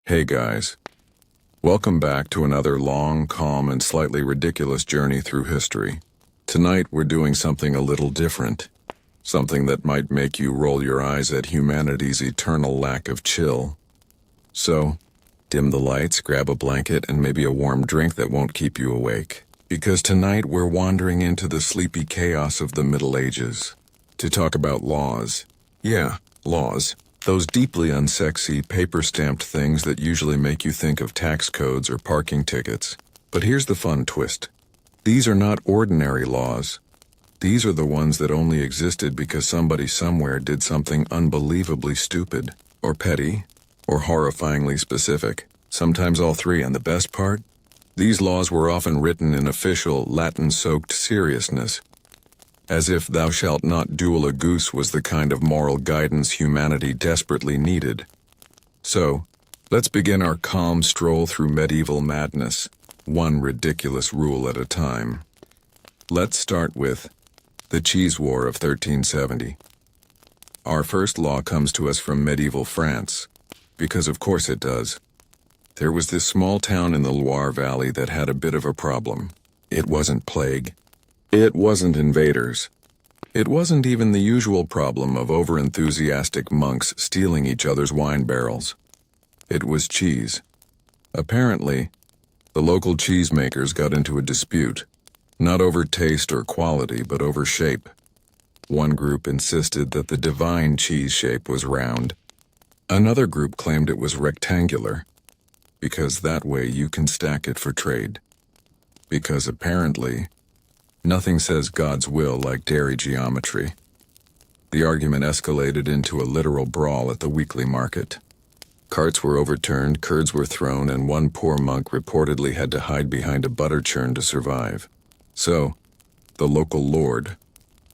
Hey guys, welcome back to another long, calm, and slightly ridiculous journey through history. Tonight we're doing something a little different, something that might make you roll your eyes at humanity's eternal lack of chill. So, dim the lights, grab a blanket, and maybe a warm drink that won't keep you awake. Because tonight we're wandering into the sleepy chaos of the Middle Ages to talk about laws. Yeah, laws. Those deeply unsexy, paper-stamped things that usually make you think of tax codes or parking tickets. But here's the fun twist. These are not ordinary laws. These are the ones that only existed because somebody somewhere did something unbelievably stupid, or petty, or horrifyingly specific. Sometimes all three, and the best part? These laws were often written in official, Latin-soaked seriousness, as if thou shalt not duel a goose was the kind of moral guidance humanity desperately needed. So, let's begin our calm stroll through medieval madness, one ridiculous rule at a time. Let's start with the Cheese War of 1370. Our first law comes to us from medieval France, because of course it does. There was this small town in the Loire Valley that had a bit of a problem. It wasn't plague. It wasn't invaders. It wasn't even the usual problem of over-enthusiastic monks stealing each other's wine barrels. It was cheese. Apparently, the local cheesemakers got into a dispute, not over taste or quality, but over shape. One group insisted that the divine cheese shape was round. Another group claimed it was rectangular, because that way you can stack it for trade. Because apparently, nothing says God's will like dairy geometry. The argument escalated into a literal brawl at the weekly market. Carts were overturned, curds were thrown, and one poor monk reportedly had to hide behind a butter churn to survive. So, the local lord,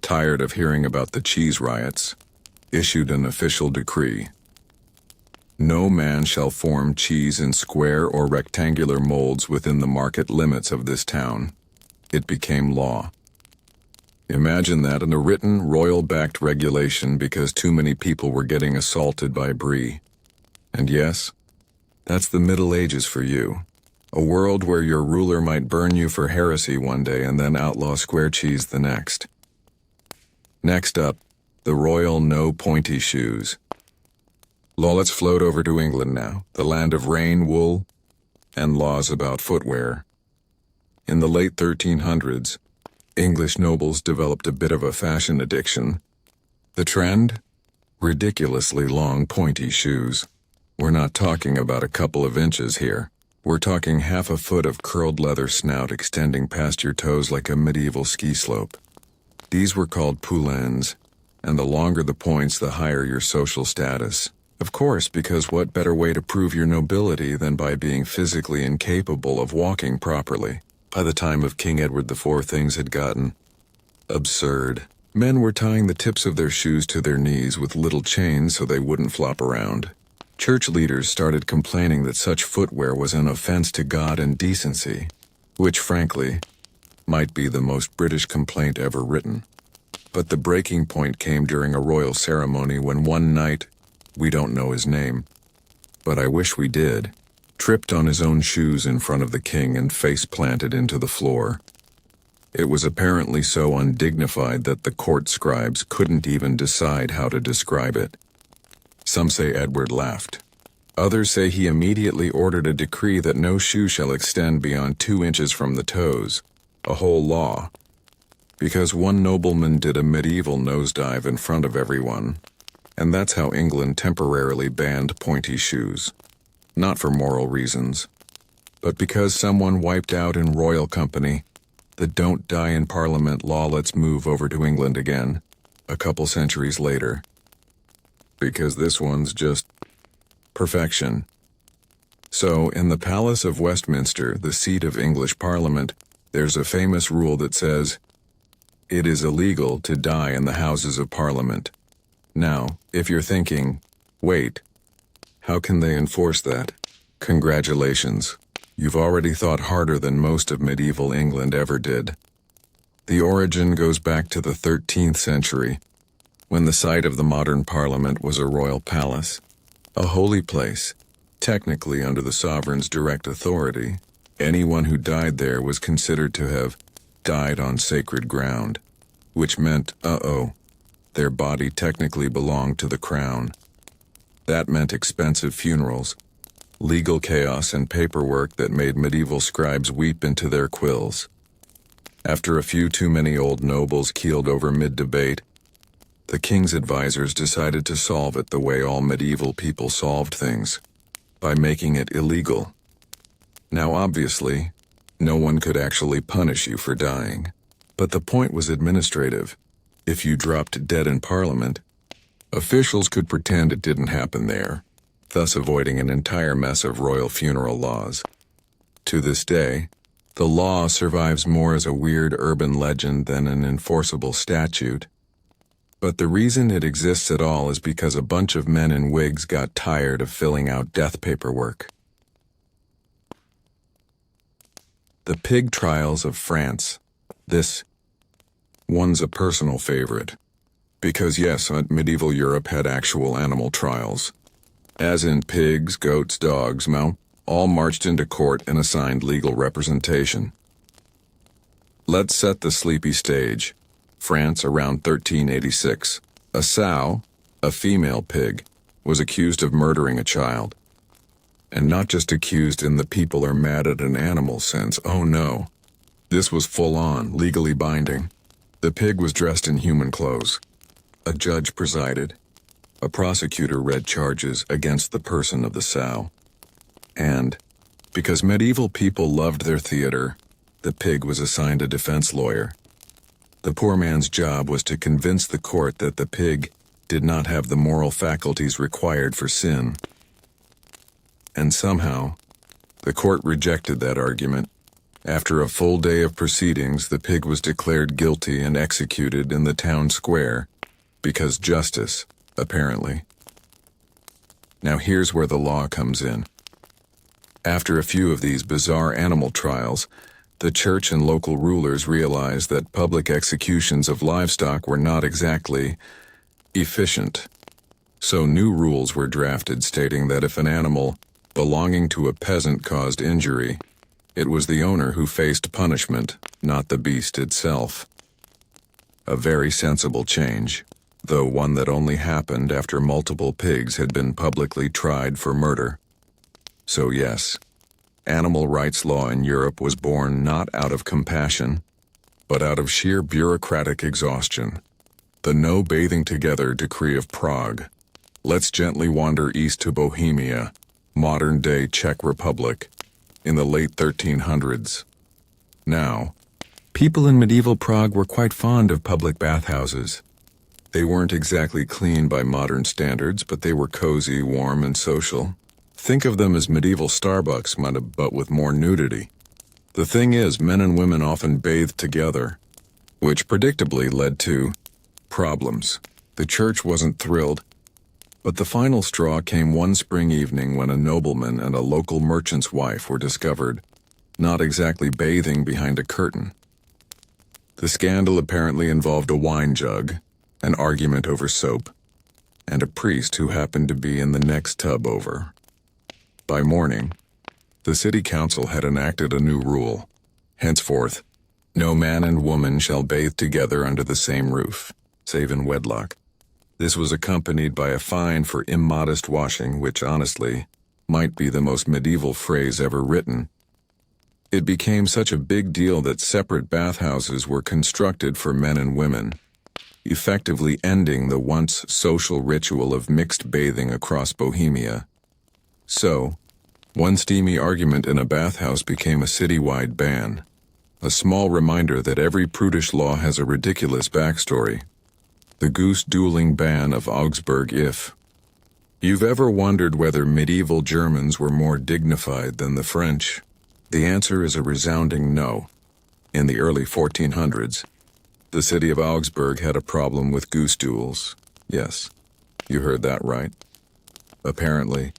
tired of hearing about the cheese riots, issued an official decree. No man shall form cheese in square or rectangular molds within the market limits of this town. It became law. Imagine that in a written, royal-backed regulation because too many people were getting assaulted by brie. And yes, that's the Middle Ages for you. A world where your ruler might burn you for heresy one day and then outlaw square cheese the next. Next up, the royal no pointy shoes. Let's float over to England now, the land of rain, wool, and laws about footwear. In the late 1300s, English nobles developed a bit of a fashion addiction. The trend? Ridiculously long, pointy shoes. We're not talking about a couple of inches here. We're talking half a foot of curled leather snout extending past your toes like a medieval ski slope. These were called poulains, and the longer the points, the higher your social status. Of course, because what better way to prove your nobility than by being physically incapable of walking properly? By the time of King Edward IV, things had gotten absurd. Men were tying the tips of their shoes to their knees with little chains so they wouldn't flop around. Church leaders started complaining that such footwear was an offense to God and decency, which, frankly, might be the most British complaint ever written. But the breaking point came during a royal ceremony when one knight, we don't know his name, but I wish we did, tripped on his own shoes in front of the king and face-planted into the floor. It was apparently so undignified that the court scribes couldn't even decide how to describe it. Some say Edward laughed. Others say he immediately ordered a decree that no shoe shall extend beyond 2 inches from the toes, a whole law, because one nobleman did a medieval nosedive in front of everyone, and that's how England temporarily banned pointy shoes. Not for moral reasons, but because someone wiped out in royal company the don't die in Parliament law. Let's move over to England again, a couple centuries later. Because this one's just perfection. So, in the Palace of Westminster, the seat of English Parliament, there's a famous rule that says, it is illegal to die in the Houses of Parliament. Now, if you're thinking, wait, how can they enforce that? Congratulations. You've already thought harder than most of medieval England ever did. The origin goes back to the 13th century, when the site of the modern parliament was a royal palace, a holy place, Technically, under the sovereign's direct authority, anyone who died there was considered to have died on sacred ground, which meant, their body technically belonged to the crown. That meant expensive funerals, legal chaos, and paperwork that made medieval scribes weep into their quills. After a few too many old nobles keeled over mid-debate, the king's advisors decided to solve it the way all medieval people solved things, by making it illegal. Now obviously, no one could actually punish you for dying, but the point was administrative. If you dropped dead in Parliament, officials could pretend it didn't happen there, thus avoiding an entire mess of royal funeral laws. To this day, the law survives more as a weird urban legend than an enforceable statute. But the reason it exists at all is because a bunch of men in wigs got tired of filling out death paperwork. The Pig Trials of France. This one's a personal favorite. Because yes, medieval Europe had actual animal trials. As in pigs, goats, dogs, all marched into court and assigned legal representation. Let's set the sleepy stage. France around 1386. A sow, a female pig, was accused of murdering a child. And not just accused in the people are mad at an animal sense, oh no. This was full-on, legally binding. The pig was dressed in human clothes. A judge presided. A prosecutor read charges against the person of the sow. And, because medieval people loved their theater, the pig was assigned a defense lawyer. The poor man's job was to convince the court that the pig did not have the moral faculties required for sin. And somehow, the court rejected that argument. After a full day of proceedings, the pig was declared guilty and executed in the town square, because justice, apparently. Now here's where the law comes in. After a few of these bizarre animal trials, the church and local rulers realized that public executions of livestock were not exactly efficient. So new rules were drafted stating that if an animal belonging to a peasant caused injury, it was the owner who faced punishment, not the beast itself. A very sensible change, though one that only happened after multiple pigs had been publicly tried for murder. So yes, animal rights law in Europe was born not out of compassion, but out of sheer bureaucratic exhaustion. The No Bathing Together Decree of Prague. Let's gently wander east to Bohemia, modern-day Czech Republic, in the late 1300s. Now, people in medieval Prague were quite fond of public bathhouses. They weren't exactly clean by modern standards, but they were cozy, warm, and social. Think of them as medieval Starbucks, but with more nudity. The thing is, men and women often bathed together, which predictably led to problems. The church wasn't thrilled, but the final straw came one spring evening when a nobleman and a local merchant's wife were discovered, not exactly bathing behind a curtain. The scandal apparently involved a wine jug, an argument over soap, and a priest who happened to be in the next tub over. By morning, the city council had enacted a new rule. Henceforth, no man and woman shall bathe together under the same roof, save in wedlock. This was accompanied by a fine for immodest washing, which honestly might be the most medieval phrase ever written. It became such a big deal that separate bathhouses were constructed for men and women, effectively ending the once social ritual of mixed bathing across Bohemia. So, one steamy argument in a bathhouse became a citywide ban, a small reminder that every prudish law has a ridiculous backstory. The goose-dueling ban of Augsburg. If you've ever wondered whether medieval Germans were more dignified than the French, the answer is a resounding no. In the early 1400s, the city of Augsburg had a problem with goose duels. Yes, you heard that right. Apparently,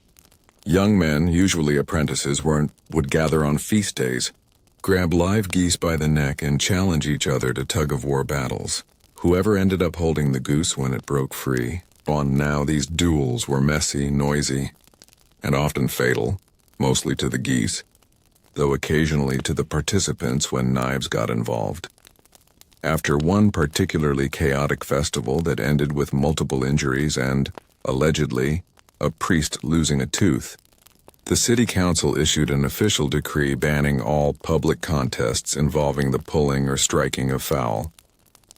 young men, usually apprentices, would gather on feast days, grab live geese by the neck, and challenge each other to tug-of-war battles. Whoever ended up holding the goose when it broke free. On now, these duels were messy, noisy, and often fatal, mostly to the geese, though occasionally to the participants when knives got involved. After one particularly chaotic festival that ended with multiple injuries and, allegedly, a priest losing a tooth, the city council issued an official decree banning all public contests involving the pulling or striking of fowl.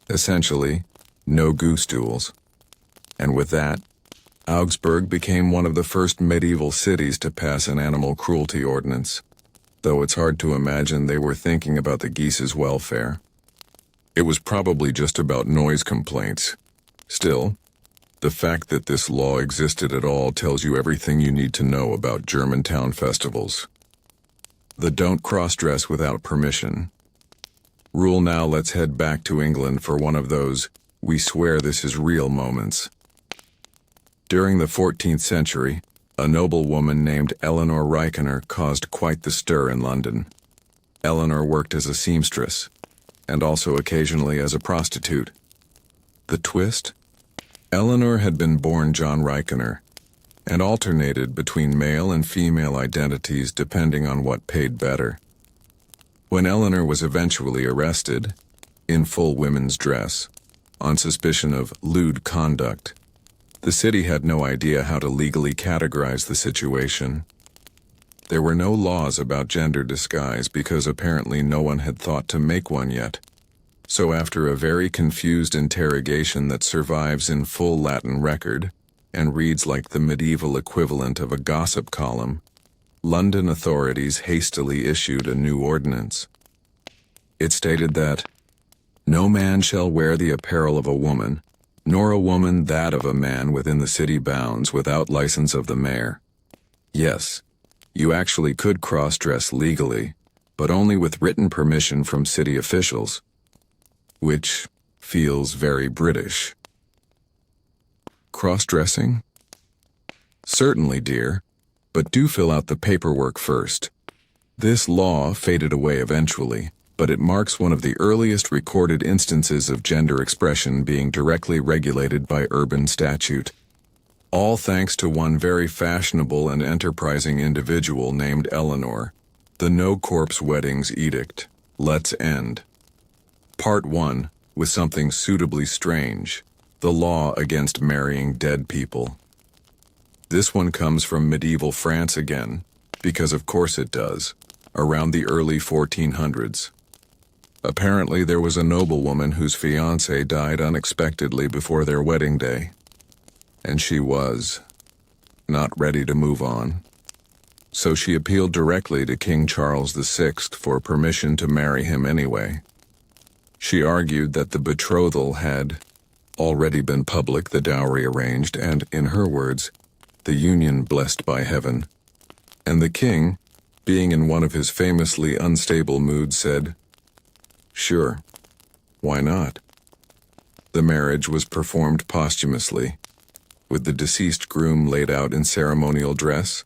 Essentially, no goose duels. And with that, Augsburg became one of the first medieval cities to pass an animal cruelty ordinance, though it's hard to imagine they were thinking about the geese's welfare. It was probably just about noise complaints. Still, the fact that this law existed at all tells you everything you need to know about Germantown festivals. The don't cross-dress without permission rule. Now let's head back to England for one of those "we swear this is real" moments. During the 14th century, a noblewoman named Eleanor Rykener caused quite the stir in London. Eleanor worked as a seamstress, and also occasionally as a prostitute. The twist? Eleanor had been born John Rykener, and alternated between male and female identities depending on what paid better. When Eleanor was eventually arrested, in full women's dress, on suspicion of lewd conduct, the city had no idea how to legally categorize the situation. There were no laws about gender disguise because apparently no one had thought to make one yet. So after a very confused interrogation that survives in full Latin record, and reads like the medieval equivalent of a gossip column, London authorities hastily issued a new ordinance. It stated that, "No man shall wear the apparel of a woman, nor a woman that of a man within the city bounds without license of the mayor." Yes, you actually could cross-dress legally, but only with written permission from city officials, which feels very British. Cross-dressing? Certainly, dear, but do fill out the paperwork first. This law faded away eventually, but it marks one of the earliest recorded instances of gender expression being directly regulated by urban statute. All thanks to one very fashionable and enterprising individual named Eleanor, the No Corpse Weddings Edict. Let's end. Part 1, with something suitably strange, the law against marrying dead people. This one comes from medieval France again, because of course it does, around the early 1400s. Apparently there was a noblewoman whose fiancé died unexpectedly before their wedding day, and she was not ready to move on. So she appealed directly to King Charles VI for permission to marry him anyway. She argued that the betrothal had already been public, the dowry arranged, and, in her words, the union blessed by heaven. And the king, being in one of his famously unstable moods, said, "Sure, why not?" The marriage was performed posthumously, with the deceased groom laid out in ceremonial dress,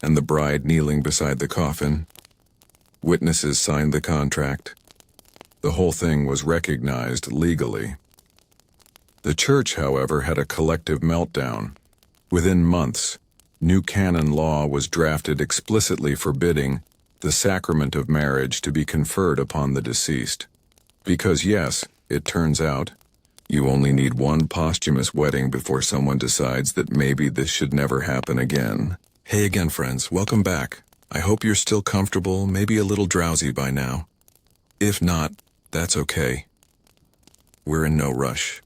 and the bride kneeling beside the coffin. Witnesses signed the contract. The whole thing was recognized legally. The church, however, had a collective meltdown. Within months, new canon law was drafted explicitly forbidding the sacrament of marriage to be conferred upon the deceased. Because yes, it turns out, you only need one posthumous wedding before someone decides that maybe this should never happen again. Hey again, friends, welcome back. I hope you're still comfortable, maybe a little drowsy by now. If not, that's okay. We're in no rush.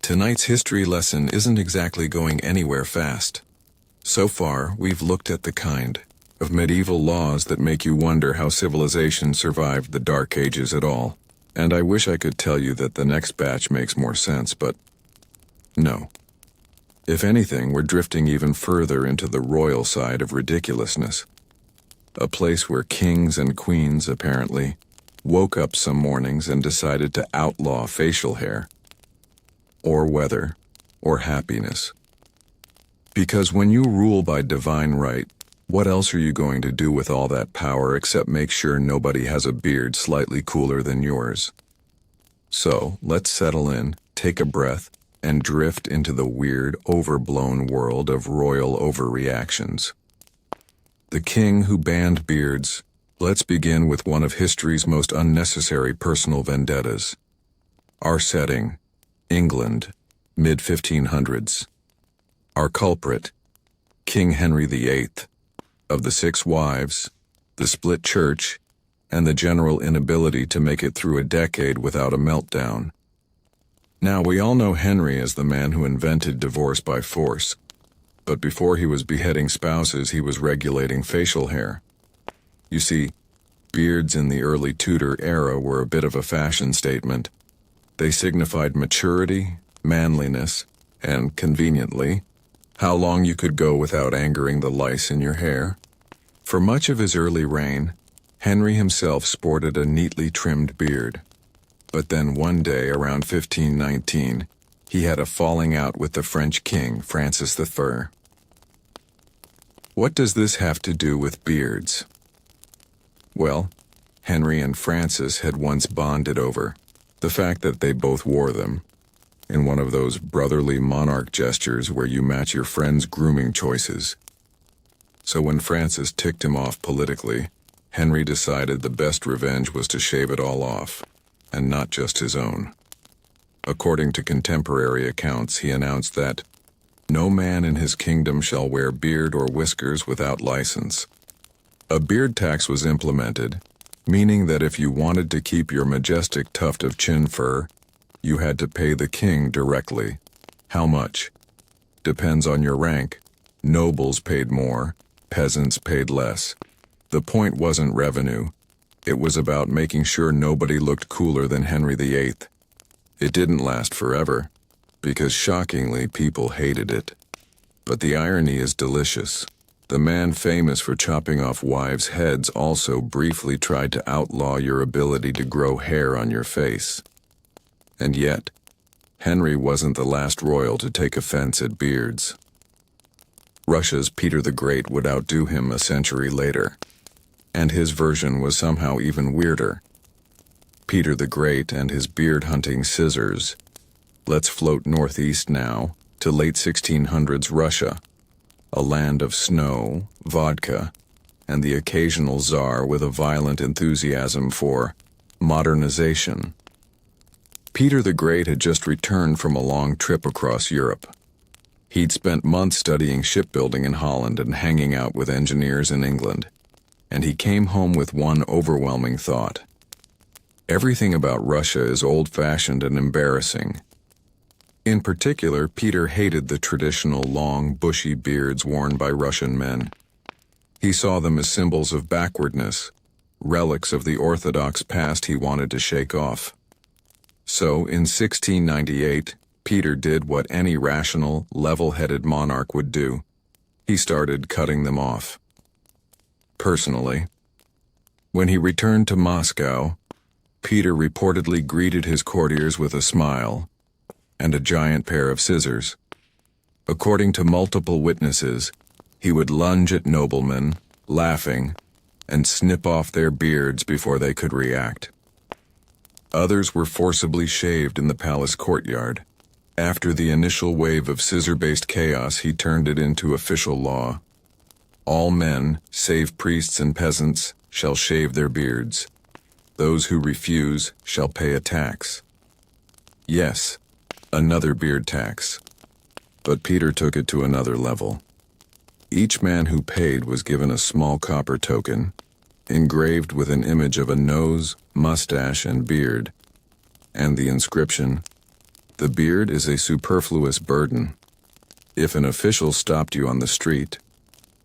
Tonight's history lesson isn't exactly going anywhere fast. So far, we've looked at the kind of medieval laws that make you wonder how civilization survived the Dark Ages at all. And I wish I could tell you that the next batch makes more sense, but no. If anything, we're drifting even further into the royal side of ridiculousness. A place where kings and queens, apparently, woke up some mornings and decided to outlaw facial hair, or weather, or happiness. Because when you rule by divine right, what else are you going to do with all that power except make sure nobody has a beard slightly cooler than yours? So, let's settle in, take a breath, and drift into the weird, overblown world of royal overreactions. The king who banned beards. Let's begin with one of history's most unnecessary personal vendettas. Our setting, England, mid-1500s. Our culprit, King Henry VIII. Of the 6 wives, the split church, and the general inability to make it through a decade without a meltdown. Now, we all know Henry as the man who invented divorce by force, but before he was beheading spouses, he was regulating facial hair. You see, beards in the early Tudor era were a bit of a fashion statement. They signified maturity, manliness, and, conveniently, how long you could go without angering the lice in your hair. For much of his early reign, Henry himself sported a neatly trimmed beard. But then one day, around 1519, he had a falling out with the French king, Francis I. What does this have to do with beards? Well, Henry and Francis had once bonded over the fact that they both wore them, in one of those brotherly monarch gestures where you match your friend's grooming choices. So when Francis ticked him off politically, Henry decided the best revenge was to shave it all off, and not just his own. According to contemporary accounts, he announced that no man in his kingdom shall wear beard or whiskers without license. A beard tax was implemented, meaning that if you wanted to keep your majestic tuft of chin fur, you had to pay the king directly. How much? Depends on your rank. Nobles paid more, peasants paid less. The point wasn't revenue. It was about making sure nobody looked cooler than Henry VIII. It didn't last forever, because shockingly, people hated it. But the irony is delicious. The man famous for chopping off wives' heads also briefly tried to outlaw your ability to grow hair on your face. And yet, Henry wasn't the last royal to take offense at beards. Russia's Peter the Great would outdo him a century later, and his version was somehow even weirder. Peter the Great and his beard-hunting scissors. Let's float northeast now, to late 1600s Russia, a land of snow, vodka, and the occasional czar with a violent enthusiasm for modernization. Peter the Great had just returned from a long trip across Europe. He'd spent months studying shipbuilding in Holland and hanging out with engineers in England, and he came home with one overwhelming thought. Everything about Russia is old-fashioned and embarrassing. In particular, Peter hated the traditional long, bushy beards worn by Russian men. He saw them as symbols of backwardness, relics of the orthodox past he wanted to shake off. So, in 1698, Peter did what any rational, level-headed monarch would do. He started cutting them off. Personally, when he returned to Moscow, Peter reportedly greeted his courtiers with a smile and a giant pair of scissors. According to multiple witnesses, he would lunge at noblemen, laughing, and snip off their beards before they could react. Others were forcibly shaved in the palace courtyard. After the initial wave of scissor-based chaos, he turned it into official law. All men, save priests and peasants, shall shave their beards. Those who refuse shall pay a tax. Yes, another beard tax. But Peter took it to another level. Each man who paid was given a small copper token, engraved with an image of a nose, mustache, and beard, and the inscription, "The beard is a superfluous burden. If an official stopped you on the street,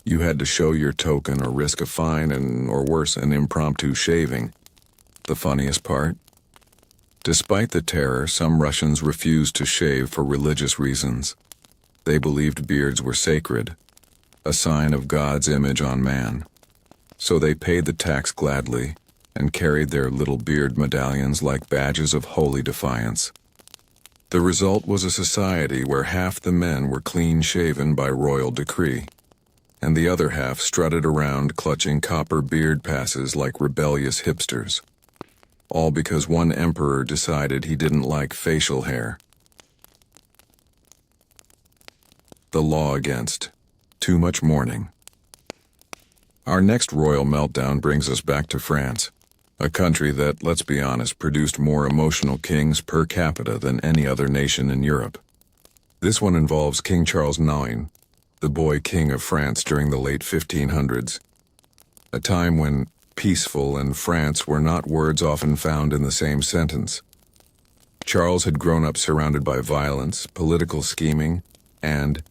you had to show your token or risk a fine and, or worse, an impromptu shaving." The funniest part? Despite the terror, some Russians refused to shave for religious reasons. They believed beards were sacred, a sign of God's image on man. So they paid the tax gladly and carried their little beard medallions like badges of holy defiance. The result was a society where half the men were clean-shaven by royal decree, and the other half strutted around clutching copper beard passes like rebellious hipsters. All because one emperor decided he didn't like facial hair. The law against too much mourning. Our next royal meltdown brings us back to France, a country that, let's be honest, produced more emotional kings per capita than any other nation in Europe. This one involves King Charles IX, the boy king of France during the late 1500s, a time when peaceful and France were not words often found in the same sentence. Charles had grown up surrounded by violence, political scheming, and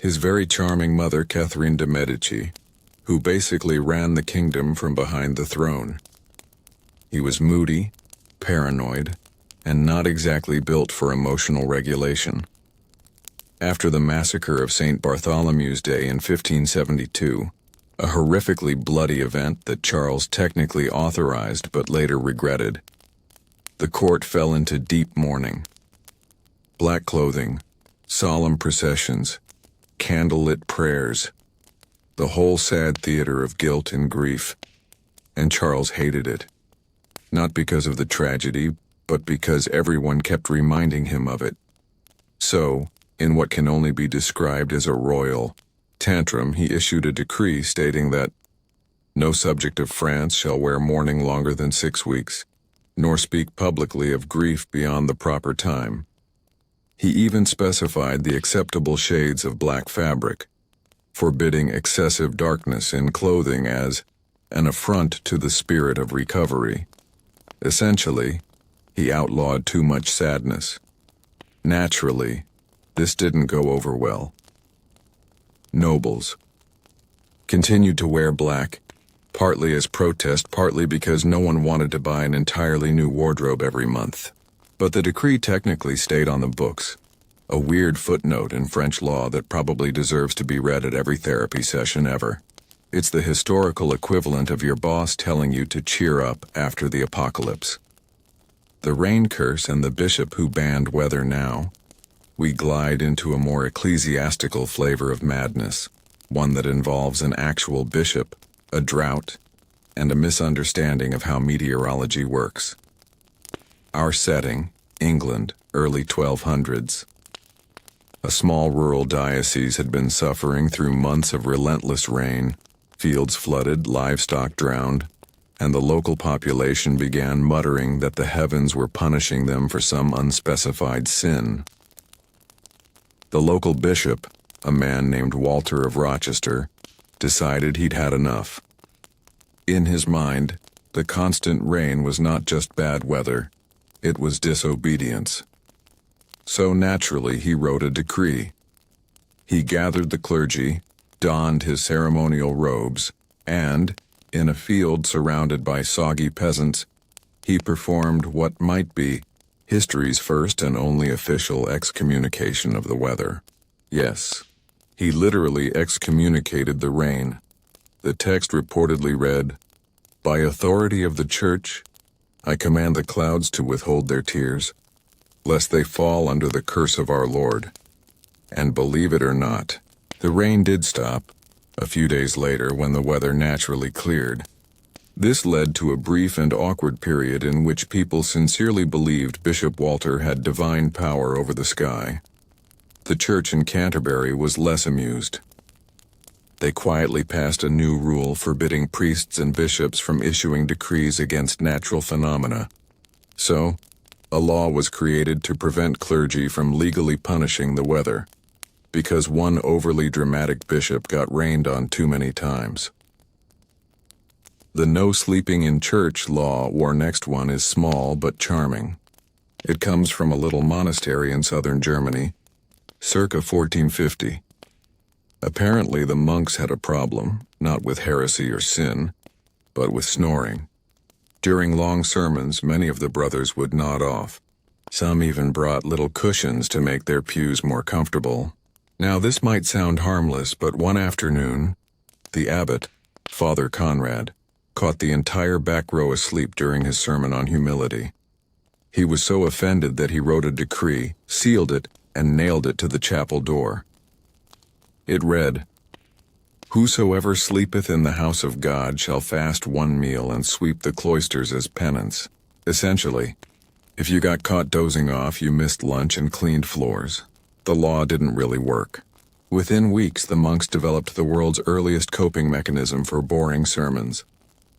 his very charming mother, Catherine de' Medici, who basically ran the kingdom from behind the throne. He was moody, paranoid, and not exactly built for emotional regulation. After the massacre of St. Bartholomew's Day in 1572, a horrifically bloody event that Charles technically authorized but later regretted, the court fell into deep mourning. Black clothing, solemn processions, candlelit prayers, the whole sad theater of guilt and grief, and Charles hated it. Not because of the tragedy, but because everyone kept reminding him of it. So, in what can only be described as a royal tantrum, he issued a decree stating that no subject of France shall wear mourning longer than 6 weeks, nor speak publicly of grief beyond the proper time. He even specified the acceptable shades of black fabric, forbidding excessive darkness in clothing as an affront to the spirit of recovery. Essentially, he outlawed too much sadness. Naturally, this didn't go over well. Nobles continued to wear black, partly as protest, partly because no one wanted to buy an entirely new wardrobe every month. But the decree technically stayed on the books, a weird footnote in French law that probably deserves to be read at every therapy session ever. It's the historical equivalent of your boss telling you to cheer up after the apocalypse. The rain curse and the bishop who banned weather now, we glide into a more ecclesiastical flavor of madness, one that involves an actual bishop, a drought, and a misunderstanding of how meteorology works. Our setting, England, early 1200s. A small rural diocese had been suffering through months of relentless rain, fields flooded, livestock drowned, and the local population began muttering that the heavens were punishing them for some unspecified sin. The local bishop, a man named Walter of Rochester, decided he'd had enough. In his mind, the constant rain was not just bad weather, it was disobedience. So naturally, he wrote a decree. He gathered the clergy, donned his ceremonial robes, and, in a field surrounded by soggy peasants, he performed what might be history's first and only official excommunication of the weather. Yes, he literally excommunicated the rain. The text reportedly read, "By authority of the Church, I command the clouds to withhold their tears, lest they fall under the curse of our Lord." And believe it or not, the rain did stop a few days later when the weather naturally cleared. This led to a brief and awkward period in which people sincerely believed Bishop Walter had divine power over the sky. The church in Canterbury was less amused. They quietly passed a new rule forbidding priests and bishops from issuing decrees against natural phenomena. So, a law was created to prevent clergy from legally punishing the weather, because one overly dramatic bishop got rained on too many times. The no sleeping in church law, our next one, is small but charming. It comes from a little monastery in southern Germany, circa 1450. Apparently the monks had a problem, not with heresy or sin, but with snoring. During long sermons, many of the brothers would nod off. Some even brought little cushions to make their pews more comfortable. Now this might sound harmless, but one afternoon, the abbot, Father Conrad, caught the entire back row asleep during his sermon on humility. He was so offended that he wrote a decree, sealed it, and nailed it to the chapel door. It read, "Whosoever sleepeth in the house of God shall fast 1 meal and sweep the cloisters as penance." Essentially, if you got caught dozing off, you missed lunch and cleaned floors. The law didn't really work. Within weeks, the monks developed the world's earliest coping mechanism for boring sermons: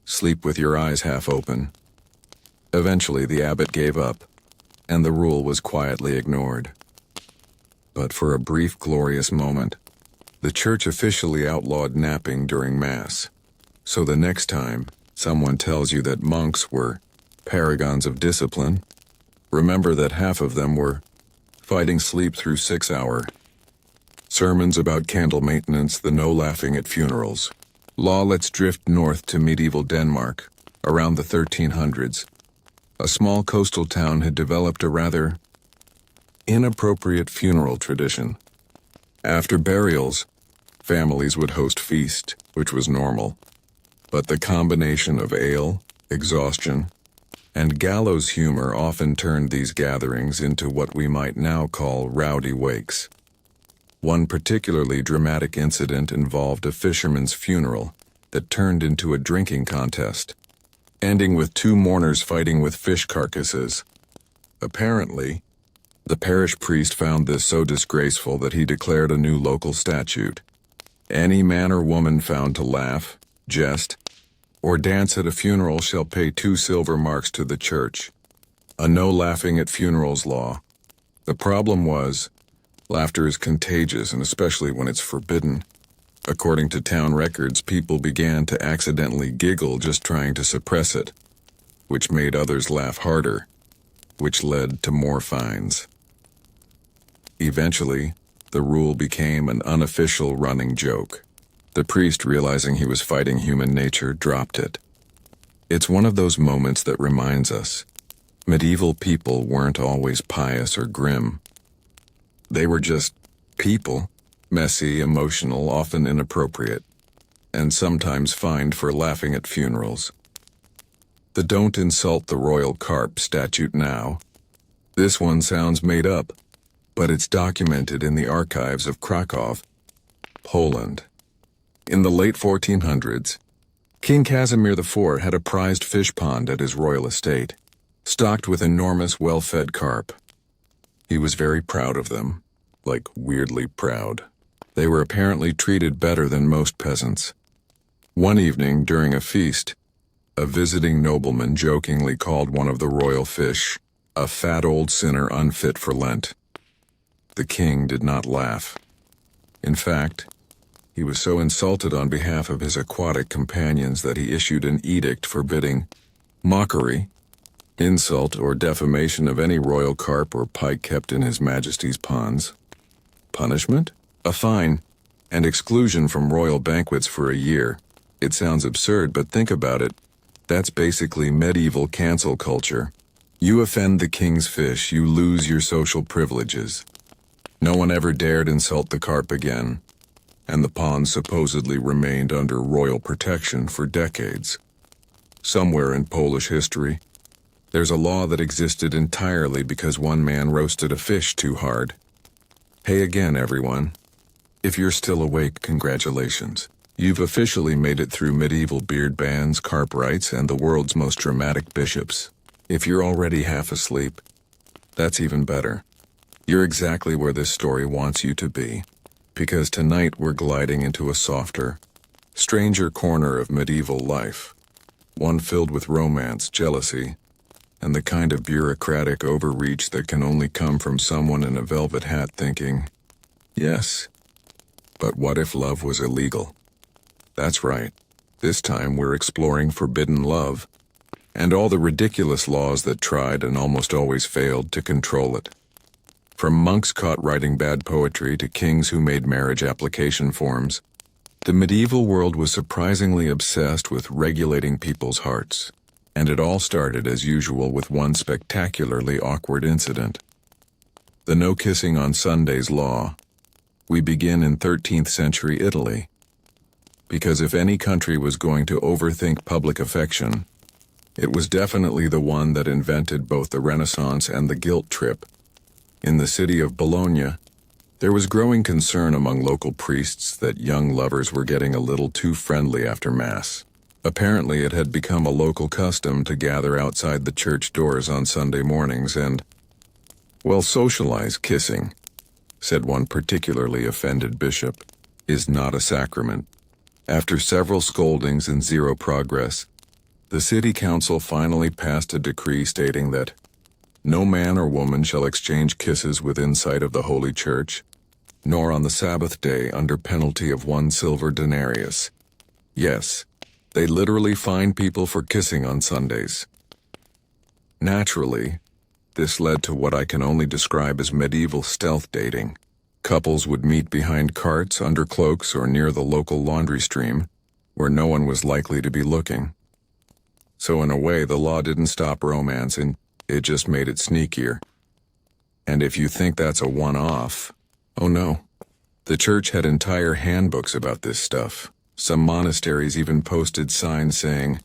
sleep with your eyes half open. Eventually, the abbot gave up, and the rule was quietly ignored. But for a brief, glorious moment, the church officially outlawed napping during Mass. So the next time someone tells you that monks were paragons of discipline, remember that half of them were fighting sleep through 6-hour sermons about candle maintenance, the no laughing at funerals law. Let's drift north to medieval Denmark. Around the 1300s, a small coastal town had developed a rather inappropriate funeral tradition. After burials, families would host feast, which was normal. But the combination of ale, exhaustion, and gallows humor often turned these gatherings into what we might now call rowdy wakes. One particularly dramatic incident involved a fisherman's funeral that turned into a drinking contest, ending with 2 mourners fighting with fish carcasses. Apparently, the parish priest found this so disgraceful that he declared a new local statute. Any man or woman found to laugh, jest, or dance at a funeral shall pay 2 silver marks to the church. A no laughing at funerals law. The problem was, laughter is contagious, and especially when it's forbidden. According to town records, people began to accidentally giggle just trying to suppress it, which made others laugh harder, which led to more fines. Eventually, the rule became an unofficial running joke. The priest, realizing he was fighting human nature, dropped it. It's one of those moments that reminds us, medieval people weren't always pious or grim. They were just people, messy, emotional, often inappropriate, and sometimes fined for laughing at funerals. The don't insult the royal carp statute now. This one sounds made up, but it's documented in the archives of Krakow, Poland. In the late 1400s, King Casimir IV had a prized fish pond at his royal estate, stocked with enormous, well-fed carp. He was very proud of them, like weirdly proud. They were apparently treated better than most peasants. One evening, during a feast, a visiting nobleman jokingly called one of the royal fish a fat old sinner unfit for Lent. The king did not laugh. In fact, he was so insulted on behalf of his aquatic companions that he issued an edict forbidding mockery, insult, or defamation of any royal carp or pike kept in His Majesty's ponds. Punishment? A fine, and exclusion from royal banquets for a year. It sounds absurd, but think about it. That's basically medieval cancel culture. You offend the king's fish, you lose your social privileges. No one ever dared insult the carp again, and the pond supposedly remained under royal protection for decades. Somewhere in Polish history, there's a law that existed entirely because one man roasted a fish too hard. Hey again, everyone. If you're still awake, congratulations. You've officially made it through medieval beard bans, carp rights, and the world's most dramatic bishops. If you're already half asleep, that's even better. You're exactly where this story wants you to be, because tonight we're gliding into a softer, stranger corner of medieval life, one filled with romance, jealousy, and the kind of bureaucratic overreach that can only come from someone in a velvet hat thinking, yes, but what if love was illegal? That's right. This time we're exploring forbidden love, and all the ridiculous laws that tried and almost always failed to control it. From monks caught writing bad poetry to kings who made marriage application forms, the medieval world was surprisingly obsessed with regulating people's hearts. And it all started as usual with one spectacularly awkward incident. The no kissing on Sundays law. We begin in 13th century Italy. Because if any country was going to overthink public affection, it was definitely the one that invented both the Renaissance and the guilt trip. In the city of Bologna, there was growing concern among local priests that young lovers were getting a little too friendly after Mass. Apparently, it had become a local custom to gather outside the church doors on Sunday mornings and, well, socialize kissing. said one particularly offended bishop, is not a sacrament. After several scoldings and zero progress, the city council finally passed a decree stating that no man or woman shall exchange kisses within sight of the Holy Church, nor on the Sabbath day under penalty of 1 silver denarius. Yes, they literally fine people for kissing on Sundays. Naturally, this led to what I can only describe as medieval stealth dating. Couples would meet behind carts, under cloaks, or near the local laundry stream, where no one was likely to be looking. So in a way, the law didn't stop romance, and it just made it sneakier. And if you think that's a one-off, oh no. The church had entire handbooks about this stuff. Some monasteries even posted signs saying,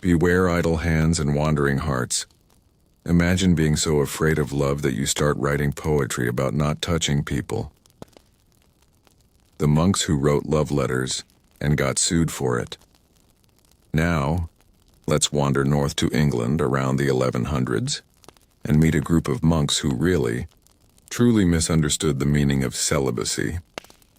"Beware idle hands and wandering hearts." Imagine being so afraid of love that you start writing poetry about not touching people. The monks who wrote love letters and got sued for it. Now, let's wander north to England around the 1100s and meet a group of monks who really, truly misunderstood the meaning of celibacy.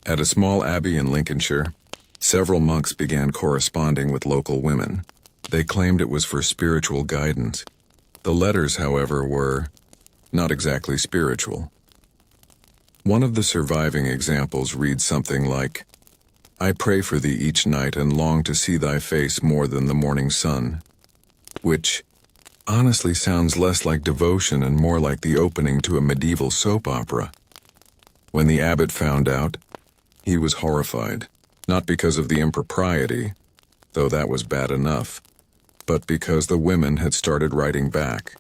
At a small abbey in Lincolnshire, several monks began corresponding with local women. They claimed it was for spiritual guidance. The letters, however, were not exactly spiritual. One of the surviving examples reads something like, "I pray for thee each night and long to see thy face more than the morning sun," which honestly sounds less like devotion and more like the opening to a medieval soap opera. When the abbot found out, he was horrified, not because of the impropriety, though that was bad enough, but because the women had started writing back.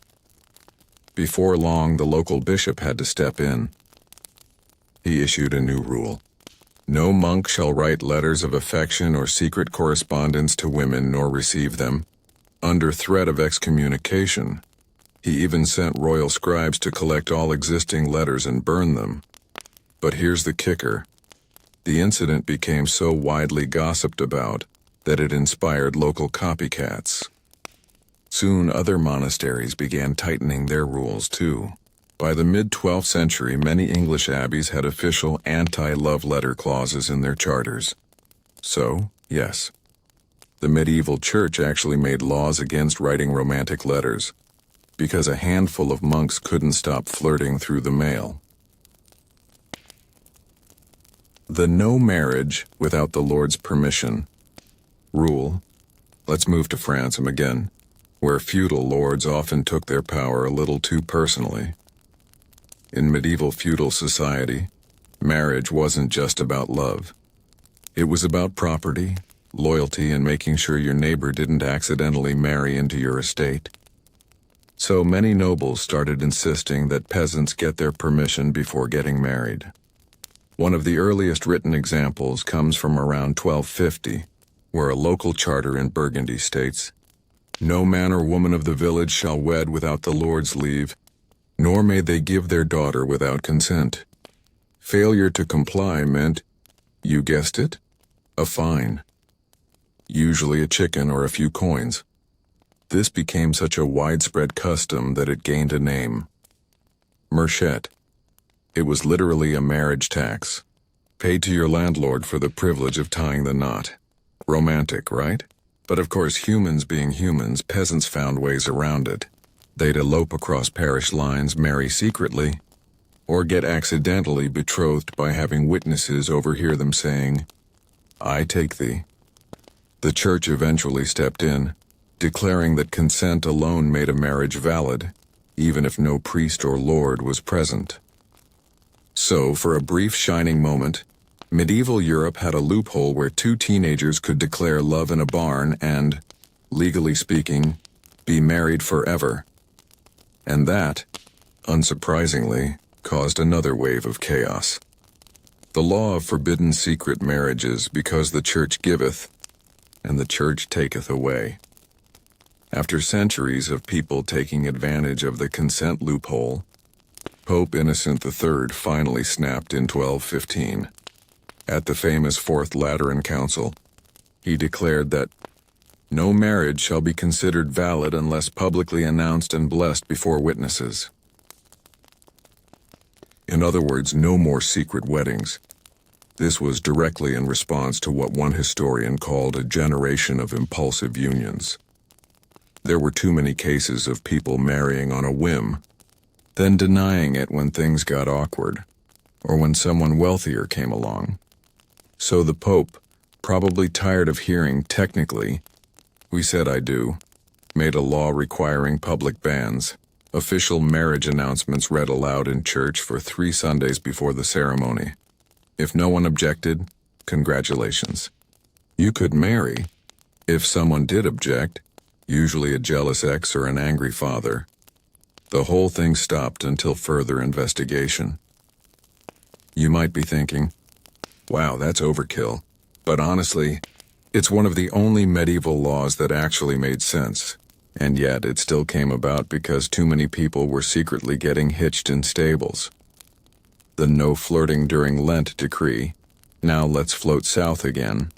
Before long, the local bishop had to step in. He issued a new rule. No monk shall write letters of affection or secret correspondence to women nor receive them. Under threat of excommunication, he even sent royal scribes to collect all existing letters and burn them. But here's the kicker. The incident became so widely gossiped about that it inspired local copycats. Soon other monasteries began tightening their rules too. By the mid-12th century, many English abbeys had official anti-love letter clauses in their charters. So, yes, the medieval church actually made laws against writing romantic letters, because a handful of monks couldn't stop flirting through the mail. The no marriage without the Lord's permission rule. Let's move to France again, where feudal lords often took their power a little too personally. In medieval feudal society, marriage wasn't just about love. It was about property, loyalty, and making sure your neighbor didn't accidentally marry into your estate. So many nobles started insisting that peasants get their permission before getting married. One of the earliest written examples comes from around 1250, where a local charter in Burgundy states, "No man or woman of the village shall wed without the Lord's leave, nor may they give their daughter without consent." Failure to comply meant, you guessed it, a fine. Usually a chicken or a few coins. This became such a widespread custom that it gained a name. Merchet. It was literally a marriage tax, paid to your landlord for the privilege of tying the knot. Romantic, right? But of course, humans being humans, peasants found ways around it. They'd elope across parish lines, marry secretly, or get accidentally betrothed by having witnesses overhear them saying, "I take thee." The church eventually stepped in, declaring that consent alone made a marriage valid, even if no priest or lord was present. So, for a brief shining moment, medieval Europe had a loophole where two teenagers could declare love in a barn and, legally speaking, be married forever. And that, unsurprisingly, caused another wave of chaos. The law of forbidden secret marriages, because the church giveth, and the church taketh away. After centuries of people taking advantage of the consent loophole, Pope Innocent III finally snapped in 1215. At the famous Fourth Lateran Council, he declared that no marriage shall be considered valid unless publicly announced and blessed before witnesses. In In other words, no more secret weddings. This was directly in response to what one historian called a generation of impulsive unions. There were too many cases of people marrying on a whim, then denying it when things got awkward, or when someone wealthier came along. So the Pope, probably tired of hearing technically, "We said I do," made a law requiring public bans, official marriage announcements read aloud in church for 3 Sundays before the ceremony. If no one objected, congratulations. You could marry. If someone did object, usually a jealous ex or an angry father, the whole thing stopped until further investigation. You might be thinking, wow, that's overkill. But honestly, it's one of the only medieval laws that actually made sense. And yet it still came about because too many people were secretly getting hitched in stables. The no flirting during Lent decree, now let's float south again,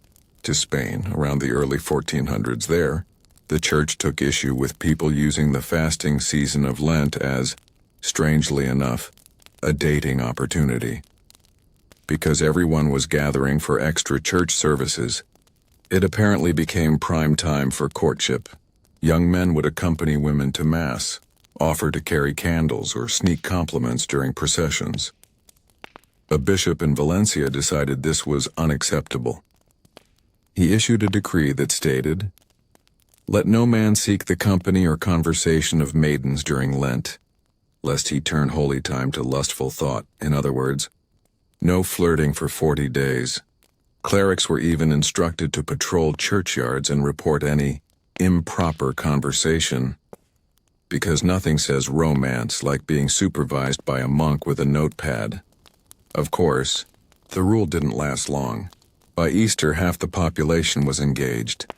to Spain around the early 1400s there. The church took issue with people using the fasting season of Lent as, strangely enough, a dating opportunity. Because everyone was gathering for extra church services, it apparently became prime time for courtship. Young men would accompany women to Mass, offer to carry candles or sneak compliments during processions. A bishop in Valencia decided this was unacceptable. He issued a decree that stated, "Let no man seek the company or conversation of maidens during Lent, lest he turn holy time to lustful thought." In other words, no flirting for 40 days. Clerics were even instructed to patrol churchyards and report any improper conversation, because nothing says romance like being supervised by a monk with a notepad. Of course, the rule didn't last long. By Easter, half the population was engaged,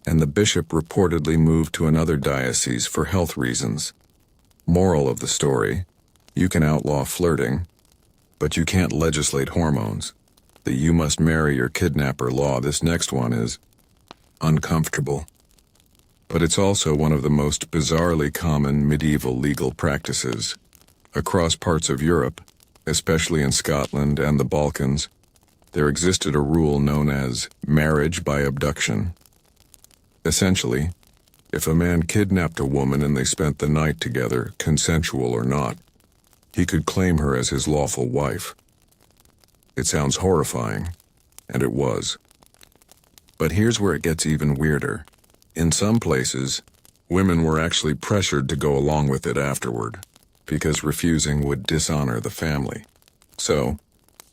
and the bishop reportedly moved to another diocese for health reasons. Moral of the story, you can outlaw flirting, but you can't legislate hormones. The "you must marry your kidnapper" law, this next one, is uncomfortable. But it's also one of the most bizarrely common medieval legal practices. Across parts of Europe, especially in Scotland and the Balkans, there existed a rule known as marriage by abduction. Essentially, if a man kidnapped a woman and they spent the night together, consensual or not, he could claim her as his lawful wife. It sounds horrifying, and it was. But here's where it gets even weirder. In some places, women were actually pressured to go along with it afterward, because refusing would dishonor the family. So,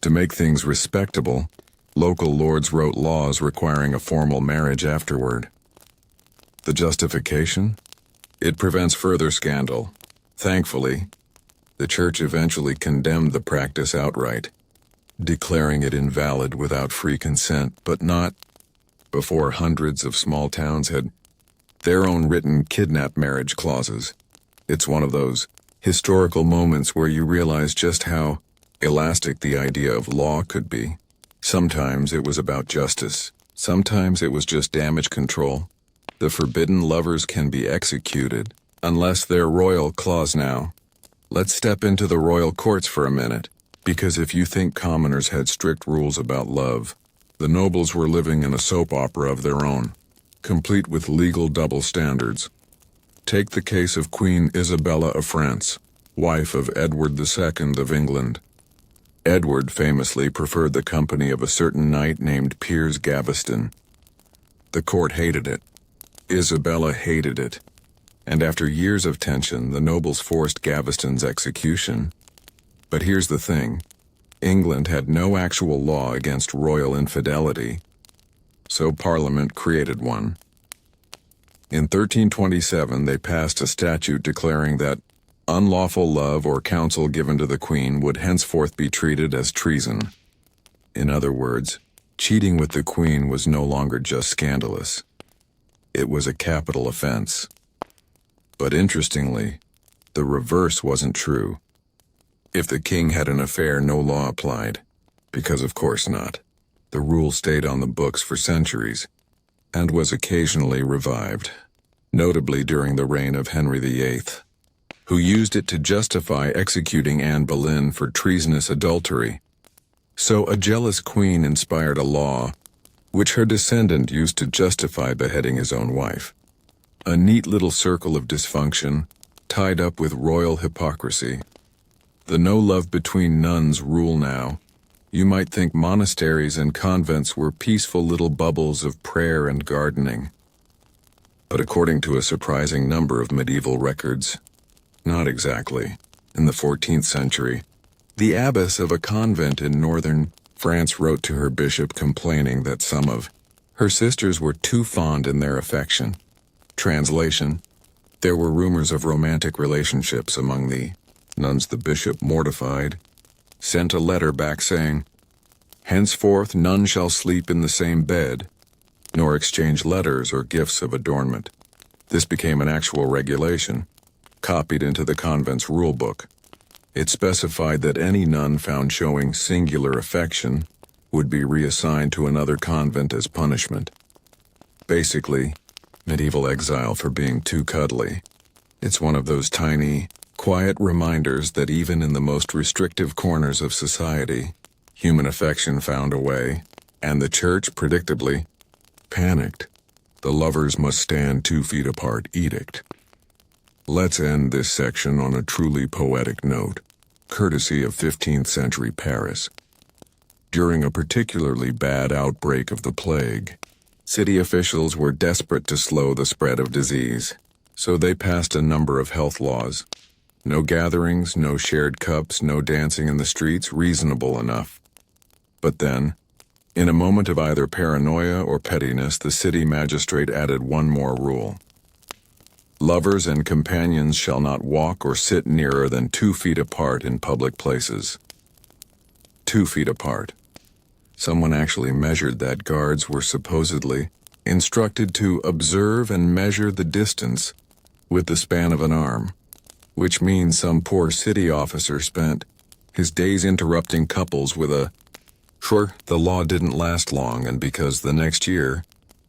to make things respectable, local lords wrote laws requiring a formal marriage afterward. The justification? It prevents further scandal. Thankfully, the church eventually condemned the practice outright, declaring it invalid without free consent, but not before hundreds of small towns had their own written kidnap marriage clauses. It's one of those historical moments where you realize just how elastic the idea of law could be. Sometimes it was about justice. Sometimes it was just damage control. The forbidden lovers can be executed, unless they're royal clause now. Let's step into the royal courts for a minute, because if you think commoners had strict rules about love, the nobles were living in a soap opera of their own, complete with legal double standards. Take the case of Queen Isabella of France, wife of Edward II of England. Edward famously preferred the company of a certain knight named Piers Gaveston. The court hated it. Isabella hated it. And after years of tension, the nobles forced Gaveston's execution. But here's the thing. England had no actual law against royal infidelity, so Parliament created one. In 1327, they passed a statute declaring that unlawful love or counsel given to the Queen would henceforth be treated as treason. In other words, cheating with the Queen was no longer just scandalous. It was a capital offense. But interestingly, the reverse wasn't true. If the king had an affair, no law applied, because of course not. The rule stayed on the books for centuries, and was occasionally revived, notably during the reign of Henry VIII. who used it to justify executing Anne Boleyn for treasonous adultery. So a jealous queen inspired a law, which her descendant used to justify beheading his own wife. A neat little circle of dysfunction, tied up with royal hypocrisy. The no love between nuns rule now. You might think monasteries and convents were peaceful little bubbles of prayer and gardening. But according to a surprising number of medieval records, not exactly. In the 14th century, the abbess of a convent in northern France wrote to her bishop complaining that some of her sisters were too fond in their affection. Translation: there were rumors of romantic relationships among the nuns. The bishop, mortified, sent a letter back saying, "Henceforth none shall sleep in the same bed, nor exchange letters or gifts of adornment." This became an actual regulation, copied into the convent's rule book. It specified that any nun found showing singular affection would be reassigned to another convent as punishment. Basically, medieval exile for being too cuddly. It's one of those tiny, quiet reminders that even in the most restrictive corners of society, human affection found a way, and the church, predictably, panicked. The lovers must stand 2 feet apart edict. Let's end this section on a truly poetic note, courtesy of 15th century Paris. During a particularly bad outbreak of the plague, city officials were desperate to slow the spread of disease, so they passed a number of health laws. No gatherings, no shared cups, no dancing in the streets, reasonable enough. But then, in a moment of either paranoia or pettiness, the city magistrate added one more rule. Lovers and companions shall not walk or sit nearer than 2 feet apart in public places. 2 feet apart. Someone actually measured that. Guards were supposedly instructed to observe and measure the distance with the span of an arm, which means some poor city officer spent his days interrupting couples with a... Sure, the law didn't last long, and because the next year,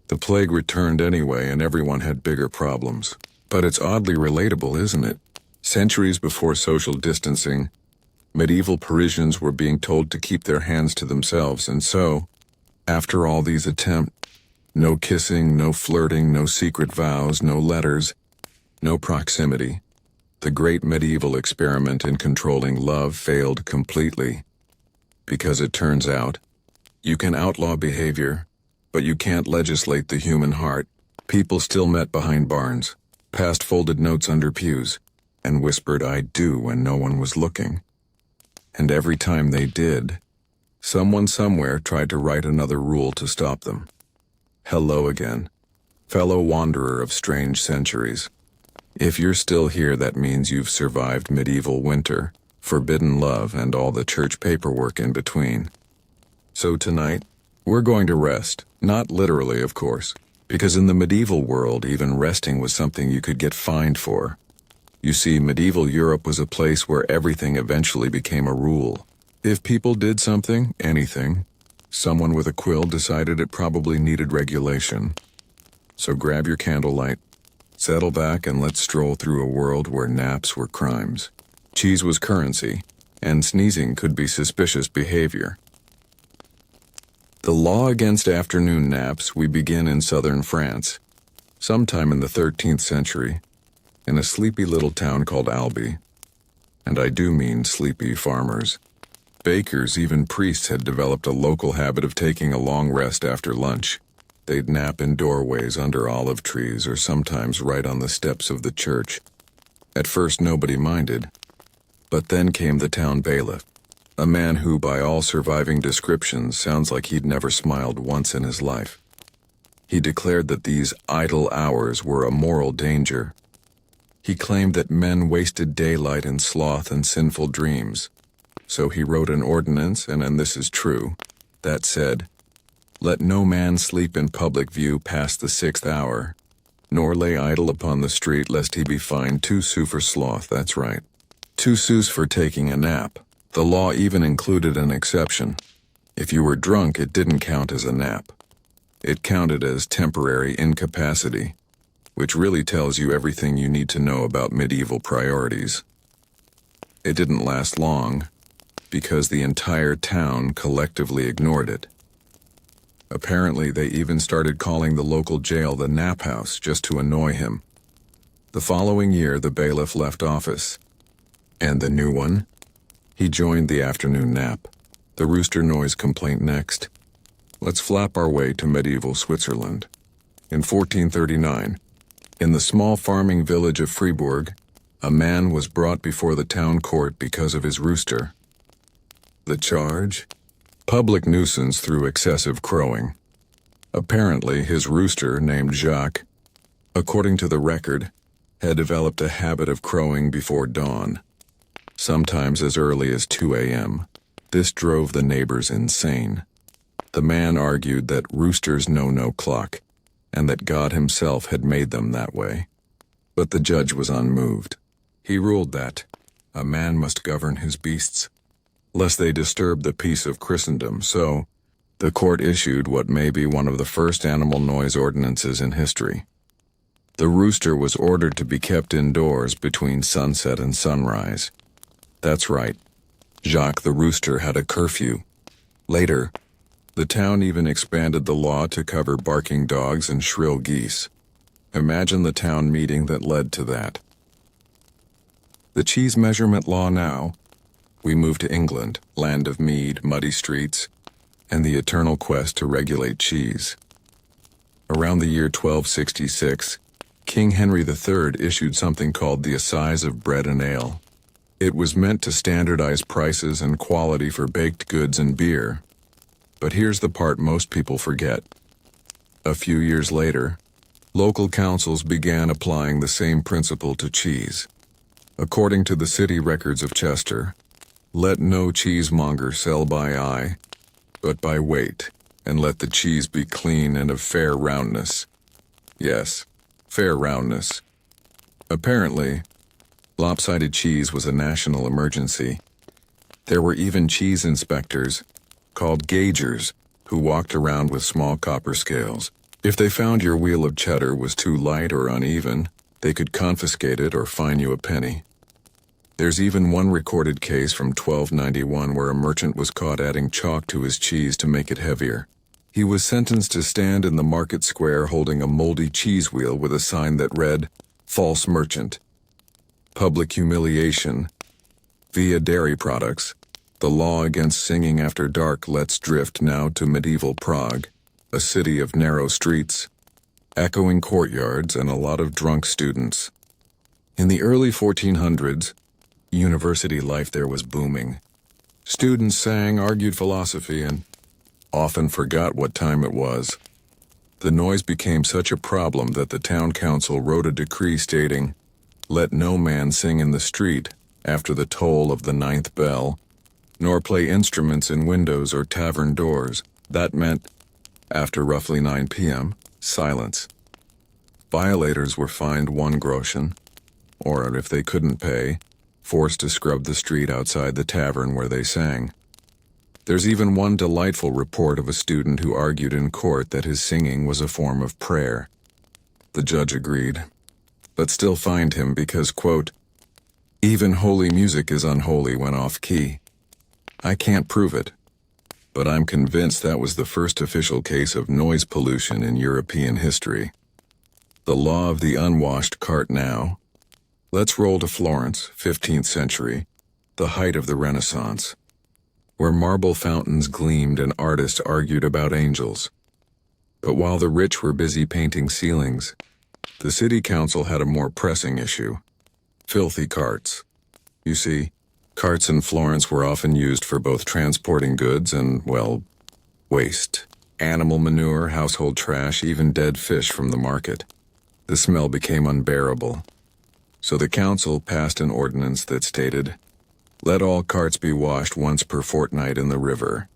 the plague returned anyway and everyone had bigger problems. But it's oddly relatable, isn't it? Centuries before social distancing, medieval Parisians were being told to keep their hands to themselves, and so, after all these attempts, no kissing, no flirting, no secret vows, no letters, no proximity. The great medieval experiment in controlling love failed completely. Because it turns out, you can outlaw behavior, but you can't legislate the human heart. People still met behind barns, passed folded notes under pews, and whispered "I do" when no one was looking. And every time they did, someone somewhere tried to write another rule to stop them. Hello again, fellow wanderer of strange centuries. If you're still here, that means you've survived medieval winter, forbidden love, and all the church paperwork in between. So tonight, we're going to rest, not literally, of course, because in the medieval world, even resting was something you could get fined for. You see, medieval Europe was a place where everything eventually became a rule. If people did something, anything, someone with a quill decided it probably needed regulation. So grab your candlelight, settle back, and let's stroll through a world where naps were crimes, cheese was currency, and sneezing could be suspicious behavior. The law against afternoon naps we begin in southern France, sometime in the 13th century, in a sleepy little town called Albi. And I do mean sleepy farmers. Bakers, even priests, had developed a local habit of taking a long rest after lunch. They'd nap in doorways under olive trees or sometimes right on the steps of the church. At first nobody minded, but then came the town bailiff, a man who, by all surviving descriptions, sounds like he'd never smiled once in his life. He declared that these idle hours were a moral danger. He claimed that men wasted daylight in sloth and sinful dreams. So he wrote an ordinance, and this is true, that said, "Let no man sleep in public view past the 6th hour, nor lay idle upon the street, lest he be fined 2 sous for sloth." That's right, 2 sous for taking a nap. The law even included an exception. If you were drunk, it didn't count as a nap. It counted as temporary incapacity, which really tells you everything you need to know about medieval priorities. It didn't last long, because the entire town collectively ignored it. Apparently, they even started calling the local jail the Nap House just to annoy him. The following year, the bailiff left office. And the new one? He joined the afternoon nap. The rooster noise complaint next. Let's flap our way to medieval Switzerland. In 1439, in the small farming village of Fribourg, a man was brought before the town court because of his rooster. The charge? Public nuisance through excessive crowing. Apparently, his rooster, named Jacques, according to the record, had developed a habit of crowing before dawn, sometimes as early as 2 a.m. This drove the neighbors insane. The man argued that roosters know no clock, and that God himself had made them that way. But the judge was unmoved. He ruled that a man must govern his beasts, lest they disturb the peace of Christendom, so the court issued what may be one of the first animal noise ordinances in history. The rooster was ordered to be kept indoors between sunset and sunrise. That's right, Jacques the rooster had a curfew. Later, the town even expanded the law to cover barking dogs and shrill geese. Imagine the town meeting that led to that. The cheese measurement law now. We move to England, land of mead, muddy streets, and the eternal quest to regulate cheese. Around the year 1266, King Henry III issued something called the Assize of Bread and Ale. It was meant to standardize prices and quality for baked goods and beer. But here's the part most people forget. A few years later, local councils began applying the same principle to cheese. According to the city records of Chester, let no cheesemonger sell by eye, but by weight, and let the cheese be clean and of fair roundness. Yes, fair roundness. Apparently, lopsided cheese was a national emergency. There were even cheese inspectors, called gaugers, who walked around with small copper scales. If they found your wheel of cheddar was too light or uneven, they could confiscate it or fine you a penny. There's even one recorded case from 1291 where a merchant was caught adding chalk to his cheese to make it heavier. He was sentenced to stand in the market square holding a moldy cheese wheel with a sign that read, "False Merchant." Public humiliation. Via dairy products, the law against singing after dark lets drift now to medieval Prague, a city of narrow streets, echoing courtyards, and a lot of drunk students. In the early 1400s, university life there was booming. Students sang, argued philosophy, and often forgot what time it was. The noise became such a problem that the town council wrote a decree stating, "Let no man sing in the street after the toll of the 9th bell, nor play instruments in windows or tavern doors." That meant, after roughly 9 p.m., silence. Violators were fined 1 groschen, or if they couldn't pay, forced to scrub the street outside the tavern where they sang. There's even one delightful report of a student who argued in court that his singing was a form of prayer. The judge agreed, but still fined him because, quote, "Even holy music is unholy when off-key." I can't prove it, but I'm convinced that was the first official case of noise pollution in European history. The law of the unwashed cart now. Let's roll to Florence, 15th century, the height of the Renaissance, where marble fountains gleamed and artists argued about angels. But while the rich were busy painting ceilings, the city council had a more pressing issue: filthy carts. You see, carts in Florence were often used for both transporting goods and, well, waste. Animal manure, household trash, even dead fish from the market. The smell became unbearable. So the council passed an ordinance that stated, "Let all carts be washed once per fortnight in the river,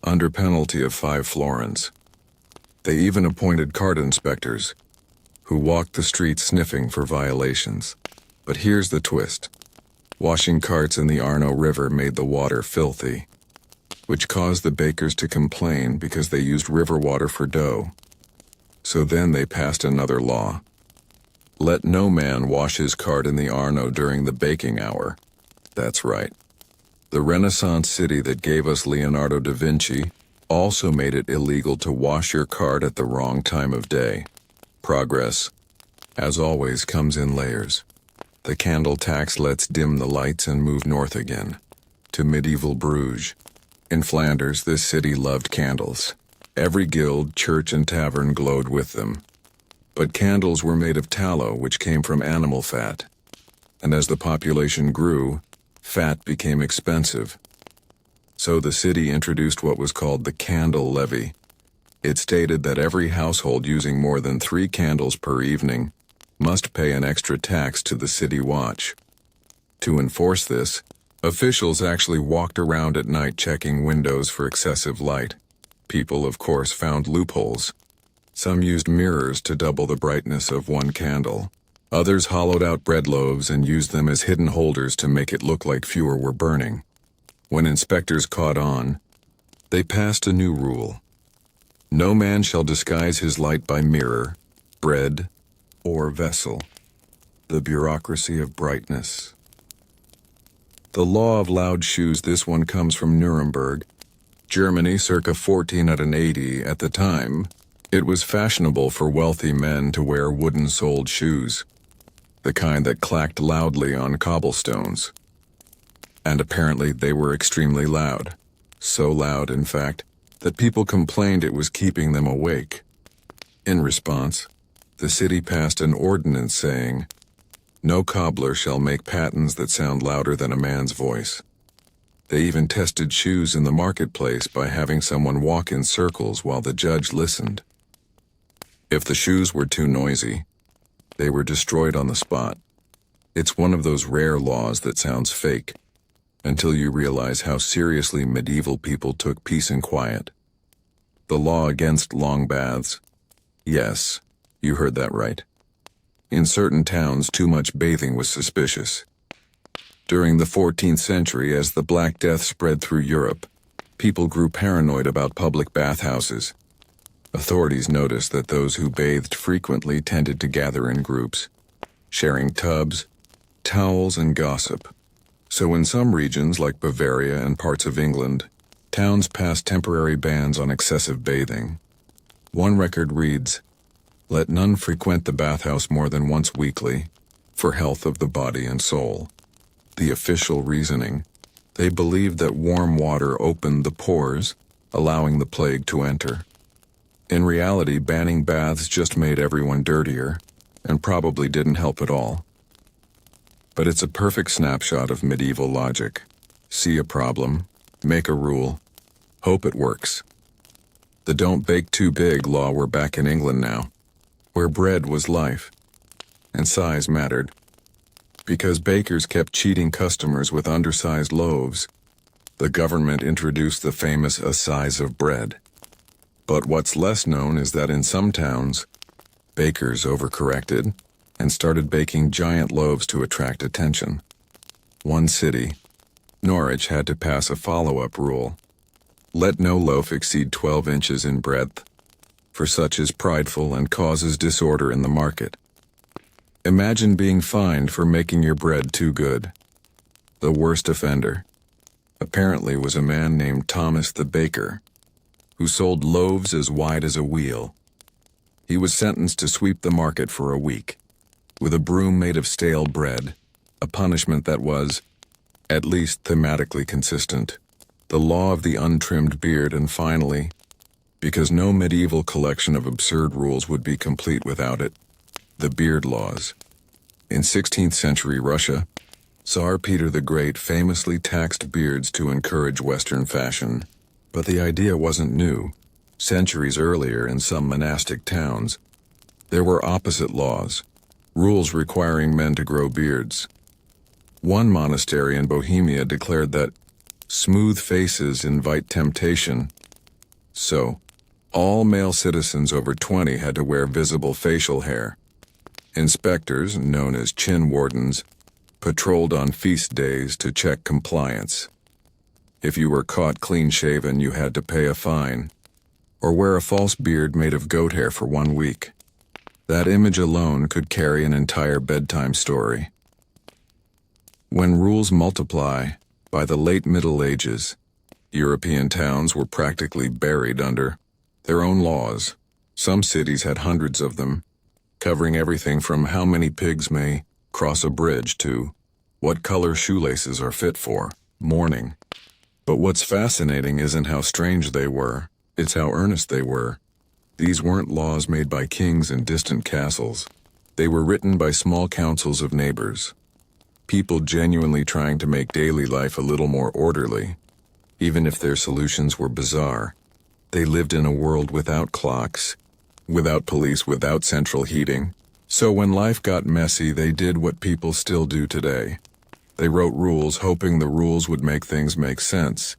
under penalty of 5 florins." They even appointed cart inspectors, who walked the streets sniffing for violations. But here's the twist. Washing carts in the Arno River made the water filthy, which caused the bakers to complain because they used river water for dough. So then they passed another law. Let no man wash his cart in the Arno during the baking hour. That's right. The Renaissance city that gave us Leonardo da Vinci also made it illegal to wash your cart at the wrong time of day. Progress, as always, comes in layers. The candle tax lets dim the lights and move north again, to medieval Bruges. In Flanders, this city loved candles. Every guild, church, and tavern glowed with them. But candles were made of tallow, which came from animal fat. And as the population grew, fat became expensive. So the city introduced what was called the candle levy. It stated that every household using more than 3 candles per evening must pay an extra tax to the city watch. To enforce this, officials actually walked around at night checking windows for excessive light. People, of course, found loopholes. Some used mirrors to double the brightness of one candle. Others hollowed out bread loaves and used them as hidden holders to make it look like fewer were burning. When inspectors caught on, they passed a new rule. No man shall disguise his light by mirror, bread, or vessel. The bureaucracy of brightness. The law of loud shoes, this one comes from Nuremberg, Germany, circa 1480. At the time, it was fashionable for wealthy men to wear wooden-soled shoes, the kind that clacked loudly on cobblestones. And apparently they were extremely loud. So loud, in fact, that people complained it was keeping them awake. In response, the city passed an ordinance saying, "No cobbler shall make pattens that sound louder than a man's voice." They even tested shoes in the marketplace by having someone walk in circles while the judge listened. If the shoes were too noisy, they were destroyed on the spot. It's one of those rare laws that sounds fake, until you realize how seriously medieval people took peace and quiet. The law against long baths. Yes, you heard that right. In certain towns, too much bathing was suspicious. During the 14th century, as the Black Death spread through Europe, people grew paranoid about public bathhouses. Authorities noticed that those who bathed frequently tended to gather in groups, sharing tubs, towels, and gossip. So in some regions, like Bavaria and parts of England, towns passed temporary bans on excessive bathing. One record reads, "Let none frequent the bathhouse more than once weekly, for health of the body and soul." The official reasoning, they believed that warm water opened the pores, allowing the plague to enter. In reality, banning baths just made everyone dirtier, and probably didn't help at all. But it's a perfect snapshot of medieval logic. See a problem, make a rule, hope it works. The don't bake too big law were back in England now, where bread was life, and size mattered. Because bakers kept cheating customers with undersized loaves, the government introduced the famous a size of bread. But what's less known is that in some towns, bakers overcorrected and started baking giant loaves to attract attention. One city, Norwich, had to pass a follow-up rule. Let no loaf exceed 12 inches in breadth, for such is prideful and causes disorder in the market. Imagine being fined for making your bread too good. The worst offender, apparently, was a man named Thomas the Baker, who sold loaves as wide as a wheel. He was sentenced to sweep the market for a week, with a broom made of stale bread, a punishment that was, at least thematically consistent, the law of the untrimmed beard, and finally, because no medieval collection of absurd rules would be complete without it, the beard laws. In 16th century Russia, Tsar Peter the Great famously taxed beards to encourage Western fashion. But the idea wasn't new. Centuries earlier, in some monastic towns, there were opposite laws, rules requiring men to grow beards. One monastery in Bohemia declared that smooth faces invite temptation, so all male citizens over 20 had to wear visible facial hair. Inspectors, known as chin wardens, patrolled on feast days to check compliance. If you were caught clean-shaven, you had to pay a fine, or wear a false beard made of goat hair for 1 week. That image alone could carry an entire bedtime story. When rules multiply, by the late Middle Ages, European towns were practically buried under their own laws. Some cities had hundreds of them, covering everything from how many pigs may cross a bridge to what color shoelaces are fit for mourning. But what's fascinating isn't how strange they were, it's how earnest they were. These weren't laws made by kings in distant castles. They were written by small councils of neighbors. People genuinely trying to make daily life a little more orderly, even if their solutions were bizarre. They lived in a world without clocks, without police, without central heating. So when life got messy, they did what people still do today. They wrote rules, hoping the rules would make things make sense.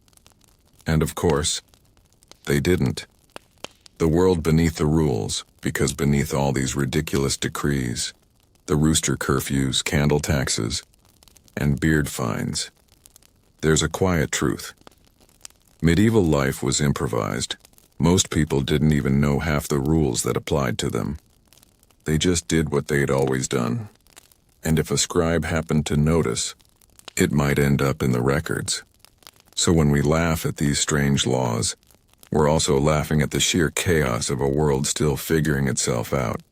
And of course, they didn't. The world beneath the rules, because beneath all these ridiculous decrees, the rooster curfews, candle taxes, and beard fines, there's a quiet truth. Medieval life was improvised. Most people didn't even know half the rules that applied to them. They just did what they'd always done. And if a scribe happened to notice, it might end up in the records. So when we laugh at these strange laws, we're also laughing at the sheer chaos of a world still figuring itself out.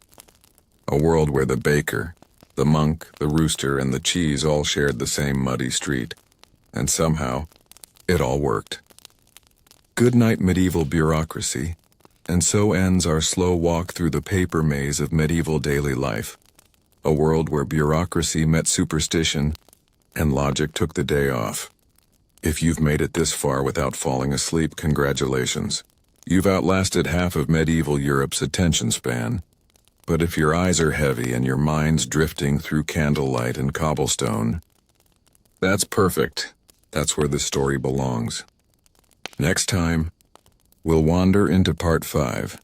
A world where the baker, the monk, the rooster, and the cheese all shared the same muddy street. And somehow, it all worked. Good night, medieval bureaucracy. And so ends our slow walk through the paper maze of medieval daily life. A world where bureaucracy met superstition, and logic took the day off. If you've made it this far without falling asleep, congratulations. You've outlasted half of medieval Europe's attention span. But if your eyes are heavy and your mind's drifting through candlelight and cobblestone, that's perfect. That's where the story belongs. Next time, we'll wander into part 5.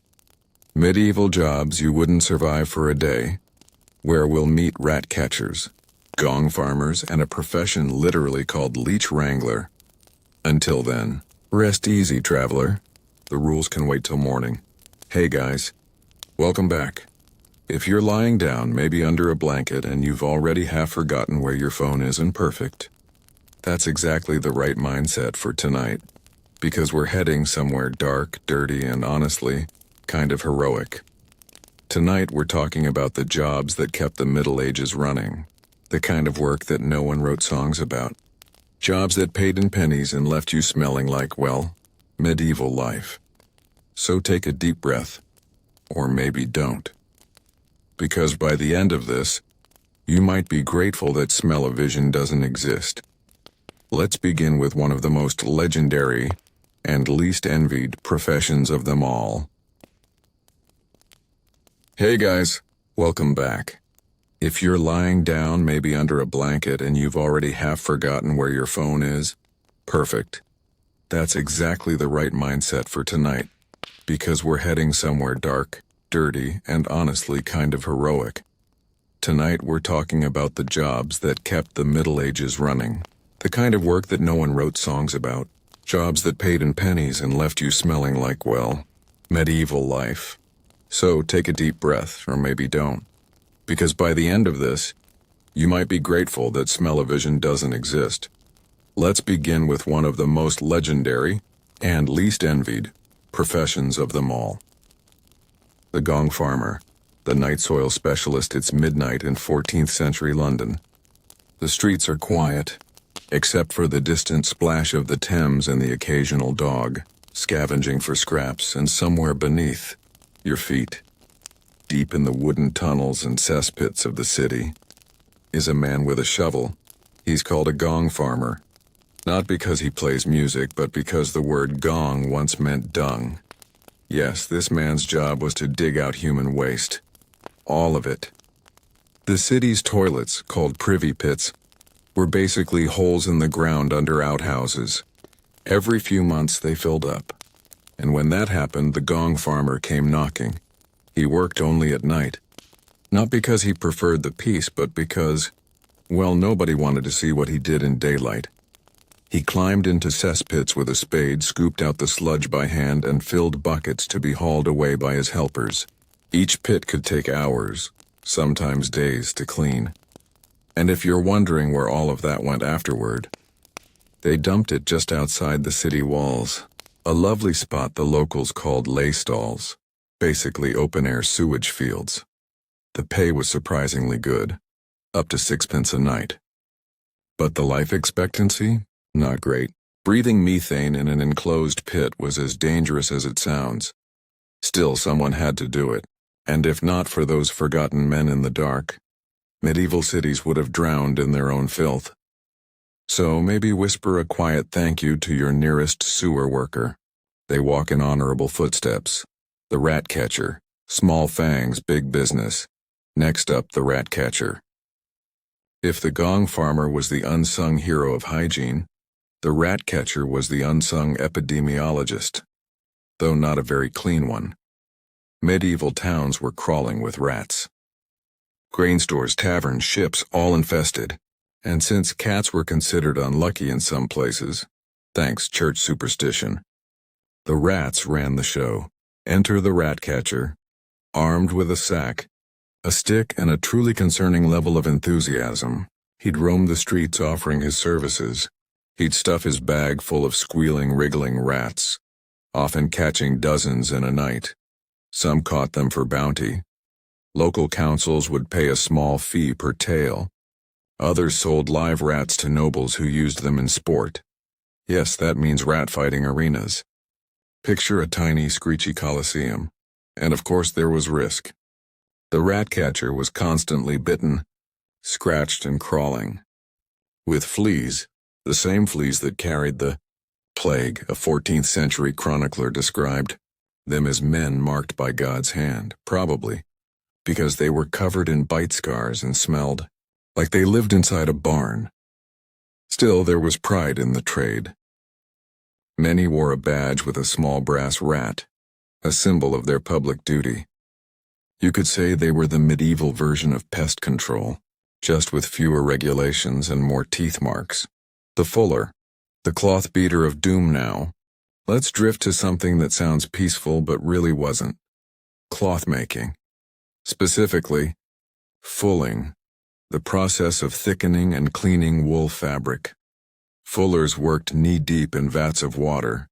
Medieval jobs you wouldn't survive for a day, where we'll meet rat catchers, gong farmers, and a profession literally called leech wrangler. Until then, rest easy, traveler. The rules can wait till morning. Hey guys, welcome back. If you're lying down, maybe under a blanket, and you've already half forgotten where your phone is and perfect, that's exactly the right mindset for tonight, because we're heading somewhere dark, dirty, and honestly, kind of heroic. Tonight we're talking about the jobs that kept the Middle Ages running. The kind of work that no one wrote songs about. Jobs that paid in pennies and left you smelling like, well, medieval life. So take a deep breath. Or maybe don't. Because by the end of this, you might be grateful that smell-o-vision doesn't exist. Let's begin with one of the most legendary and least envied professions of them all. Hey guys, welcome back. If you're lying down, maybe under a blanket, and you've already half forgotten where your phone is, perfect. That's exactly the right mindset for tonight, because we're heading somewhere dark, dirty, and honestly kind of heroic. Tonight we're talking about the jobs that kept the Middle Ages running. The kind of work that no one wrote songs about. Jobs that paid in pennies and left you smelling like, well, medieval life. So take a deep breath, or maybe don't. Because by the end of this, you might be grateful that smell-o-vision doesn't exist. Let's begin with one of the most legendary and least envied professions of them all. The gong farmer, the night soil specialist. It's midnight in 14th century London. The streets are quiet, except for the distant splash of the Thames and the occasional dog, scavenging for scraps, and somewhere beneath your feet, deep in the wooden tunnels and cesspits of the city, is a man with a shovel. He's called a gong farmer, not because he plays music, but because the word gong once meant dung. Yes, this man's job was to dig out human waste. All of it. The city's toilets, called privy pits, were basically holes in the ground under outhouses. Every few months they filled up. And when that happened, the gong farmer came knocking. He worked only at night. Not because he preferred the peace, but because, well, nobody wanted to see what he did in daylight. He climbed into cesspits with a spade, scooped out the sludge by hand, and filled buckets to be hauled away by his helpers. Each pit could take hours, sometimes days, to clean. And if you're wondering where all of that went afterward, they dumped it just outside the city walls, a lovely spot the locals called lay stalls, basically open-air sewage fields. The pay was surprisingly good, up to 6 pence a night. But the life expectancy? Not great. Breathing methane in an enclosed pit was as dangerous as it sounds. Still, someone had to do it, and if not for those forgotten men in the dark, medieval cities would have drowned in their own filth. So maybe whisper a quiet thank you to your nearest sewer worker. They walk in honorable footsteps. The rat catcher, small fangs, big business. Next up, the rat catcher. If the gong farmer was the unsung hero of hygiene, the rat catcher was the unsung epidemiologist, though not a very clean one. Medieval towns were crawling with rats. Grain stores, taverns, ships, all infested. And since cats were considered unlucky in some places, thanks church superstition, the rats ran the show. Enter the rat catcher, armed with a sack, a stick, and a truly concerning level of enthusiasm. He'd roam the streets offering his services. He'd stuff his bag full of squealing, wriggling rats, often catching dozens in a night. Some caught them for bounty. Local councils would pay a small fee per tail. Others sold live rats to nobles who used them in sport. Yes, that means rat-fighting arenas. Picture a tiny, screechy coliseum. And of course there was risk. The rat catcher was constantly bitten, scratched and crawling. With fleas, the same fleas that carried the plague, a 14th century chronicler described them as men marked by God's hand, probably, because they were covered in bite scars and smelled like they lived inside a barn. Still, there was pride in the trade. Many wore a badge with a small brass rat, a symbol of their public duty. You could say they were the medieval version of pest control, just with fewer regulations and more teeth marks. The fuller, the cloth beater of doom now. Let's drift to something that sounds peaceful but really wasn't. Cloth making. Specifically, fulling, the process of thickening and cleaning wool fabric. Fullers worked knee-deep in vats of water,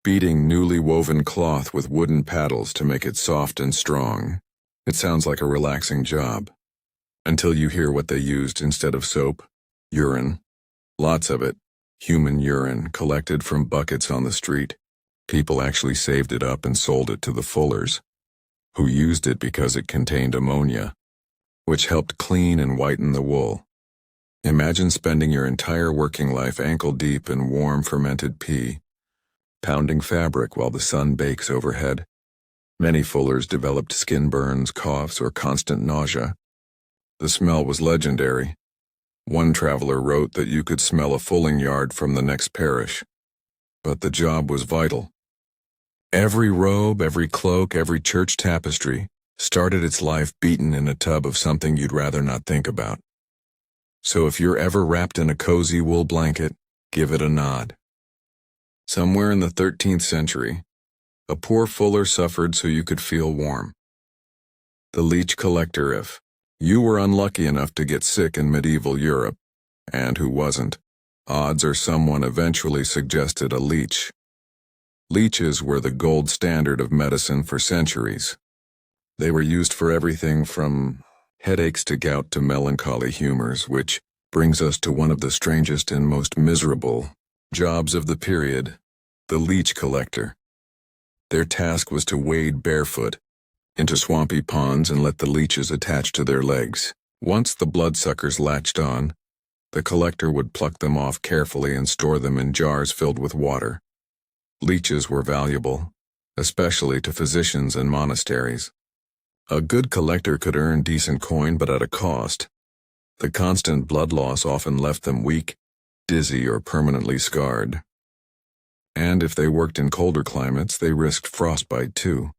beating newly woven cloth with wooden paddles to make it soft and strong. It sounds like a relaxing job. Until you hear what they used instead of soap. Urine. Lots of it. Human urine collected from buckets on the street. People actually saved it up and sold it to the fullers, who used it because it contained ammonia, which helped clean and whiten the wool. Imagine spending your entire working life ankle-deep in warm fermented pee, pounding fabric while the sun bakes overhead. Many fullers developed skin burns, coughs, or constant nausea. The smell was legendary. One traveler wrote that you could smell a fulling yard from the next parish. But the job was vital. Every robe, every cloak, every church tapestry started its life beaten in a tub of something you'd rather not think about. So if you're ever wrapped in a cozy wool blanket, give it a nod. Somewhere in the 13th century, a poor fuller suffered so you could feel warm. The leech collector, if you were unlucky enough to get sick in medieval Europe, and who wasn't, odds are someone eventually suggested a leech. Leeches were the gold standard of medicine for centuries. They were used for everything from headaches to gout to melancholy humors, which brings us to one of the strangest and most miserable jobs of the period, the leech collector. Their task was to wade barefoot into swampy ponds and let the leeches attach to their legs. Once the bloodsuckers latched on, the collector would pluck them off carefully and store them in jars filled with water. Leeches were valuable, especially to physicians and monasteries. A good collector could earn decent coin, but at a cost. The constant blood loss often left them weak, dizzy, or permanently scarred. And if they worked in colder climates, they risked frostbite too.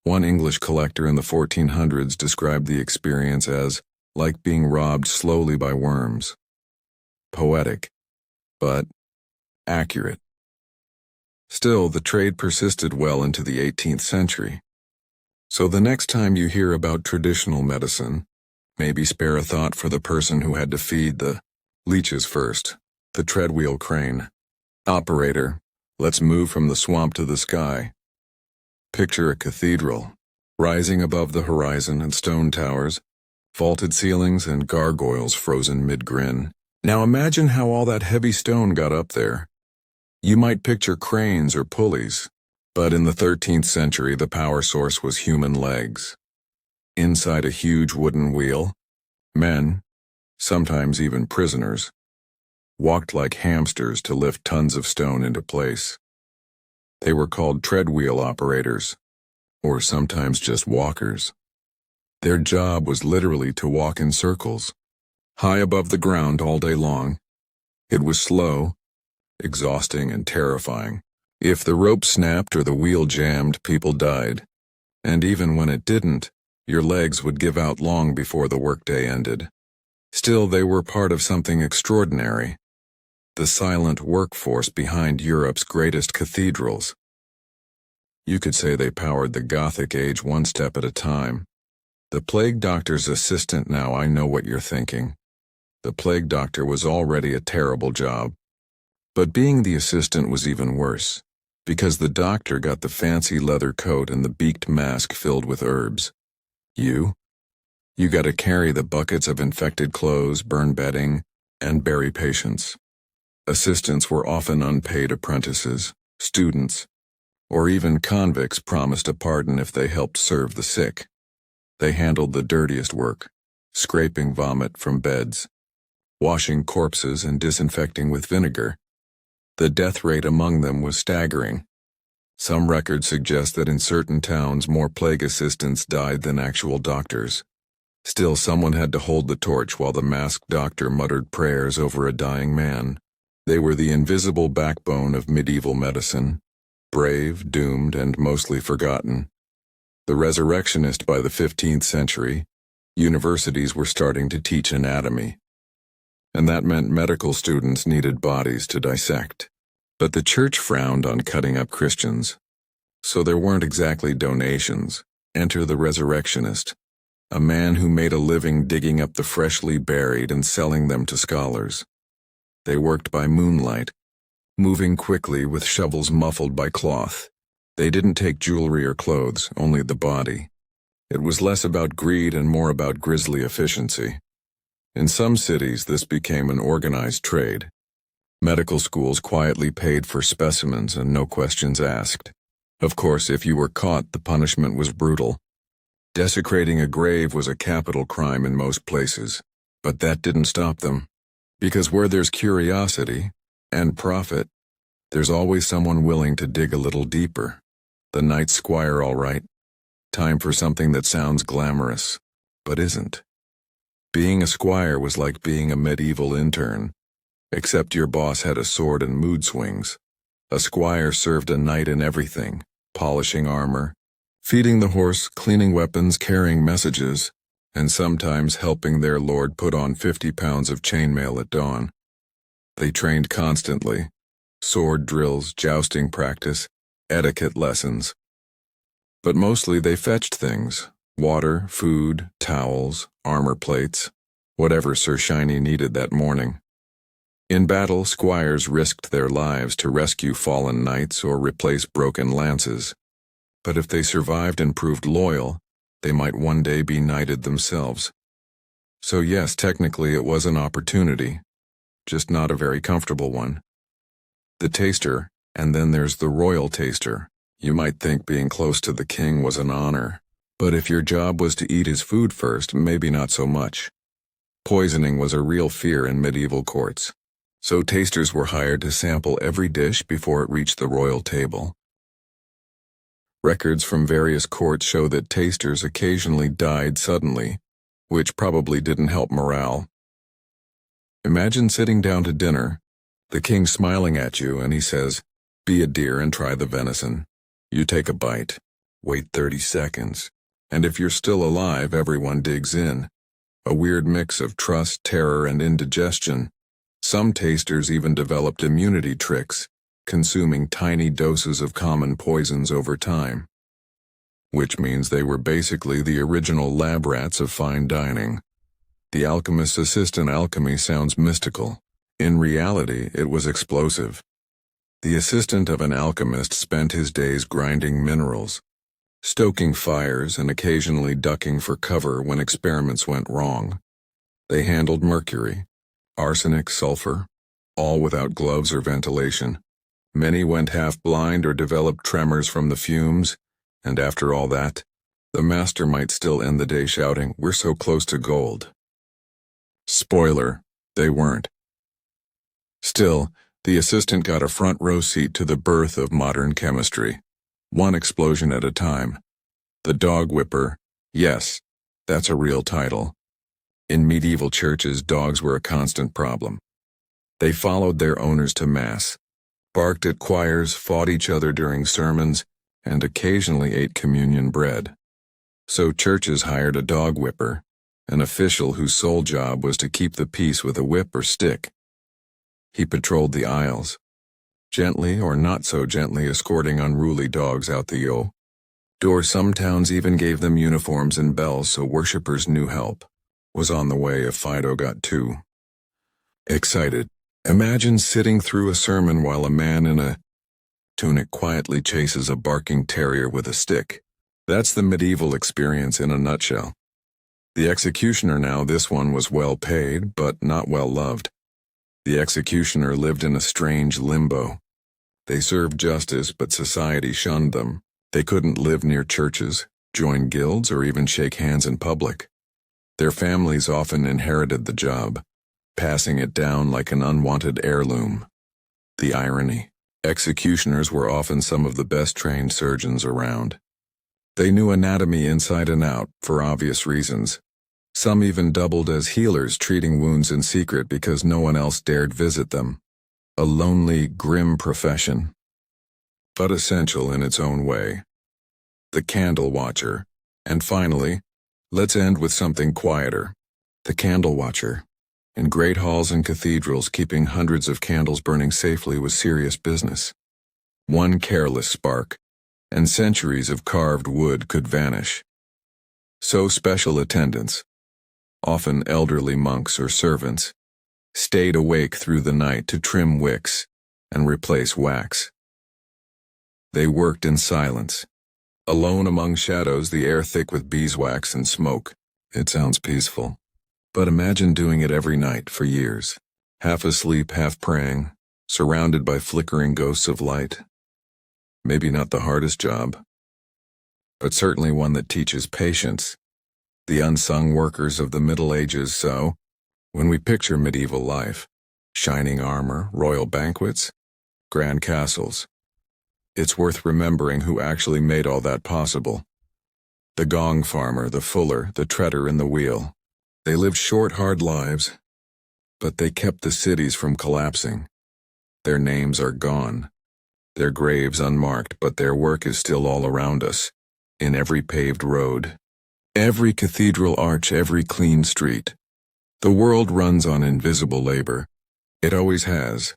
One English collector in the 1400s described the experience as like being robbed slowly by worms. Poetic, but accurate. Still, the trade persisted well into the 18th century. So the next time you hear about traditional medicine, maybe spare a thought for the person who had to feed the leeches first, the treadwheel crane. Operator, let's move from the swamp to the sky. Picture a cathedral, rising above the horizon and stone towers, vaulted ceilings and gargoyles frozen mid-grin. Now imagine how all that heavy stone got up there. You might picture cranes or pulleys, but in the 13th century the power source was human legs. Inside a huge wooden wheel, men, sometimes even prisoners, walked like hamsters to lift tons of stone into place. They were called treadwheel operators, or sometimes just walkers. Their job was literally to walk in circles, high above the ground all day long. It was slow, exhausting, and terrifying. If the rope snapped or the wheel jammed, people died. And even when it didn't, your legs would give out long before the workday ended. Still, they were part of something extraordinary. The silent workforce behind Europe's greatest cathedrals. You could say they powered the Gothic age one step at a time. The plague doctor's assistant. Now I know what you're thinking. The plague doctor was already a terrible job. But being the assistant was even worse, because the doctor got the fancy leather coat and the beaked mask filled with herbs. You got to carry the buckets of infected clothes, burn bedding, and bury patients. Assistants were often unpaid apprentices, students, or even convicts promised a pardon if they helped serve the sick. They handled the dirtiest work, scraping vomit from beds, washing corpses and disinfecting with vinegar. The death rate among them was staggering. Some records suggest that in certain towns more plague assistants died than actual doctors. Still, someone had to hold the torch while the masked doctor muttered prayers over a dying man. They were the invisible backbone of medieval medicine, brave, doomed, and mostly forgotten. The resurrectionist. By the 15th century, universities were starting to teach anatomy. And that meant medical students needed bodies to dissect. But the church frowned on cutting up Christians. So there weren't exactly donations. Enter the resurrectionist, a man who made a living digging up the freshly buried and selling them to scholars. They worked by moonlight, moving quickly with shovels muffled by cloth. They didn't take jewelry or clothes, only the body. It was less about greed and more about grisly efficiency. In some cities, this became an organized trade. Medical schools quietly paid for specimens and no questions asked. Of course, if you were caught, the punishment was brutal. Desecrating a grave was a capital crime in most places, but that didn't stop them. Because where there's curiosity and profit, there's always someone willing to dig a little deeper. The night squire, all right. Time for something that sounds glamorous, but isn't. Being a squire was like being a medieval intern, except your boss had a sword and mood swings. A squire served a knight in everything, polishing armor, feeding the horse, cleaning weapons, carrying messages, and sometimes helping their lord put on 50 pounds of chainmail at dawn. They trained constantly. Sword drills, jousting practice, etiquette lessons. But mostly they fetched things: water, food, towels, armor plates, whatever Sir Shiny needed that morning. In battle, squires risked their lives to rescue fallen knights or replace broken lances. But if they survived and proved loyal, they might one day be knighted themselves. So yes, technically it was an opportunity, just not a very comfortable one. The taster, and then there's the royal taster. You might think being close to the king was an honor, but if your job was to eat his food first, maybe not so much. Poisoning was a real fear in medieval courts, so tasters were hired to sample every dish before it reached the royal table. Records from various courts show that tasters occasionally died suddenly, which probably didn't help morale. Imagine sitting down to dinner, the king smiling at you, and he says, "Be a deer and try the venison." You take a bite, wait 30 seconds, and if you're still alive, everyone digs in. A weird mix of trust, terror, and indigestion. Some tasters even developed immunity tricks, consuming tiny doses of common poisons over time. which means they were basically the original lab rats of fine dining. The alchemist's assistant alchemy sounds mystical. In reality, it was explosive. The assistant of an alchemist spent his days grinding minerals, stoking fires, and occasionally ducking for cover when experiments went wrong. They handled mercury, arsenic, sulfur, all without gloves or ventilation. Many went half-blind or developed tremors from the fumes, and after all that, the master might still end the day shouting, "We're so close to gold." Spoiler, they weren't. Still, the assistant got a front-row seat to the birth of modern chemistry, one explosion at a time. The dog whipper, yes, that's a real title. In medieval churches, dogs were a constant problem. They followed their owners to mass, barked at choirs, fought each other during sermons, and occasionally ate communion bread. So churches hired a dog whipper, an official whose sole job was to keep the peace with a whip or stick. He patrolled the aisles, gently or not so gently escorting unruly dogs out the door. Some towns even gave them uniforms and bells so worshippers knew help was on the way if Fido got too excited. Imagine sitting through a sermon while a man in a tunic quietly chases a barking terrier with a stick. That's the medieval experience in a nutshell. The executioner now, this one was well paid, but not well loved. The executioner lived in a strange limbo. They served justice, but society shunned them. They couldn't live near churches, join guilds, or even shake hands in public. Their families often inherited the job, passing it down like an unwanted heirloom. The irony: executioners were often some of the best trained surgeons around. They knew anatomy inside and out, for obvious reasons. Some even doubled as healers, treating wounds in secret because no one else dared visit them. A lonely, grim profession, but essential in its own way. The candle watcher. And finally, let's end with something quieter. The candle watcher. In great halls and cathedrals, keeping hundreds of candles burning safely was serious business. One careless spark, and centuries of carved wood could vanish. So special attendants, often elderly monks or servants, stayed awake through the night to trim wicks and replace wax. They worked in silence, alone among shadows, the air thick with beeswax and smoke. It sounds peaceful. But imagine doing it every night for years, half asleep, half praying, surrounded by flickering ghosts of light. Maybe not the hardest job, but certainly one that teaches patience. The unsung workers of the Middle Ages. So, when we picture medieval life, shining armor, royal banquets, grand castles, it's worth remembering who actually made all that possible. The gong farmer, the fuller, the treader in the wheel. They lived short, hard lives, but they kept the cities from collapsing. Their names are gone, their graves unmarked, but their work is still all around us, in every paved road, every cathedral arch, every clean street. The world runs on invisible labor. It always has.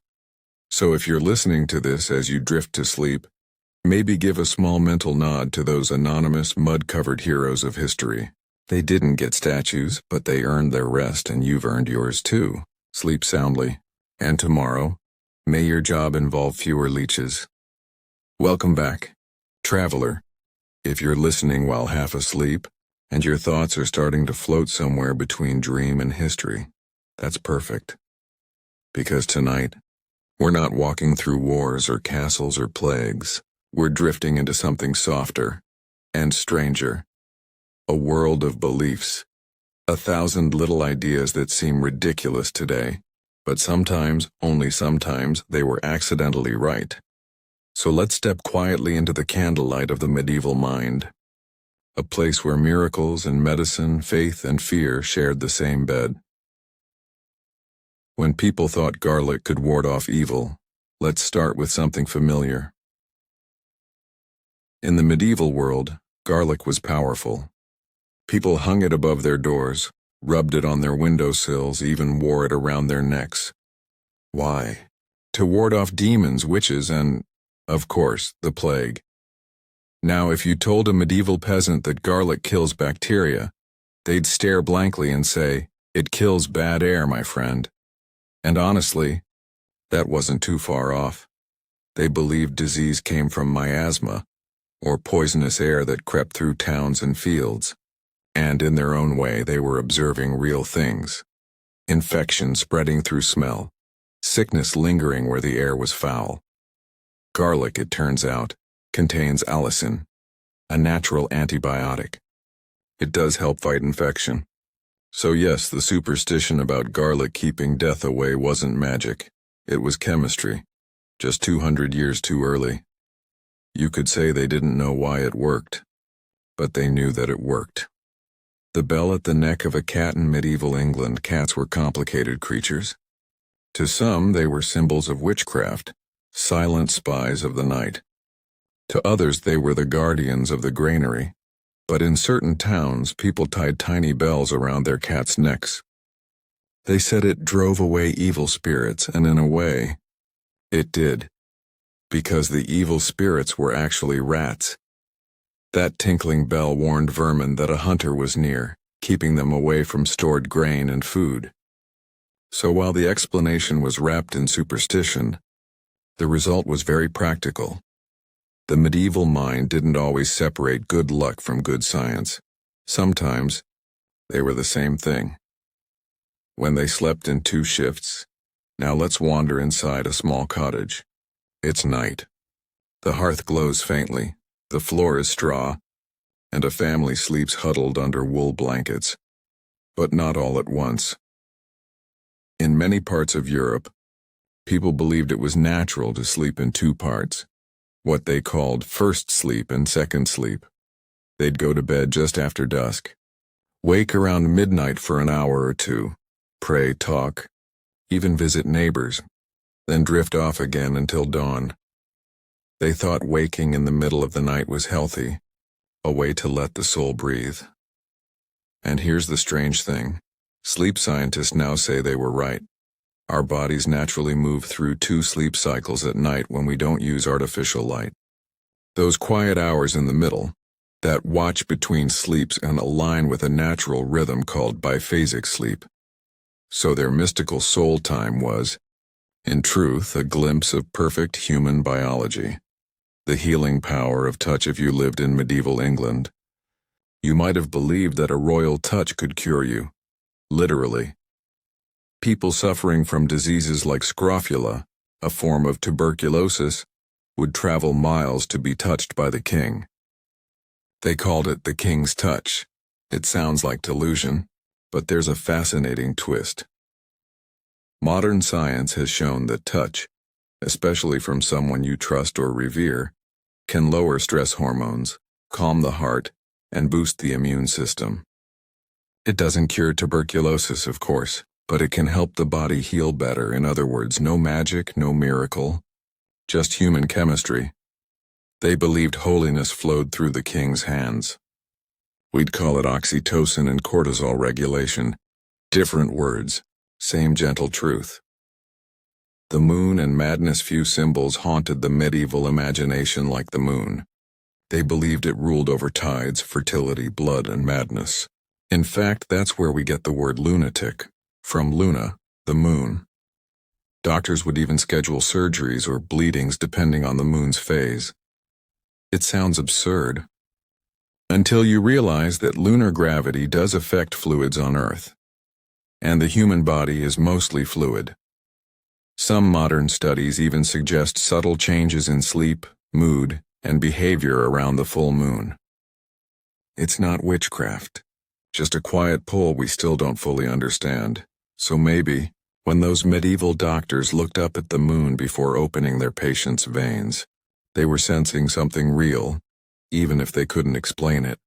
So if you're listening to this as you drift to sleep, maybe give a small mental nod to those anonymous, mud-covered heroes of history. They didn't get statues, but they earned their rest, and you've earned yours too. Sleep soundly. And tomorrow, may your job involve fewer leeches. Welcome back, traveler. If you're listening while half asleep, and your thoughts are starting to float somewhere between dream and history, that's perfect. Because tonight, we're not walking through wars or castles or plagues. We're drifting into something softer and stranger. A world of beliefs. 1,000 little ideas that seem ridiculous today, but sometimes, only sometimes, they were accidentally right. So let's step quietly into the candlelight of the medieval mind. A place where miracles and medicine, faith and fear shared the same bed. When people thought garlic could ward off evil, let's start with something familiar. In the medieval world, garlic was powerful. People hung it above their doors, rubbed it on their windowsills, even wore it around their necks. Why? To ward off demons, witches, and, of course, the plague. Now, if you told a medieval peasant that garlic kills bacteria, they'd stare blankly and say, "It kills bad air, my friend." And honestly, that wasn't too far off. They believed disease came from miasma, or poisonous air that crept through towns and fields. And in their own way, they were observing real things. Infection spreading through smell, sickness lingering where the air was foul. Garlic, it turns out, contains allicin, a natural antibiotic. It does help fight infection. So yes, the superstition about garlic keeping death away wasn't magic. It was chemistry, just 200 years too early. You could say they didn't know why it worked, but they knew that it worked. The bell at the neck of a cat in medieval England. Cats were complicated creatures. To some, they were symbols of witchcraft, silent spies of the night. To others, they were the guardians of the granary. But in certain towns, people tied tiny bells around their cats' necks. They said it drove away evil spirits, and in a way, it did. Because the evil spirits were actually rats. That tinkling bell warned vermin that a hunter was near, keeping them away from stored grain and food. So while the explanation was wrapped in superstition, the result was very practical. The medieval mind didn't always separate good luck from good science. Sometimes, they were the same thing. When they slept in 2 shifts, now let's wander inside a small cottage. It's night. The hearth glows faintly, the floor is straw, and a family sleeps huddled under wool blankets. But not all at once. In many parts of Europe, people believed it was natural to sleep in 2 parts, what they called first sleep and second sleep. They'd go to bed just after dusk, wake around midnight for an hour or 2, pray, talk, even visit neighbors, then drift off again until dawn. They thought waking in the middle of the night was healthy, a way to let the soul breathe. And here's the strange thing. Sleep scientists now say they were right. Our bodies naturally move through 2 sleep cycles at night when we don't use artificial light. Those quiet hours in the middle, that watch between sleeps, and align with a natural rhythm called biphasic sleep. So their mystical soul time was, in truth, a glimpse of perfect human biology. The healing power of touch. If you lived in medieval England, you might have believed that a royal touch could cure you. Literally. People suffering from diseases like scrofula, a form of tuberculosis, would travel miles to be touched by the king. They called it the king's touch. It sounds like delusion, but there's a fascinating twist. Modern science has shown that touch, especially from someone you trust or revere, can lower stress hormones, calm the heart, and boost the immune system. It doesn't cure tuberculosis, of course, but it can help the body heal better. In other words, no magic, no miracle, just human chemistry. They believed holiness flowed through the king's hands. We'd call it oxytocin and cortisol regulation. Different words, same gentle truth. The moon and madness. Few symbols haunted the medieval imagination like the moon. They believed it ruled over tides, fertility, blood, and madness. In fact, that's where we get the word lunatic, from Luna, the moon. Doctors would even schedule surgeries or bleedings depending on the moon's phase. It sounds absurd, until you realize that lunar gravity does affect fluids on Earth, and the human body is mostly fluid. Some modern studies even suggest subtle changes in sleep, mood, and behavior around the full moon. It's not witchcraft, just a quiet pull we still don't fully understand. So maybe, when those medieval doctors looked up at the moon before opening their patients' veins, they were sensing something real, even if they couldn't explain it.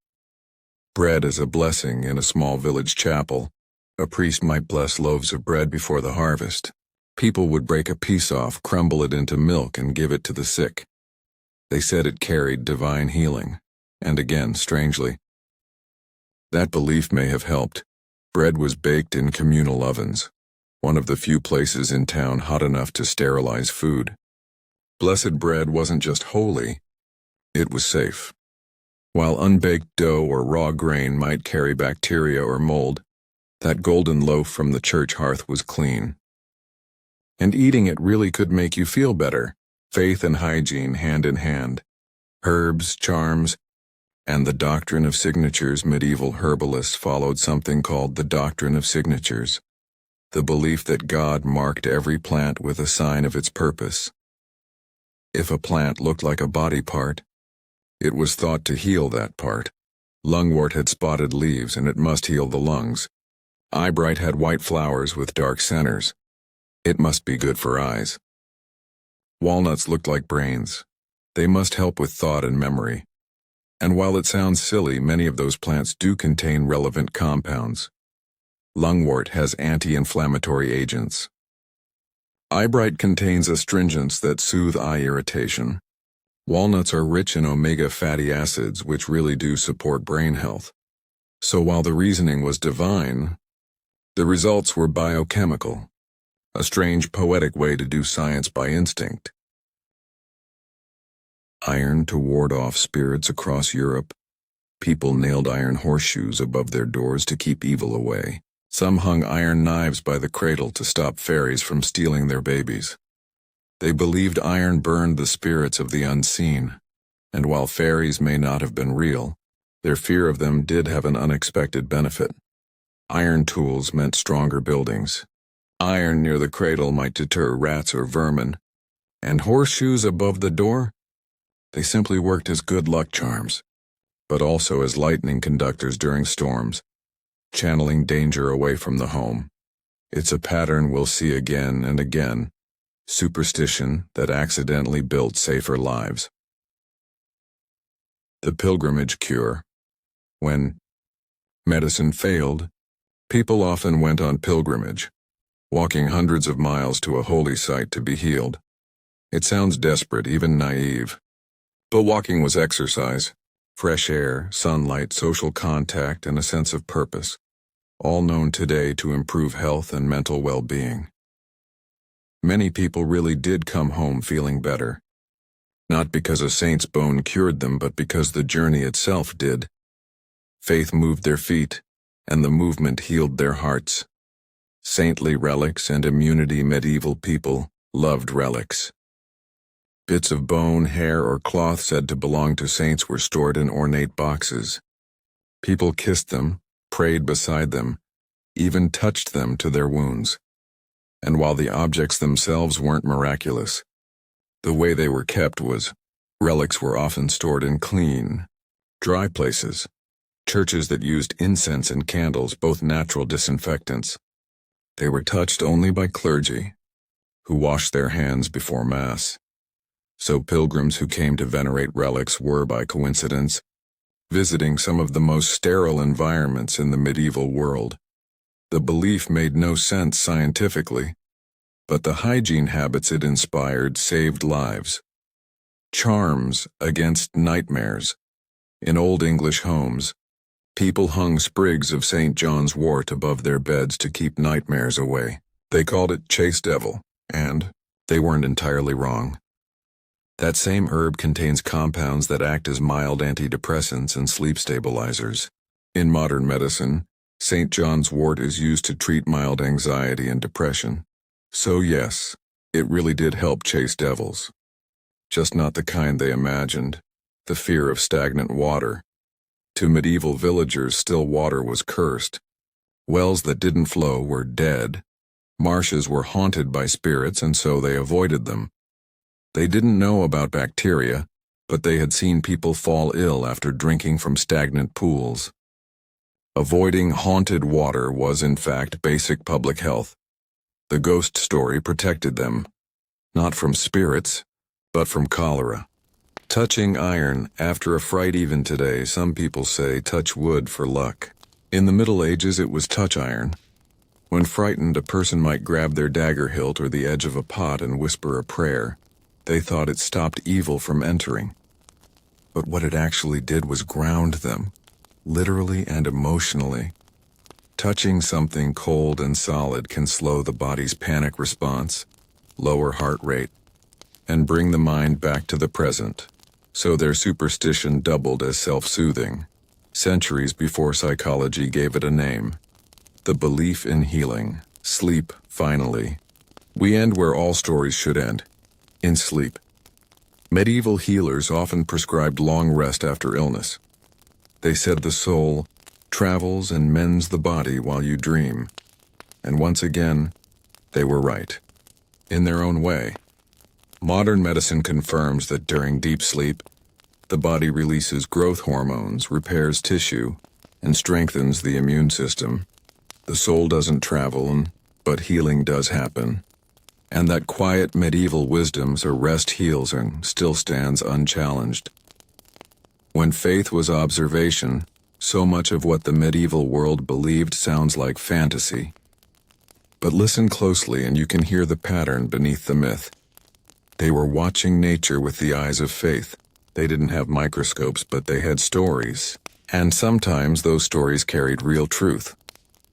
Bread is a blessing. In a small village chapel, a priest might bless loaves of bread before the harvest. People would break a piece off, crumble it into milk, and give it to the sick. They said it carried divine healing. And again, strangely, that belief may have helped. Bread was baked in communal ovens, one of the few places in town hot enough to sterilize food. Blessed bread wasn't just holy, it was safe. While unbaked dough or raw grain might carry bacteria or mold, that golden loaf from the church hearth was clean. And eating it really could make you feel better. Faith and hygiene hand in hand. Herbs, charms, and the doctrine of signatures. Medieval herbalists followed something called the doctrine of signatures, the belief that God marked every plant with a sign of its purpose. If a plant looked like a body part, it was thought to heal that part. Lungwort had spotted leaves, and it must heal the lungs. Eyebright had white flowers with dark centers. It must be good for eyes. Walnuts looked like brains. They must help with thought and memory. And while it sounds silly, many of those plants do contain relevant compounds. Lungwort has anti-inflammatory agents. Eyebright contains astringents that soothe eye irritation. Walnuts are rich in omega fatty acids, which really do support brain health. So while the reasoning was divine, the results were biochemical, a strange poetic way to do science by instinct. Iron to ward off spirits across Europe. People nailed iron horseshoes above their doors to keep evil away. Some hung iron knives by the cradle to stop fairies from stealing their babies. They believed iron burned the spirits of the unseen, and while fairies may not have been real, their fear of them did have an unexpected benefit. Iron tools meant stronger buildings. Iron near the cradle might deter rats or vermin, and horseshoes above the door? They simply worked as good luck charms, but also as lightning conductors during storms, channeling danger away from the home. It's a pattern we'll see again and again. Superstition that accidentally built safer lives. The pilgrimage cure. When medicine failed, people often went on pilgrimage, walking hundreds of miles to a holy site to be healed. It sounds desperate, even naive. But walking was exercise, fresh air, sunlight, social contact, and a sense of purpose, all known today to improve health and mental well-being. Many people really did come home feeling better. Not because a saint's bone cured them, but because the journey itself did. Faith moved their feet, and the movement healed their hearts. Saintly relics and immunity. Medieval people loved relics. Bits of bone, hair, or cloth said to belong to saints were stored in ornate boxes. People kissed them, prayed beside them, even touched them to their wounds. And while the objects themselves weren't miraculous, the way they were kept was. Relics were often stored in clean, dry places. Churches that used incense and candles, both natural disinfectants. They were touched only by clergy, who washed their hands before Mass. So pilgrims who came to venerate relics were, by coincidence, visiting some of the most sterile environments in the medieval world. The belief made no sense scientifically, but the hygiene habits it inspired saved lives. Charms against nightmares. In Old English homes, people hung sprigs of St. John's wort above their beds to keep nightmares away. They called it chase devil, and they weren't entirely wrong. That same herb contains compounds that act as mild antidepressants and sleep stabilizers. In modern medicine, St. John's wort is used to treat mild anxiety and depression. So yes, it really did help chase devils. Just not the kind they imagined, the fear of stagnant water. To medieval villagers, still water was cursed. Wells that didn't flow were dead. Marshes were haunted by spirits, and so they avoided them. They didn't know about bacteria, but they had seen people fall ill after drinking from stagnant pools. Avoiding haunted water was, in fact, basic public health. The ghost story protected them, not from spirits, but from cholera. Touching iron after a fright. Even today, some people say touch wood for luck. In the Middle Ages, it was touch iron. When frightened, a person might grab their dagger hilt or the edge of a pot and whisper a prayer. They thought it stopped evil from entering. But what it actually did was ground them, literally and emotionally. Touching something cold and solid can slow the body's panic response, lower heart rate, and bring the mind back to the present. so their superstition doubled as self-soothing, centuries before psychology gave it a name. The belief in healing, sleep, finally. We end where all stories should end, in sleep. Medieval healers often prescribed long rest after illness. They said the soul travels and mends the body while you dream. And once again, they were right. In their own way. Modern medicine confirms that during deep sleep, the body releases growth hormones, repairs tissue, and strengthens the immune system. The soul doesn't travel, but healing does happen. And that quiet medieval wisdom, so rest heals and still stands unchallenged. When faith was observation, so much of what the medieval world believed sounds like fantasy. But listen closely and you can hear the pattern beneath the myth. They were watching nature with the eyes of faith. They didn't have microscopes, but they had stories. And sometimes those stories carried real truth.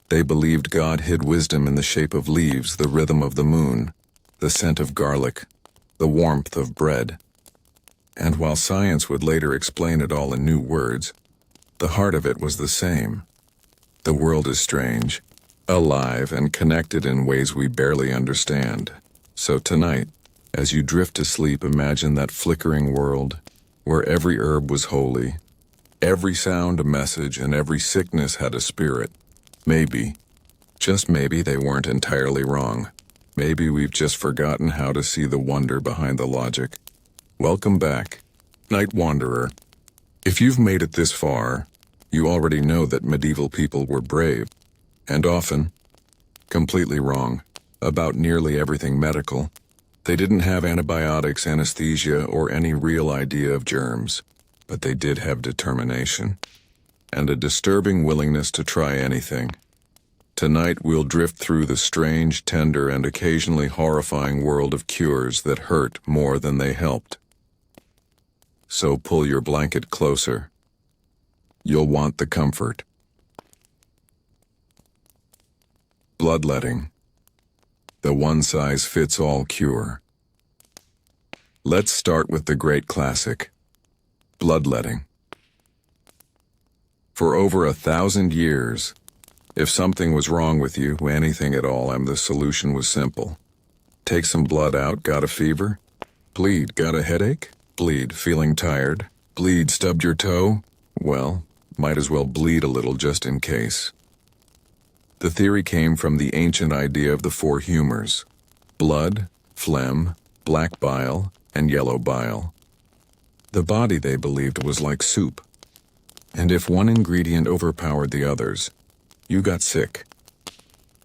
They believed God hid wisdom in the shape of leaves, the rhythm of the moon, the scent of garlic, the warmth of bread. And while science would later explain it all in new words, the heart of it was the same. The world is strange, alive, and connected in ways we barely understand. So tonight, as you drift to sleep, imagine that flickering world where every herb was holy, every sound a message, and every sickness had a spirit. Maybe, just maybe, they weren't entirely wrong. Maybe we've just forgotten how to see the wonder behind the logic. Welcome back, Night Wanderer. If you've made it this far, you already know that medieval people were brave, and often completely wrong, about nearly everything medical. They didn't have antibiotics, anesthesia, or any real idea of germs, but they did have determination, and a disturbing willingness to try anything. Tonight we'll drift through the strange, tender, and occasionally horrifying world of cures that hurt more than they helped. So pull your blanket closer. You'll want the comfort. Bloodletting. The one-size-fits-all cure. Let's start with the great classic, bloodletting. For over 1,000 years, if something was wrong with you, anything at all, the solution was simple. Take some blood out, got a fever? Bleed, got a headache? Bleed, feeling tired? Bleed, stubbed your toe? Well, might as well bleed a little just in case. The theory came from the ancient idea of the four humors: blood, phlegm, black bile, and yellow bile. The body, they believed, was like soup, and if one ingredient overpowered the others, you got sick.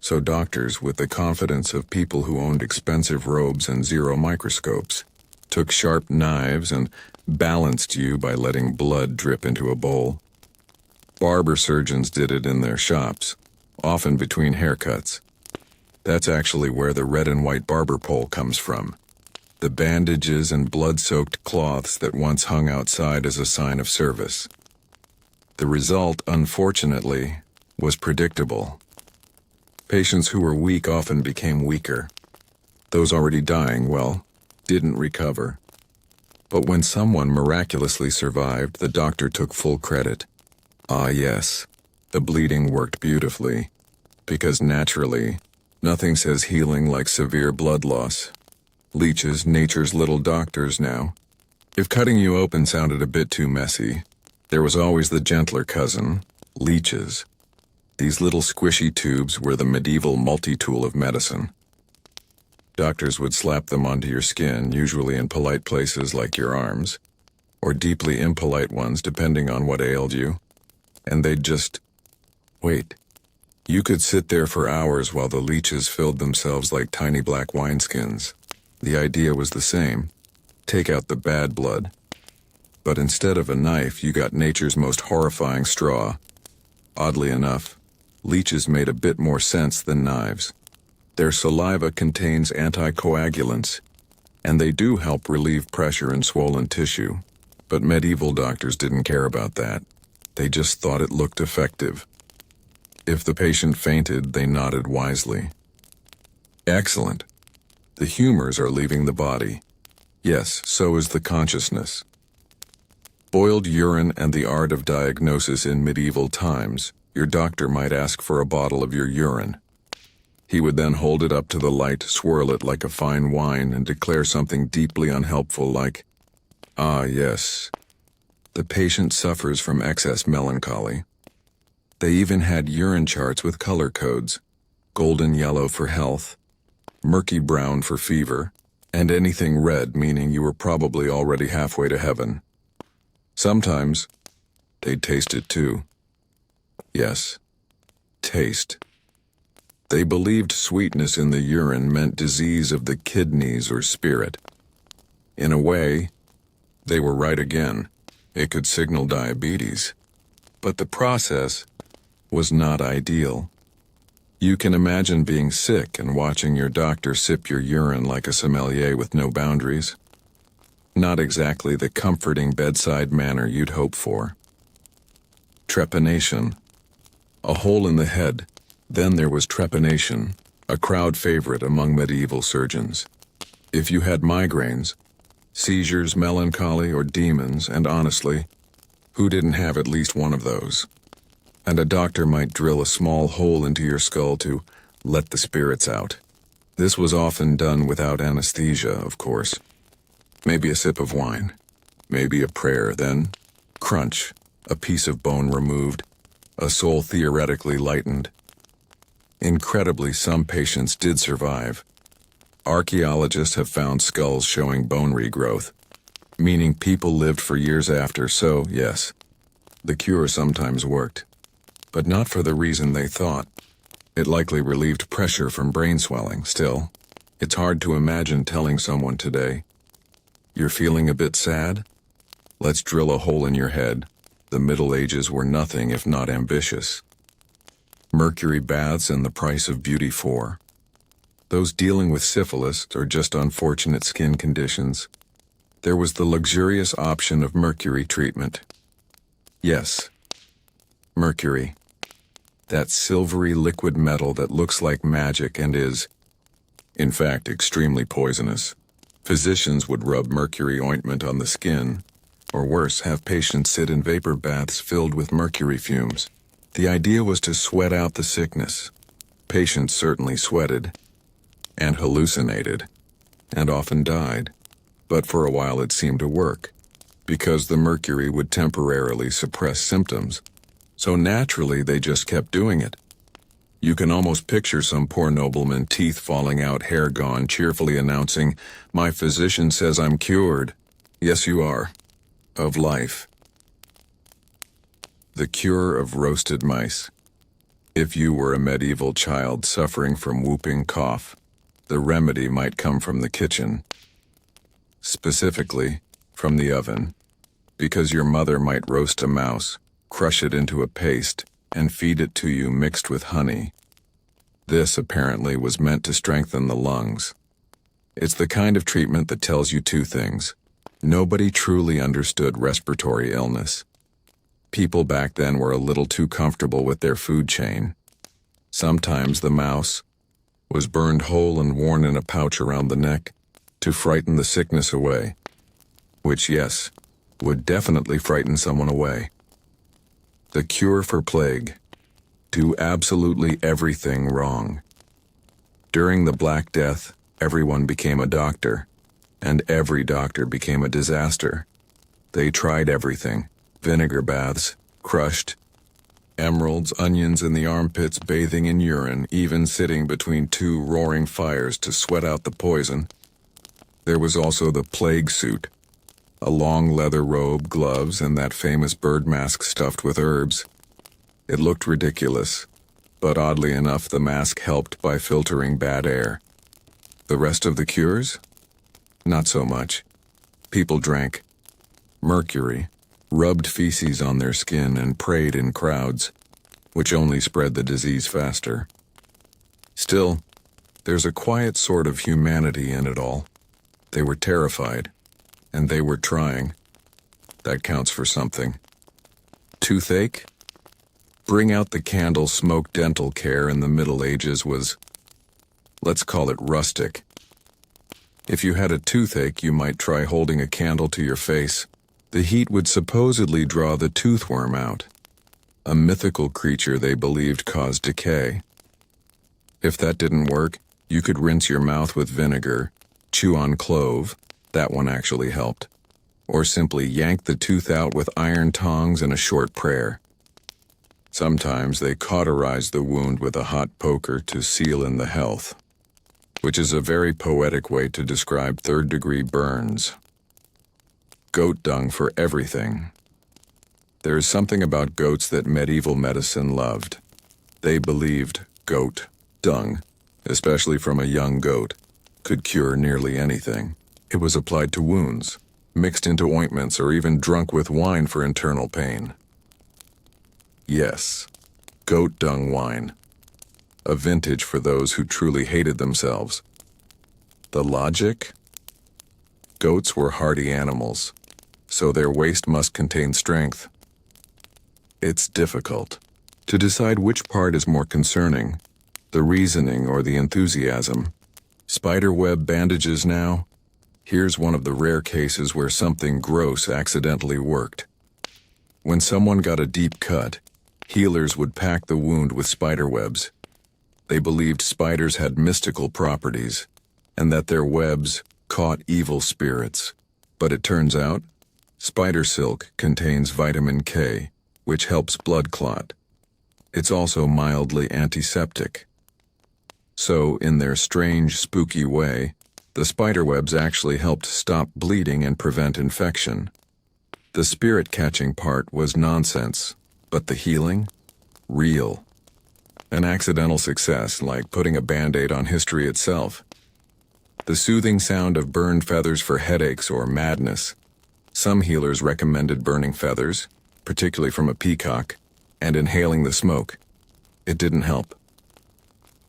So doctors, with the confidence of people who owned expensive robes and zero microscopes, took sharp knives and balanced you by letting blood drip into a bowl. Barber surgeons did it in their shops, often between haircuts. That's actually where the red and white barber pole comes from. The bandages and blood-soaked cloths that once hung outside as a sign of service. The result, unfortunately, was predictable. Patients who were weak often became weaker. Those already dying, well, didn't recover. But when someone miraculously survived, the doctor took full credit. Ah yes, the bleeding worked beautifully, because naturally, nothing says healing like severe blood loss. Leeches, nature's little doctors now. If cutting you open sounded a bit too messy, there was always the gentler cousin, leeches. These little squishy tubes were the medieval multi-tool of medicine. Doctors would slap them onto your skin, usually in polite places like your arms, or deeply impolite ones depending on what ailed you, and they'd just wait. You could sit there for hours while the leeches filled themselves like tiny black wineskins. The idea was the same: take out the bad blood. But instead of a knife, you got nature's most horrifying straw. Oddly enough, leeches made a bit more sense than knives. Their saliva contains anticoagulants, and they do help relieve pressure in swollen tissue. But medieval doctors didn't care about that. They just thought it looked effective. If the patient fainted, they nodded wisely. Excellent. The humors are leaving the body. Yes, so is the consciousness. Boiled urine and the art of diagnosis in medieval times, your doctor might ask for a bottle of your urine. He would then hold it up to the light, swirl it like a fine wine, and declare something deeply unhelpful like, "Ah, yes, the patient suffers from excess melancholy." They even had urine charts with color codes: golden yellow for health, murky brown for fever, and anything red meaning you were probably already halfway to heaven. Sometimes, they'd taste it too. Yes, taste. They believed sweetness in the urine meant disease of the kidneys or spirit. In a way, they were right again. It could signal diabetes. But the process was not ideal. You can imagine being sick and watching your doctor sip your urine like a sommelier with no boundaries. Not exactly the comforting bedside manner you'd hope for. Trepanation. A hole in the head. Then there was trepanation, a crowd favorite among medieval surgeons. If you had migraines, seizures, melancholy, or demons, and honestly, who didn't have at least one of those? And a doctor might drill a small hole into your skull to let the spirits out. This was often done without anesthesia, of course. Maybe a sip of wine, maybe a prayer, then crunch, a piece of bone removed, a soul theoretically lightened. Incredibly, some patients did survive. Archaeologists have found skulls showing bone regrowth, meaning people lived for years after, so yes, the cure sometimes worked. But not for the reason they thought. It likely relieved pressure from brain swelling. Still, it's hard to imagine telling someone today, "You're feeling a bit sad? Let's drill a hole in your head." The Middle Ages were nothing if not ambitious. Mercury baths and the price of beauty for those dealing with syphilis or just unfortunate skin conditions. There was the luxurious option of mercury treatment. Yes, mercury. That silvery liquid metal that looks like magic and is, in fact, extremely poisonous. Physicians would rub mercury ointment on the skin, or worse, have patients sit in vapor baths filled with mercury fumes. The idea was to sweat out the sickness. Patients certainly sweated, and hallucinated, and often died. But for a while it seemed to work, because the mercury would temporarily suppress symptoms. So naturally they just kept doing it. You can almost picture some poor nobleman, teeth falling out, hair gone, cheerfully announcing, "My physician says I'm cured." Yes, you are. Of life. The cure of roasted mice. If you were a medieval child suffering from whooping cough, the remedy might come from the kitchen. Specifically, from the oven. Because your mother might roast a mouse, crush it into a paste, and feed it to you mixed with honey. This, apparently, was meant to strengthen the lungs. It's the kind of treatment that tells you two things. Nobody truly understood respiratory illness. People back then were a little too comfortable with their food chain. Sometimes the mouse was burned whole and worn in a pouch around the neck to frighten the sickness away. Which, yes, would definitely frighten someone away. The cure for plague. Do absolutely everything wrong. During the Black Death, everyone became a doctor, and every doctor became a disaster. They tried everything. Vinegar baths, crushed, emeralds, onions in the armpits, bathing in urine, even sitting between two roaring fires to sweat out the poison. There was also the plague suit. A long leather robe, gloves, and that famous bird mask stuffed with herbs. It looked ridiculous, but oddly enough the mask helped by filtering bad air. The rest of the cures? Not so much. People drank mercury, rubbed feces on their skin, and prayed in crowds, which only spread the disease faster. Still, there's a quiet sort of humanity in it all. They were terrified, and they were trying. That counts for something. Toothache? Bring out the candle. Smoke dental care in the Middle Ages was, let's call it rustic. If you had a toothache, you might try holding a candle to your face, The heat would supposedly draw the toothworm out, a mythical creature they believed caused decay. If that didn't work, you could rinse your mouth with vinegar, chew on clove, that one actually helped, or simply yank the tooth out with iron tongs and a short prayer. Sometimes they cauterized the wound with a hot poker to seal in the health, which is a very poetic way to describe third-degree burns. Goat dung for everything. There is something about goats that medieval medicine loved. They believed goat dung, especially from a young goat, could cure nearly anything. It was applied to wounds, mixed into ointments, or even drunk with wine for internal pain. Yes, goat dung wine. A vintage for those who truly hated themselves. The logic? Goats were hardy animals, so their waste must contain strength. It's difficult to decide which part is more concerning, the reasoning or the enthusiasm. Spiderweb bandages now? Here's one of the rare cases where something gross accidentally worked. When someone got a deep cut, healers would pack the wound with spiderwebs. They believed spiders had mystical properties, and that their webs caught evil spirits. But it turns out, spider silk contains vitamin K, which helps blood clot. It's also mildly antiseptic. So, in their strange, spooky way, the spiderwebs actually helped stop bleeding and prevent infection. The spirit-catching part was nonsense, but the healing? Real. An accidental success, like putting a Band-Aid on history itself. The soothing sound of burned feathers for headaches or madness. Some healers recommended burning feathers, particularly from a peacock, and inhaling the smoke. It didn't help.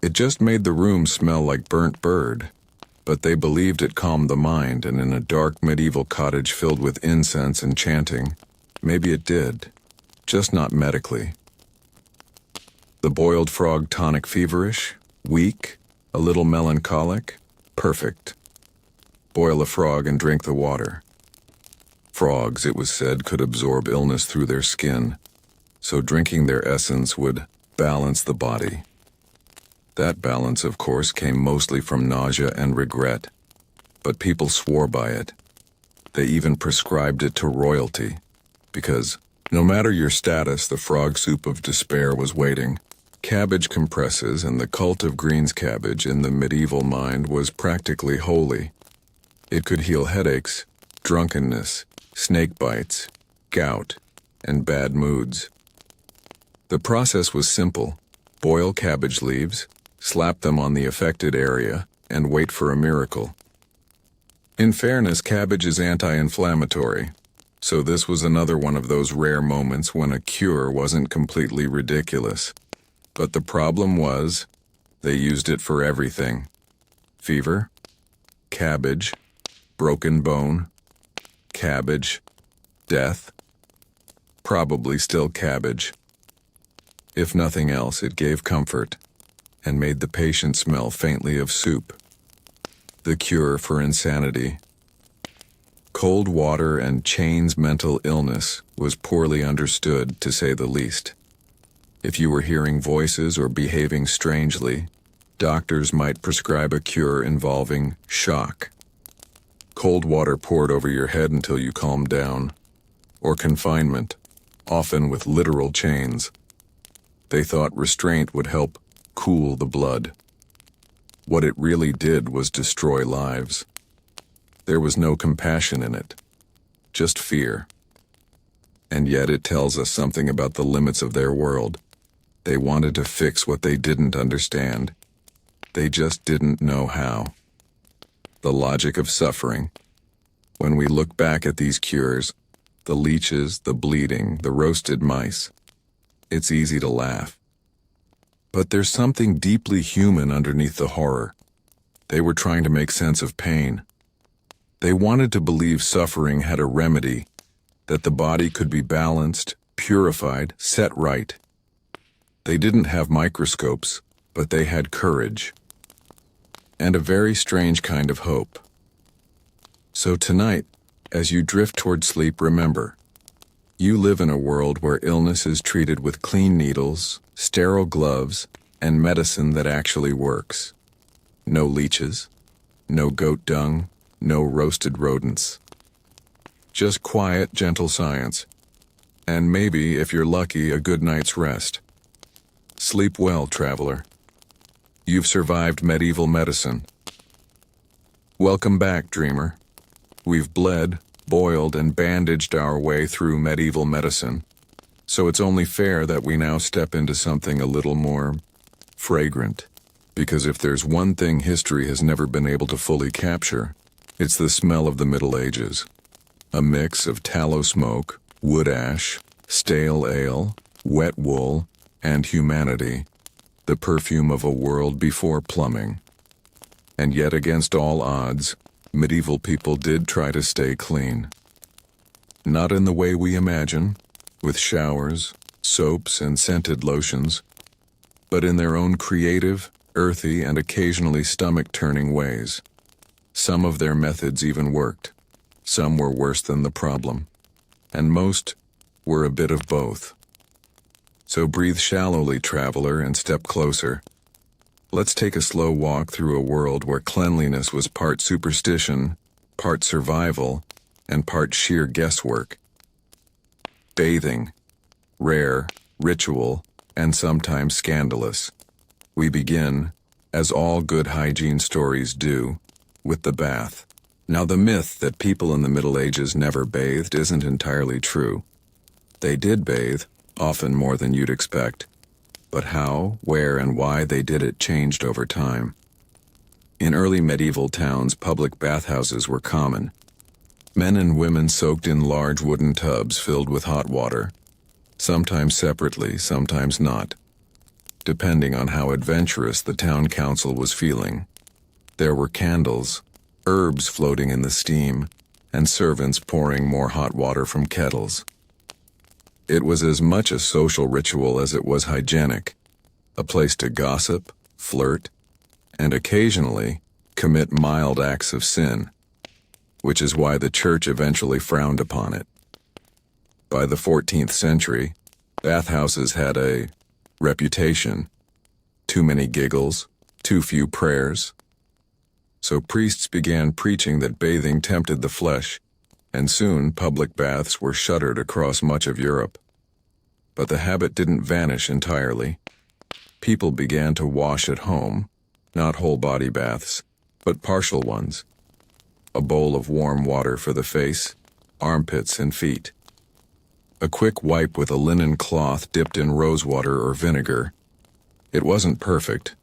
It just made the room smell like burnt bird, but they believed it calmed the mind, and in a dark medieval cottage filled with incense and chanting, maybe it did, just not medically. The boiled frog tonic feverish, weak, a little melancholic, perfect. Boil a frog and drink the water. Frogs, it was said, could absorb illness through their skin, so drinking their essence would balance the body. That balance, of course, came mostly from nausea and regret, but people swore by it. They even prescribed it to royalty, because no matter your status, the frog soup of despair was waiting. Cabbage compresses and the cult of greens cabbage in the medieval mind was practically holy. It could heal headaches, drunkenness, snake bites, gout, and bad moods. The process was simple. Boil cabbage leaves, slap them on the affected area, and wait for a miracle. In fairness, cabbage is anti-inflammatory, so this was another one of those rare moments when a cure wasn't completely ridiculous. But the problem was, they used it for everything. Fever, cabbage, broken bone, cabbage, death, probably still cabbage. If nothing else, it gave comfort and made the patient smell faintly of soup. The cure for insanity. Cold water and Chain's mental illness was poorly understood, to say the least. If you were hearing voices or behaving strangely, doctors might prescribe a cure involving shock. Cold water poured over your head until you calmed down. Or confinement, often with literal chains. They thought restraint would help cool the blood. What it really did was destroy lives. There was no compassion in it, just fear. And yet it tells us something about the limits of their world. They wanted to fix what they didn't understand. They just didn't know how. The logic of suffering. When we look back at these cures, the leeches, the bleeding, the roasted mice, it's easy to laugh. But there's something deeply human underneath the horror. They were trying to make sense of pain. They wanted to believe suffering had a remedy, that the body could be balanced, purified, set right. They didn't have microscopes, but they had courage. And a very strange kind of hope. So tonight, as you drift toward sleep, remember, you live in a world where illness is treated with clean needles, sterile gloves, and medicine that actually works. No leeches, no goat dung, no roasted rodents. Just quiet, gentle science. And maybe, if you're lucky, a good night's rest. Sleep well, traveler. You've survived medieval medicine. Welcome back, dreamer. We've bled, boiled, and bandaged our way through medieval medicine, so it's only fair that we now step into something a little more fragrant. Because if there's one thing history has never been able to fully capture, it's the smell of the Middle Ages. A mix of tallow smoke, wood ash, stale ale, wet wool, and humanity. The perfume of a world before plumbing. And yet, against all odds, medieval people did try to stay clean. Not in the way we imagine, with showers, soaps, and scented lotions, but in their own creative, earthy, and occasionally stomach-turning ways. Some of their methods even worked. Some were worse than the problem. And most were a bit of both. So breathe shallowly, traveler, and step closer. Let's take a slow walk through a world where cleanliness was part superstition, part survival, and part sheer guesswork. Bathing. Rare, ritual, and sometimes scandalous. We begin, as all good hygiene stories do, with the bath. Now, the myth that people in the Middle Ages never bathed isn't entirely true. They did bathe, often more than you'd expect. But how, where, and why they did it changed over time. In early medieval towns, public bathhouses were common. Men and women soaked in large wooden tubs filled with hot water, sometimes separately, sometimes not, depending on how adventurous the town council was feeling. There were candles, herbs floating in the steam, and servants pouring more hot water from kettles. It was as much a social ritual as it was hygienic, a place to gossip, flirt, and occasionally commit mild acts of sin, which is why the church eventually frowned upon it. By the 14th century, bathhouses had a reputation. Too many giggles, too few prayers. So priests began preaching that bathing tempted the flesh, and soon public baths were shuttered across much of Europe. But the habit didn't vanish entirely. People began to wash at home, not whole-body baths, but partial ones. A bowl of warm water for the face, armpits, and feet. A quick wipe with a linen cloth dipped in rosewater or vinegar. It wasn't perfect,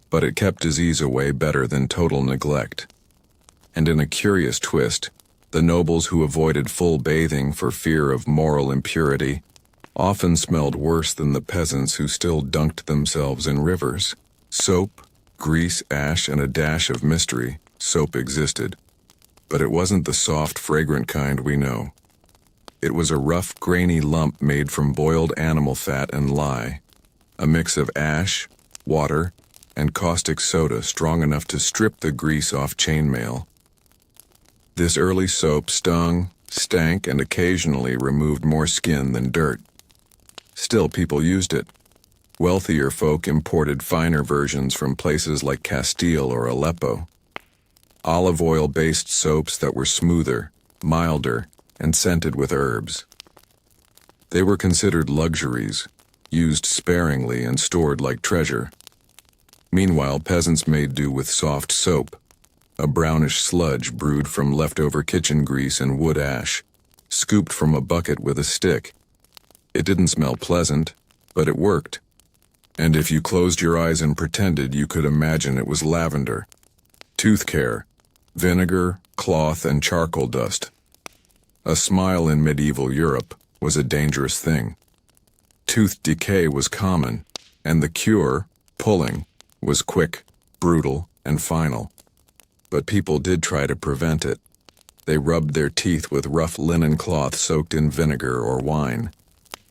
but it kept disease away better than total neglect. And in a curious twist, the nobles who avoided full bathing for fear of moral impurity often smelled worse than the peasants who still dunked themselves in rivers. Soap, grease, ash, and a dash of mystery. Soap existed. But it wasn't the soft, fragrant kind we know. It was a rough, grainy lump made from boiled animal fat and lye, a mix of ash, water, and caustic soda strong enough to strip the grease off chainmail. This early soap stung, stank, and occasionally removed more skin than dirt. Still, people used it. Wealthier folk imported finer versions from places like Castile or Aleppo. Olive oil-based soaps that were smoother, milder, and scented with herbs. They were considered luxuries, used sparingly and stored like treasure. Meanwhile, peasants made do with soft soap, a brownish sludge brewed from leftover kitchen grease and wood ash, scooped from a bucket with a stick. It didn't smell pleasant, but it worked. And if you closed your eyes and pretended, you could imagine it was lavender. Tooth care, vinegar, cloth, and charcoal dust. A smile in medieval Europe was a dangerous thing. Tooth decay was common, and the cure, pulling, was quick, brutal, and final. But people did try to prevent it. They rubbed their teeth with rough linen cloth soaked in vinegar or wine,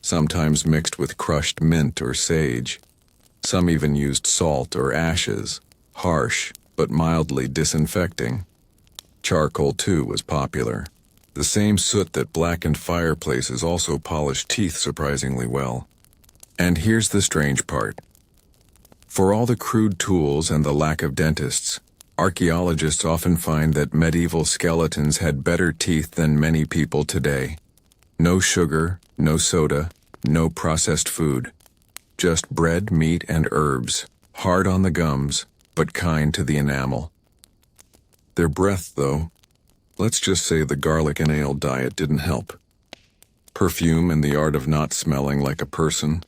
sometimes mixed with crushed mint or sage. Some even used salt or ashes, harsh but mildly disinfecting. Charcoal, too, was popular. The same soot that blackened fireplaces also polished teeth surprisingly well. And here's the strange part. For all the crude tools and the lack of dentists, archaeologists often find that medieval skeletons had better teeth than many people today. No sugar, no soda, no processed food. Just bread, meat, and herbs, hard on the gums, but kind to the enamel. Their breath, though, let's just say the garlic and ale diet didn't help. Perfume and the art of not smelling like a person.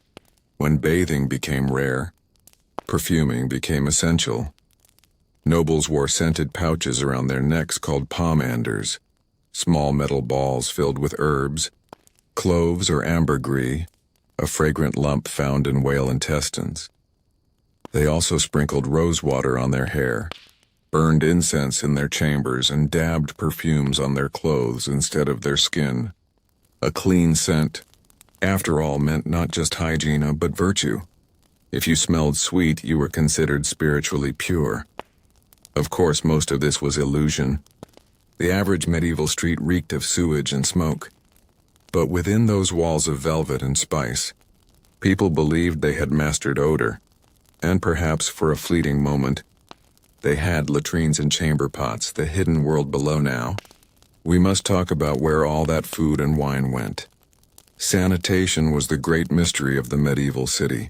When bathing became rare, perfuming became essential. Nobles wore scented pouches around their necks called pomanders, small metal balls filled with herbs, cloves or ambergris, a fragrant lump found in whale intestines. They also sprinkled rose water on their hair, burned incense in their chambers, and dabbed perfumes on their clothes instead of their skin. A clean scent, after all, meant not just hygiene but virtue. If you smelled sweet, you were considered spiritually pure. Of course, most of this was illusion. The average medieval street reeked of sewage and smoke. But within those walls of velvet and spice, people believed they had mastered odor, and perhaps for a fleeting moment, they had latrines and chamber pots, the hidden world below now. We must talk about where all that food and wine went. Sanitation was the great mystery of the medieval city.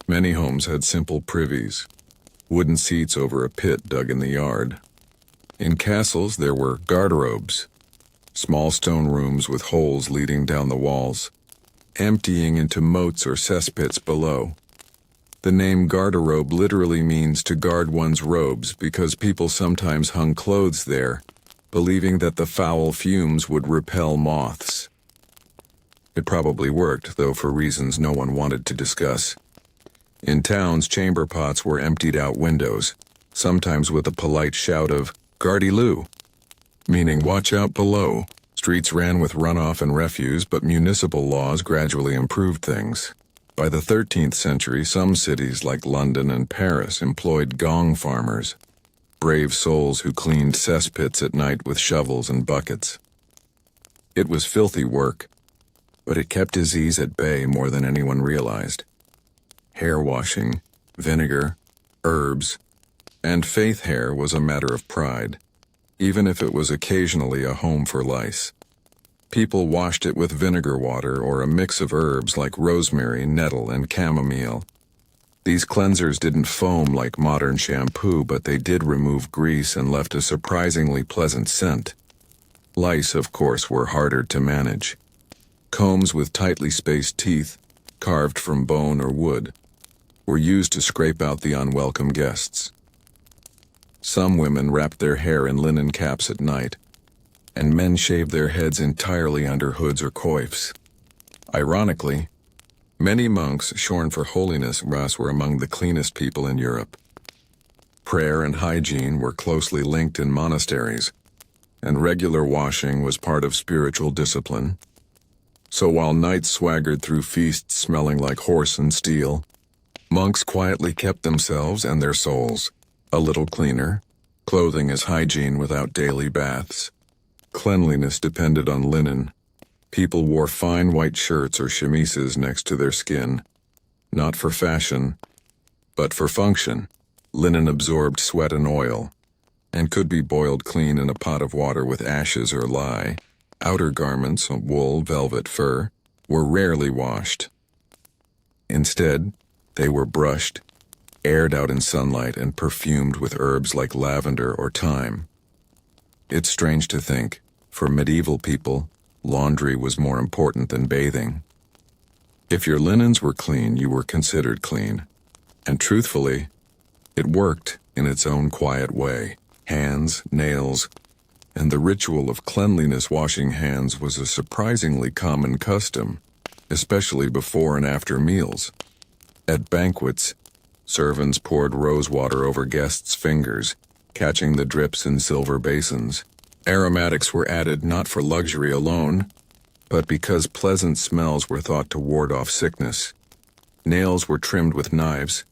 Many homes had simple privies, wooden seats over a pit dug in the yard. In castles there were garderobes, small stone rooms with holes leading down the walls, emptying into moats or cesspits below. The name garderobe literally means to guard one's robes because people sometimes hung clothes there, believing that the foul fumes would repel moths. It probably worked, though for reasons no one wanted to discuss. In towns, chamber pots were emptied out windows, sometimes with a polite shout of, "Gardy-loo," meaning watch out below. Streets ran with runoff and refuse, but municipal laws gradually improved things. By the 13th century, some cities like London and Paris employed gong farmers, brave souls who cleaned cesspits at night with shovels and buckets. It was filthy work, but it kept disease at bay more than anyone realized. Hair washing, vinegar, herbs, and faith hair was a matter of pride, even if it was occasionally a home for lice. People washed it with vinegar water or a mix of herbs like rosemary, nettle, and chamomile. These cleansers didn't foam like modern shampoo, but they did remove grease and left a surprisingly pleasant scent. Lice, of course, were harder to manage. Combs with tightly spaced teeth, carved from bone or wood, were used to scrape out the unwelcome guests. Some women wrapped their hair in linen caps at night, and men shaved their heads entirely under hoods or coifs. Ironically, many monks shorn for holiness were among the cleanest people in Europe. Prayer and hygiene were closely linked in monasteries, and regular washing was part of spiritual discipline. So while knights swaggered through feasts smelling like horse and steel, monks quietly kept themselves and their souls a little cleaner, clothing as hygiene without daily baths. Cleanliness depended on linen. People wore fine white shirts or chemises next to their skin, not for fashion, but for function. Linen absorbed sweat and oil, and could be boiled clean in a pot of water with ashes or lye. Outer garments, wool, velvet, fur, were rarely washed. Instead, they were brushed, aired out in sunlight, and perfumed with herbs like lavender or thyme. It's strange to think, for medieval people, laundry was more important than bathing. If your linens were clean, you were considered clean. And truthfully, it worked in its own quiet way. Hands, nails, and the ritual of cleanliness. Washing hands was a surprisingly common custom, especially before and after meals. At banquets, servants poured rose water over guests' fingers, catching the drips in silver basins. Aromatics were added not for luxury alone, but because pleasant smells were thought to ward off sickness. Nails were trimmed with knives,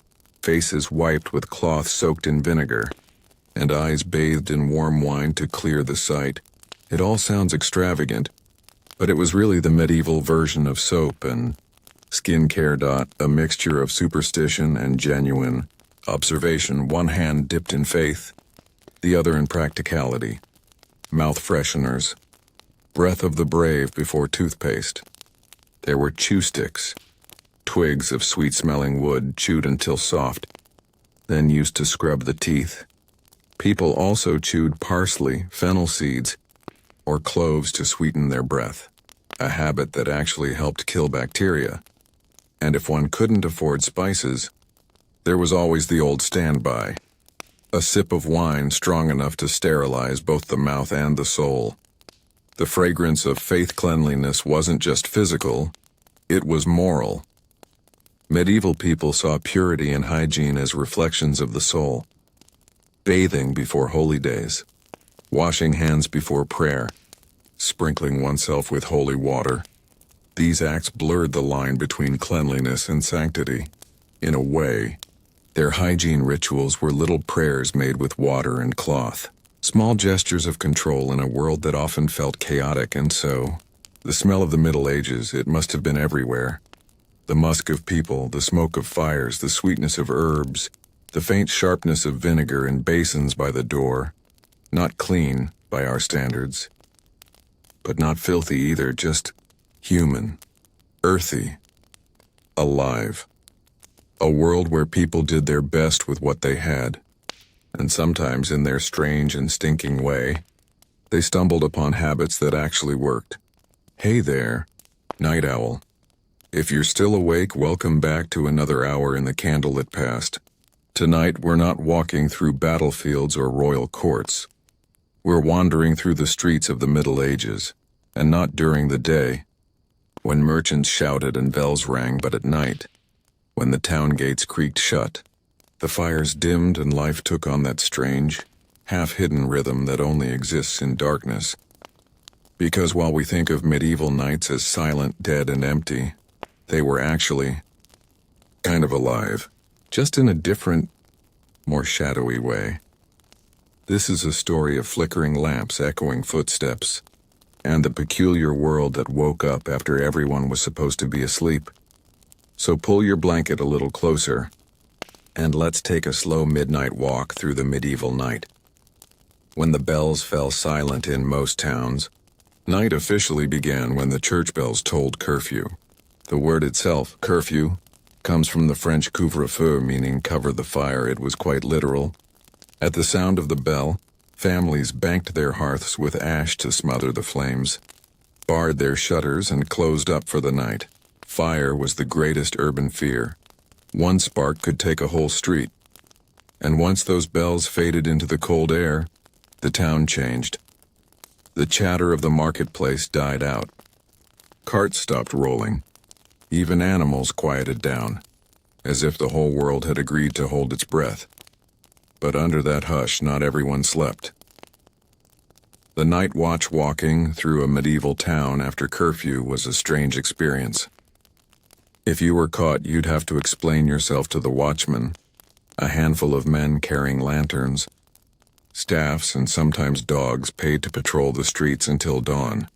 faces wiped with cloth soaked in vinegar, and eyes bathed in warm wine to clear the sight. It all sounds extravagant, but it was really the medieval version of soap and skincare. A mixture of superstition and genuine observation, one hand dipped in faith, the other in practicality. Mouth fresheners, breath of the brave before toothpaste. There were chew sticks, twigs of sweet-smelling wood chewed until soft, then used to scrub the teeth. People also chewed parsley, fennel seeds, or cloves to sweeten their breath, a habit that actually helped kill bacteria. And if one couldn't afford spices, there was always the old standby, a sip of wine strong enough to sterilize both the mouth and the soul. The fragrance of faith cleanliness wasn't just physical, it was moral. Medieval people saw purity and hygiene as reflections of the soul. Bathing before holy days, washing hands before prayer, sprinkling oneself with holy water. These acts blurred the line between cleanliness and sanctity. In a way, their hygiene rituals were little prayers made with water and cloth, small gestures of control in a world that often felt chaotic. And so, the smell of the Middle Ages, it must have been everywhere. The musk of people, the smoke of fires, the sweetness of herbs, the faint sharpness of vinegar in basins by the door. Not clean, by our standards, but not filthy either, just human, earthy, alive. A world where people did their best with what they had, and sometimes in their strange and stinking way, they stumbled upon habits that actually worked. Hey there, night owl. If you're still awake, welcome back to another hour in the candlelit past. Tonight, we're not walking through battlefields or royal courts. We're wandering through the streets of the Middle Ages, and not during the day, when merchants shouted and bells rang, but at night, when the town gates creaked shut, the fires dimmed and life took on that strange, half-hidden rhythm that only exists in darkness. Because while we think of medieval nights as silent, dead, and empty, they were actually kind of alive, just in a different, more shadowy way. This is a story of flickering lamps, echoing footsteps, and the peculiar world that woke up after everyone was supposed to be asleep. So pull your blanket a little closer, and let's take a slow midnight walk through the medieval night. When the bells fell silent in most towns, night officially began when the church bells tolled curfew. The word itself, curfew, comes from the French couvre-feu, meaning cover the fire. It was quite literal. At the sound of the bell, families banked their hearths with ash to smother the flames, barred their shutters, and closed up for the night. Fire was the greatest urban fear. One spark could take a whole street. And once those bells faded into the cold air, the town changed. The chatter of the marketplace died out. Carts stopped rolling. Even animals quieted down, as if the whole world had agreed to hold its breath. But under that hush, not everyone slept. The night watch walking through a medieval town after curfew was a strange experience. If you were caught, you'd have to explain yourself to the watchman, a handful of men carrying lanterns, staffs, and sometimes dogs paid to patrol the streets until dawn.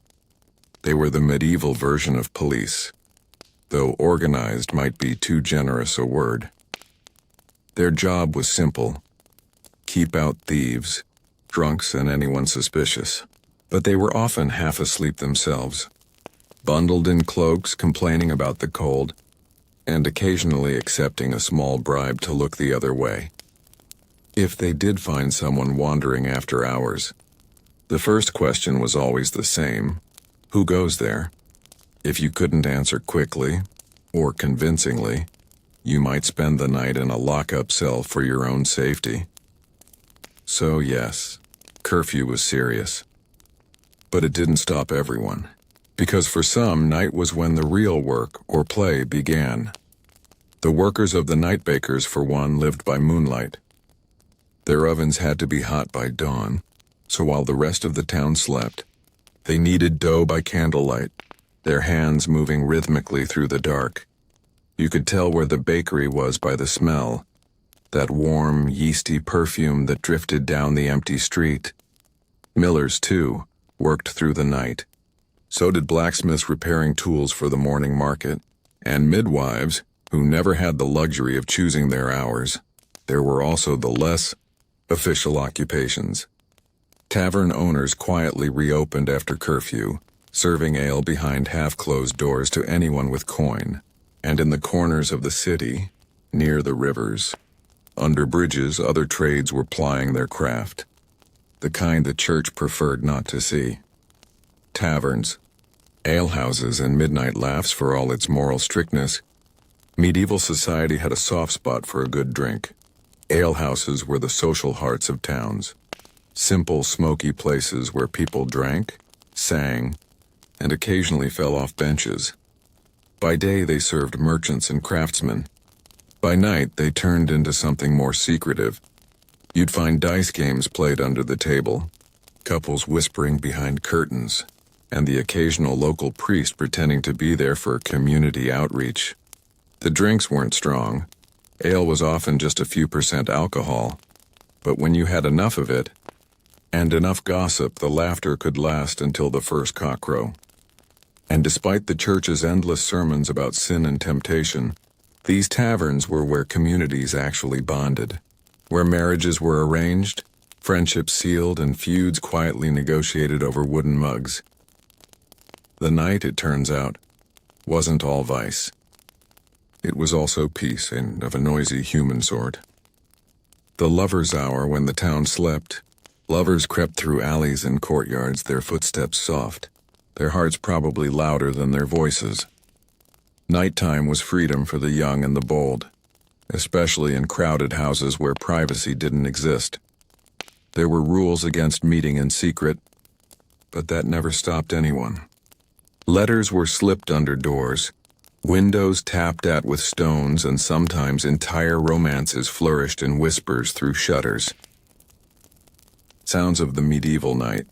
They were the medieval version of police, though organized might be too generous a word. Their job was simple: keep out thieves, drunks, and anyone suspicious. But they were often half asleep themselves, bundled in cloaks, complaining about the cold, and occasionally accepting a small bribe to look the other way. If they did find someone wandering after hours, the first question was always the same: who goes there? If you couldn't answer quickly, or convincingly, you might spend the night in a lock-up cell for your own safety. So yes, curfew was serious. But it didn't stop everyone, because for some, night was when the real work or play began. The workers of the night bakers, for one, lived by moonlight. Their ovens had to be hot by dawn, so while the rest of the town slept, they kneaded dough by candlelight, their hands moving rhythmically through the dark. You could tell where the bakery was by the smell, that warm, yeasty perfume that drifted down the empty street. Millers, too, worked through the night. So did blacksmiths repairing tools for the morning market, and midwives, who never had the luxury of choosing their hours. There were also the less official occupations. Tavern owners quietly reopened after curfew, serving ale behind half-closed doors to anyone with coin, and in the corners of the city, near the rivers, under bridges, other trades were plying their craft, the kind the church preferred not to see. Taverns, alehouses, and midnight laughs for all its moral strictness, medieval society had a soft spot for a good drink. Alehouses were the social hearts of towns, simple, smoky places where people drank, sang, and occasionally fell off benches. By day they served merchants and craftsmen. By night they turned into something more secretive. You'd find dice games played under the table, couples whispering behind curtains, and the occasional local priest pretending to be there for community outreach. The drinks weren't strong. Ale was often just a few % alcohol, but when you had enough of it, and enough gossip, the laughter could last until the first cockcrow. And despite the church's endless sermons about sin and temptation, these taverns were where communities actually bonded, where marriages were arranged, friendships sealed, and feuds quietly negotiated over wooden mugs. The night, it turns out, wasn't all vice. It was also peace, and of a noisy human sort. The lovers' hour, when the town slept, lovers crept through alleys and courtyards, their footsteps soft, their hearts probably louder than their voices. Nighttime was freedom for the young and the bold, especially in crowded houses where privacy didn't exist. There were rules against meeting in secret, but that never stopped anyone. Letters were slipped under doors, windows tapped at with stones, and sometimes entire romances flourished in whispers through shutters. Sounds of the medieval night.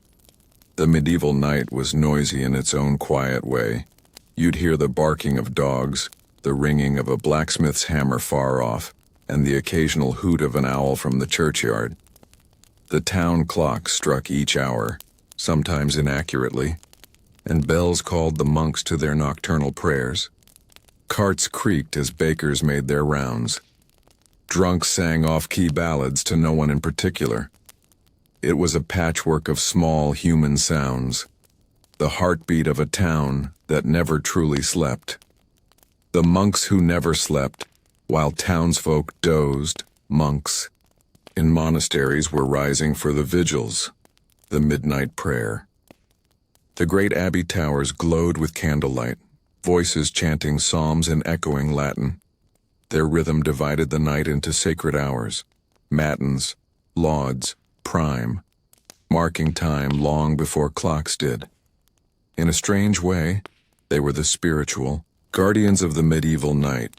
The medieval night was noisy in its own quiet way. You'd hear the barking of dogs, the ringing of a blacksmith's hammer far off, and the occasional hoot of an owl from the churchyard. The town clock struck each hour, sometimes inaccurately, and bells called the monks to their nocturnal prayers. Carts creaked as bakers made their rounds. Drunks sang off-key ballads to no one in particular. It was a patchwork of small human sounds, the heartbeat of a town that never truly slept. The monks who never slept, while townsfolk dozed, monks in monasteries were rising for the vigils, the midnight prayer. The great abbey towers glowed with candlelight, voices chanting psalms and echoing Latin. Their rhythm divided the night into sacred hours, matins, lauds, prime, marking time long before clocks did. In a strange way, they were the spiritual guardians of the medieval night,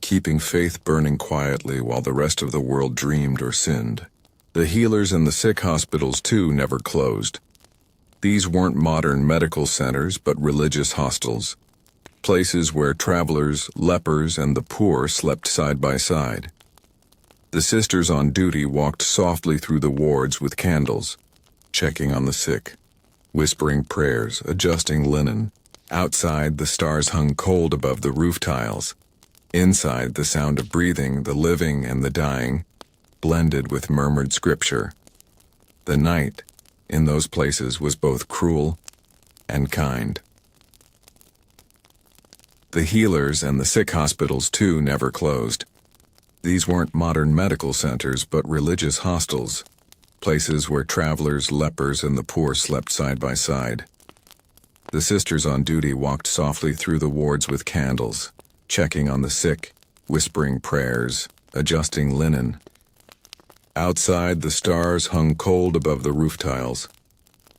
keeping faith burning quietly while the rest of the world dreamed or sinned. The healers and the sick hospitals, too, never closed. These weren't modern medical centers, but religious hostels, places where travelers, lepers, and the poor slept side by side. The sisters on duty walked softly through the wards with candles, checking on the sick, whispering prayers, adjusting linen. Outside, the stars hung cold above the roof tiles. Inside, the sound of breathing, the living and the dying, blended with murmured scripture. The night, in those places, was both cruel and kind. The healers and the sick hospitals, too, never closed. These weren't modern medical centers, but religious hostels, places where travelers, lepers, and the poor slept side by side. The sisters on duty walked softly through the wards with candles, checking on the sick, whispering prayers, adjusting linen. Outside, the stars hung cold above the roof tiles.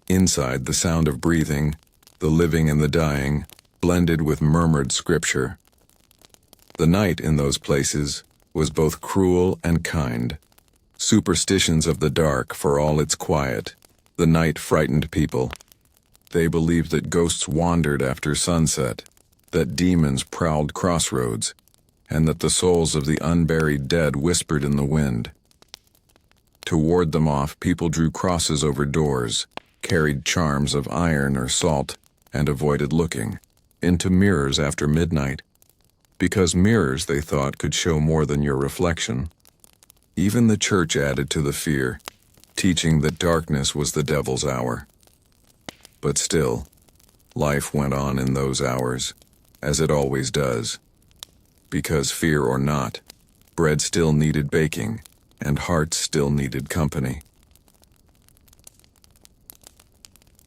Inside, the sound of breathing, the living and the dying, blended with murmured scripture. The night in those places was both cruel and kind. Superstitions of the dark for all its quiet. The night frightened people. They believed that ghosts wandered after sunset, that demons prowled crossroads, and that the souls of the unburied dead whispered in the wind. To ward them off, people drew crosses over doors, carried charms of iron or salt and avoided looking into mirrors after midnight, because mirrors, they thought, could show more than your reflection. Even the church added to the fear, teaching that darkness was the devil's hour. But still, life went on in those hours, as it always does. Because fear or not, bread still needed baking, and hearts still needed company.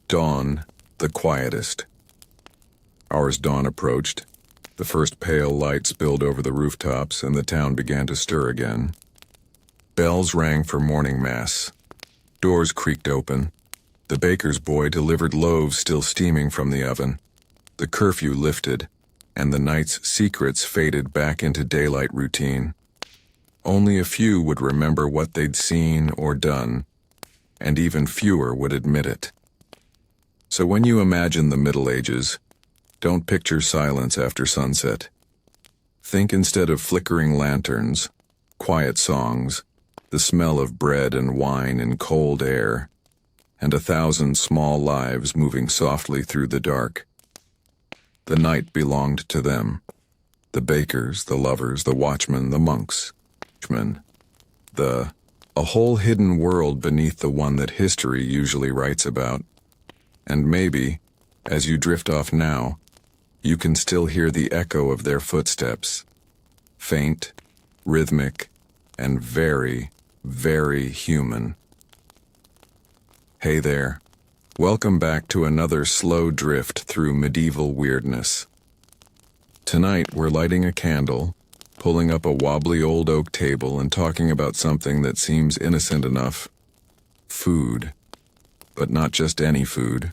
Dawn, the quietest. Ours dawn approached. The first pale light spilled over the rooftops, and the town began to stir again. Bells rang for morning mass. Doors creaked open. The baker's boy delivered loaves still steaming from the oven. The curfew lifted, and the night's secrets faded back into daylight routine. Only a few would remember what they'd seen or done, and even fewer would admit it. So when you imagine the Middle Ages, don't picture silence after sunset. Think instead of flickering lanterns, quiet songs, the smell of bread and wine in cold air, and 1,000 small lives moving softly through the dark. The night belonged to them. The bakers, the lovers, the watchmen, the monks. A whole hidden world beneath the one that history usually writes about. And maybe, as you drift off now, you can still hear the echo of their footsteps. Faint, rhythmic, and very, very human. Hey there. Welcome back to another slow drift through medieval weirdness. Tonight we're lighting a candle, pulling up a wobbly old oak table and talking about something that seems innocent enough. Food. But not just any food.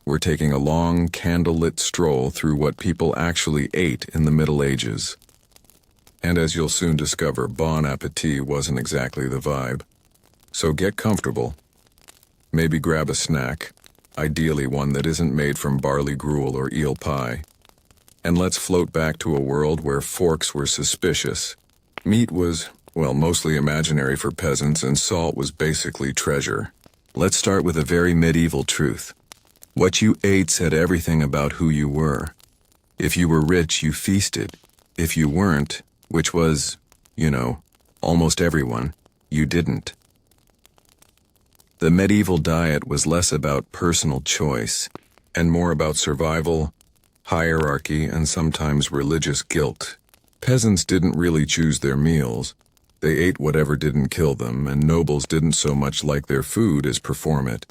We're taking a long, candlelit stroll through what people actually ate in the Middle Ages. And as you'll soon discover, bon appetit wasn't exactly the vibe. So get comfortable. Maybe grab a snack, ideally one that isn't made from barley gruel or eel pie. And let's float back to a world where forks were suspicious. Meat was, well, mostly imaginary for peasants, and salt was basically treasure. Let's start with a very medieval truth. What you ate said everything about who you were. If you were rich, you feasted. If you weren't, which was, almost everyone, you didn't. The medieval diet was less about personal choice and more about survival, hierarchy, and sometimes religious guilt. Peasants didn't really choose their meals. They ate whatever didn't kill them, and nobles didn't so much like their food as perform it.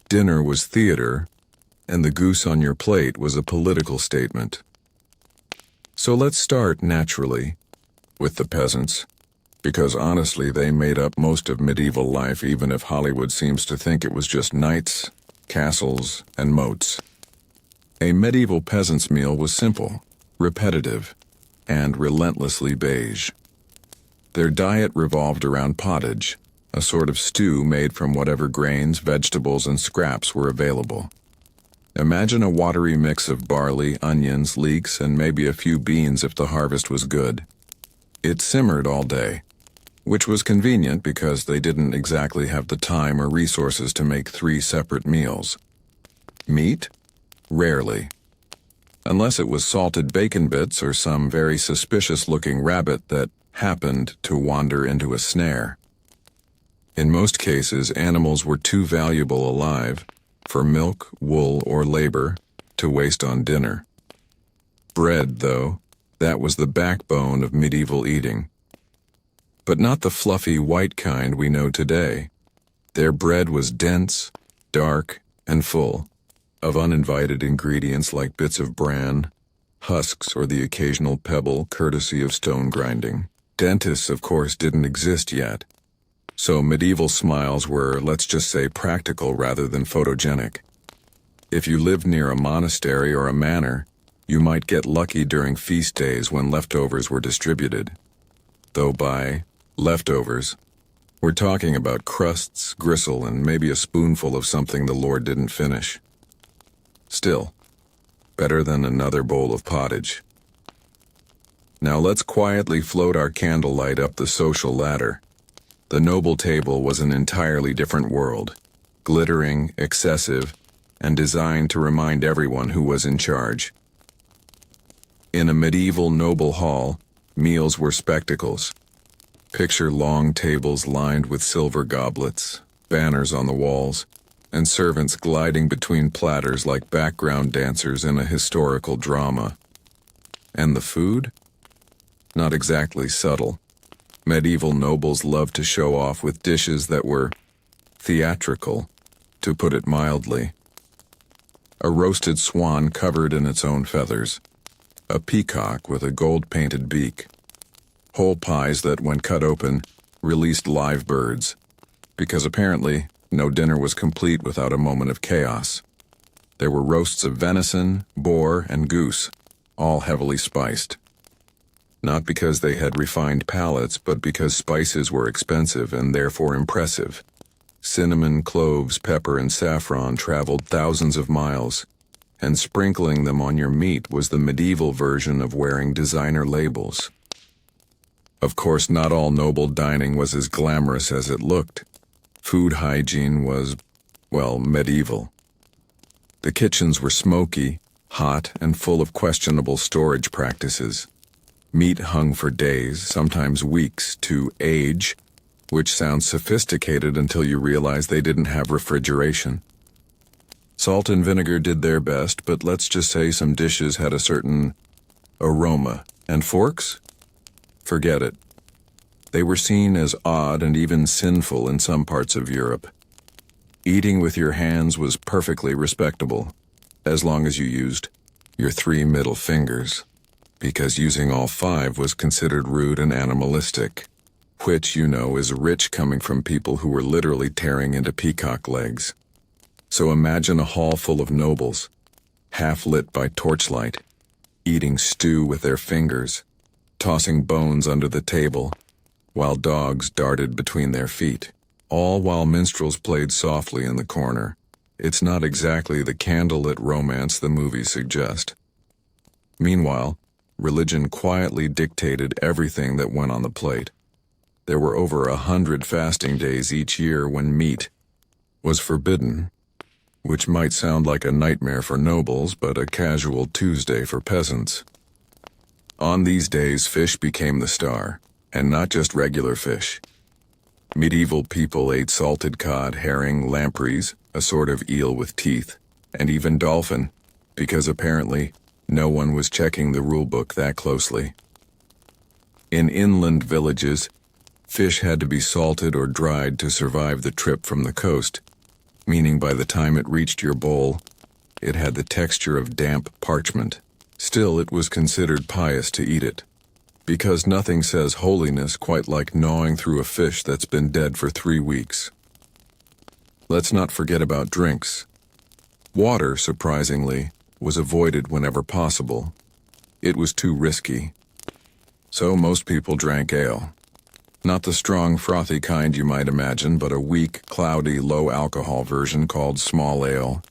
Dinner was theater, and the goose on your plate was a political statement. So let's start, naturally, with the peasants, because honestly they made up most of medieval life, even if Hollywood seems to think it was just knights, castles, and moats. A medieval peasant's meal was simple, repetitive, and relentlessly beige. Their diet revolved around pottage, a sort of stew made from whatever grains, vegetables, and scraps were available. Imagine a watery mix of barley, onions, leeks, and maybe a few beans if the harvest was good. It simmered all day, which was convenient because they didn't exactly have the time or resources to make 3 separate meals. Meat? Rarely. Unless it was salted bacon bits or some very suspicious-looking rabbit that happened to wander into a snare. In most cases, animals were too valuable alive for milk, wool, or labor to waste on dinner. Bread, though, that was the backbone of medieval eating. But not the fluffy white kind we know today. Their bread was dense, dark, and full of uninvited ingredients like bits of bran, husks, or the occasional pebble courtesy of stone grinding. Dentists, of course, didn't exist yet. So medieval smiles were, let's just say, practical rather than photogenic. If you lived near a monastery or a manor, you might get lucky during feast days when leftovers were distributed. Though by leftovers, we're talking about crusts, gristle, and maybe a spoonful of something the Lord didn't finish. Still, better than another bowl of pottage. Now let's quietly float our candlelight up the social ladder. The noble table was an entirely different world. glittering, excessive, and designed to remind everyone who was in charge. In a medieval noble hall, meals were spectacles. Picture long tables lined with silver goblets, banners on the walls, and servants gliding between platters like background dancers in a historical drama. And the food? Not exactly subtle. Medieval nobles loved to show off with dishes that were theatrical, to put it mildly. A roasted swan covered in its own feathers, a peacock with a gold-painted beak, whole pies that, when cut open, released live birds, because apparently no dinner was complete without a moment of chaos. There were roasts of venison, boar, and goose, all heavily spiced. Not because they had refined palates, but because spices were expensive and therefore impressive. Cinnamon, cloves, pepper, and saffron traveled thousands of miles, and sprinkling them on your meat was the medieval version of wearing designer labels. Of course, not all noble dining was as glamorous as it looked. Food hygiene was, well, medieval. The kitchens were smoky, hot, and full of questionable storage practices. Meat hung for days, sometimes weeks, to age, which sounds sophisticated until you realize they didn't have refrigeration. Salt and vinegar did their best, but let's just say some dishes had a certain aroma. And forks? Forget it. They were seen as odd and even sinful in some parts of Europe. Eating with your hands was perfectly respectable, as long as you used your 3 middle fingers, because using all 5 was considered rude and animalistic, which, you know, is rich coming from people who were literally tearing into peacock legs. So imagine a hall full of nobles, half lit by torchlight, eating stew with their fingers, tossing bones under the table, while dogs darted between their feet, all while minstrels played softly in the corner. It's not exactly the candlelit romance the movies suggest. Meanwhile, religion quietly dictated everything that went on the plate. There were over 100 fasting days each year when meat was forbidden, which might sound like a nightmare for nobles, but a casual Tuesday for peasants. On these days, fish became the star, and not just regular fish. Medieval people ate salted cod, herring, lampreys, a sort of eel with teeth, and even dolphin, because apparently no one was checking the rule book that closely. In inland villages, fish had to be salted or dried to survive the trip from the coast, meaning by the time it reached your bowl, it had the texture of damp parchment. Still, it was considered pious to eat it, because nothing says holiness quite like gnawing through a fish that's been dead for 3 weeks. Let's not forget about drinks. Water, surprisingly, was avoided whenever possible. It was too risky. So most people drank ale. Not the strong, frothy kind you might imagine, but a weak, cloudy, low-alcohol version called small ale.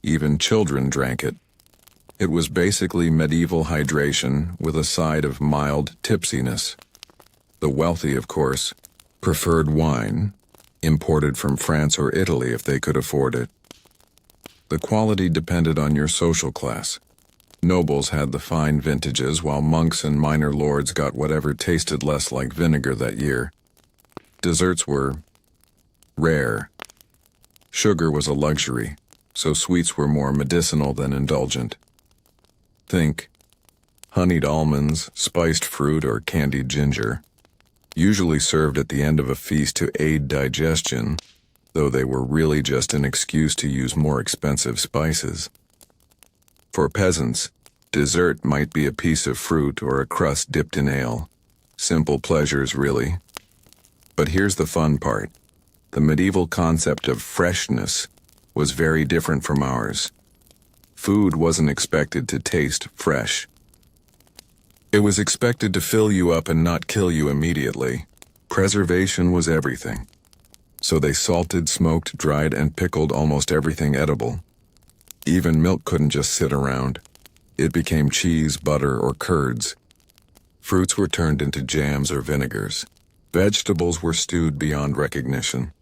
Even children drank it. It was basically medieval hydration with a side of mild tipsiness. The wealthy, of course, preferred wine, imported from France or Italy if they could afford it. The quality depended on your social class. Nobles had the fine vintages, while monks and minor lords got whatever tasted less like vinegar that year. Desserts were rare. Sugar was a luxury, so sweets were more medicinal than indulgent. Think honeyed almonds, spiced fruit, or candied ginger, usually served at the end of a feast to aid digestion, though they were really just an excuse to use more expensive spices. For peasants, dessert might be a piece of fruit or a crust dipped in ale. Simple pleasures, really. But here's the fun part. The medieval concept of freshness was very different from ours. Food wasn't expected to taste fresh. It was expected to fill you up and not kill you immediately. Preservation was everything. So they salted, smoked, dried, and pickled almost everything edible. Even milk couldn't just sit around. It became cheese, butter, or curds. Fruits were turned into jams or vinegars. Vegetables were stewed beyond recognition.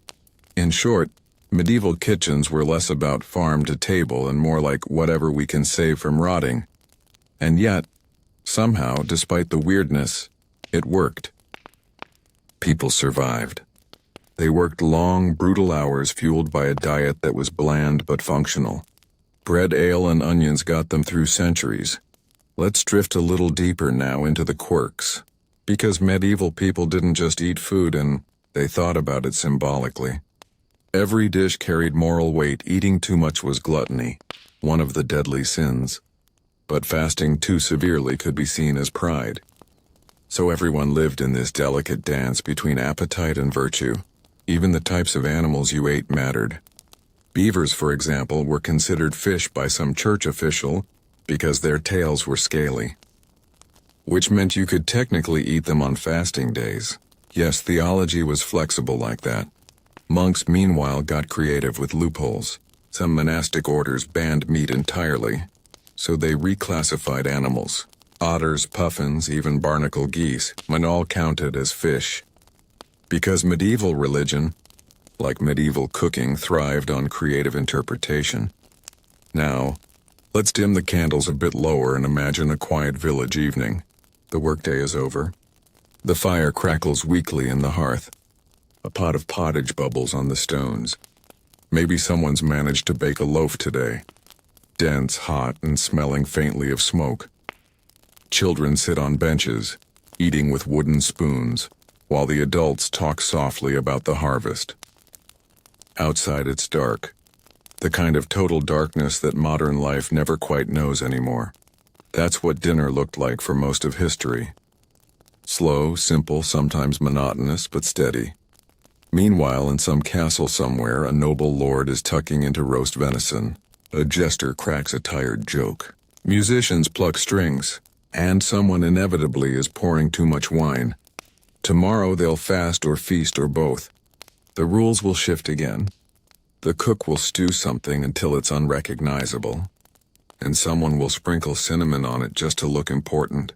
In short, Medieval kitchens were less about farm to table and more like whatever we can save from rotting. And yet, somehow, despite the weirdness, it worked. People survived. They worked long, brutal hours fueled by a diet that was bland but functional. Bread, ale, and onions got them through centuries. Let's drift a little deeper now into the quirks. Because medieval people didn't just eat food and they thought about it symbolically. Every dish carried moral weight. Eating too much was gluttony, one of the deadly sins. But fasting too severely could be seen as pride. So everyone lived in this delicate dance between appetite and virtue. Even the types of animals you ate mattered. Beavers, for example, were considered fish by some church official because their tails were scaly, which meant you could technically eat them on fasting days. Yes, theology was flexible like that. Monks, meanwhile, got creative with loopholes. Some monastic orders banned meat entirely, so they reclassified animals. Otters, puffins, even barnacle geese, and all counted as fish. Because medieval religion, like medieval cooking, thrived on creative interpretation. Now, let's dim the candles a bit lower and imagine a quiet village evening. The workday is over. The fire crackles weakly in the hearth. A pot of pottage bubbles on the stones. Maybe someone's managed to bake a loaf today. Dense, hot, and smelling faintly of smoke. Children sit on benches, eating with wooden spoons, while the adults talk softly about the harvest. Outside it's dark. The kind of total darkness that modern life never quite knows anymore. That's what dinner looked like for most of history. Slow, simple, sometimes monotonous, but steady. Meanwhile, in some castle somewhere, a noble lord is tucking into roast venison. A jester cracks a tired joke. Musicians pluck strings, and someone inevitably is pouring too much wine. Tomorrow they'll fast or feast or both. The rules will shift again. The cook will stew something until it's unrecognizable, and someone will sprinkle cinnamon on it just to look important.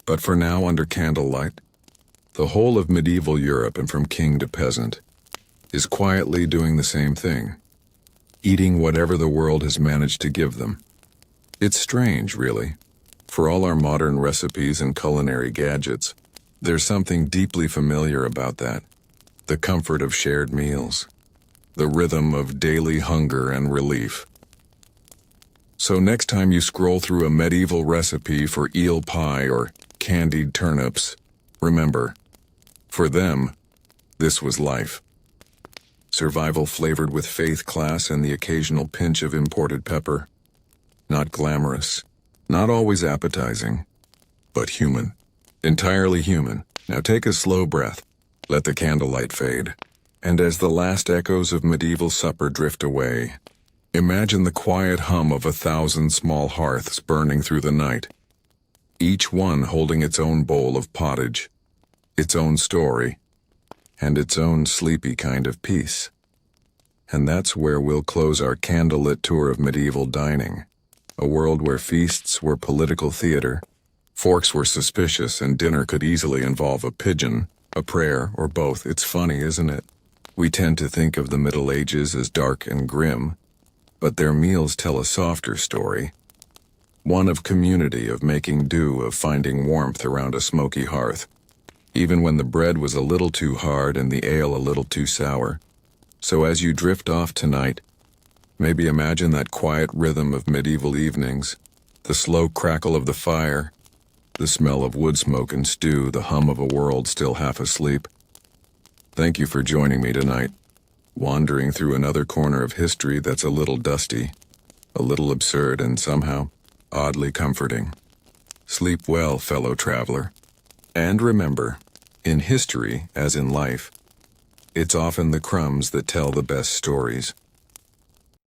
But for now, under candlelight, the whole of medieval Europe, and from king to peasant, is quietly doing the same thing, eating whatever the world has managed to give them. It's strange, really. For all our modern recipes and culinary gadgets, there's something deeply familiar about that. The comfort of shared meals. The rhythm of daily hunger and relief. So next time you scroll through a medieval recipe for eel pie or candied turnips, remember, for them, this was life. Survival flavored with faith, class, and the occasional pinch of imported pepper. Not glamorous, not always appetizing, but human. Entirely human. Now take a slow breath. Let the candlelight fade. And as the last echoes of medieval supper drift away, imagine the quiet hum of 1,000 small hearths burning through the night, each one holding its own bowl of pottage, its own story, and its own sleepy kind of peace. And that's where we'll close our candlelit tour of medieval dining, a world where feasts were political theater, forks were suspicious, and dinner could easily involve a pigeon, a prayer, or both. It's funny, isn't it? We tend to think of the Middle Ages as dark and grim, but their meals tell a softer story. One of community, of making do, of finding warmth around a smoky hearth, even when the bread was a little too hard and the ale a little too sour. So as you drift off tonight, maybe imagine that quiet rhythm of medieval evenings, the slow crackle of the fire, the smell of wood smoke and stew, the hum of a world still half asleep. Thank you for joining me tonight, wandering through another corner of history that's a little dusty, a little absurd, and somehow oddly comforting. Sleep well, fellow traveler. And remember, in history, as in life, it's often the crumbs that tell the best stories.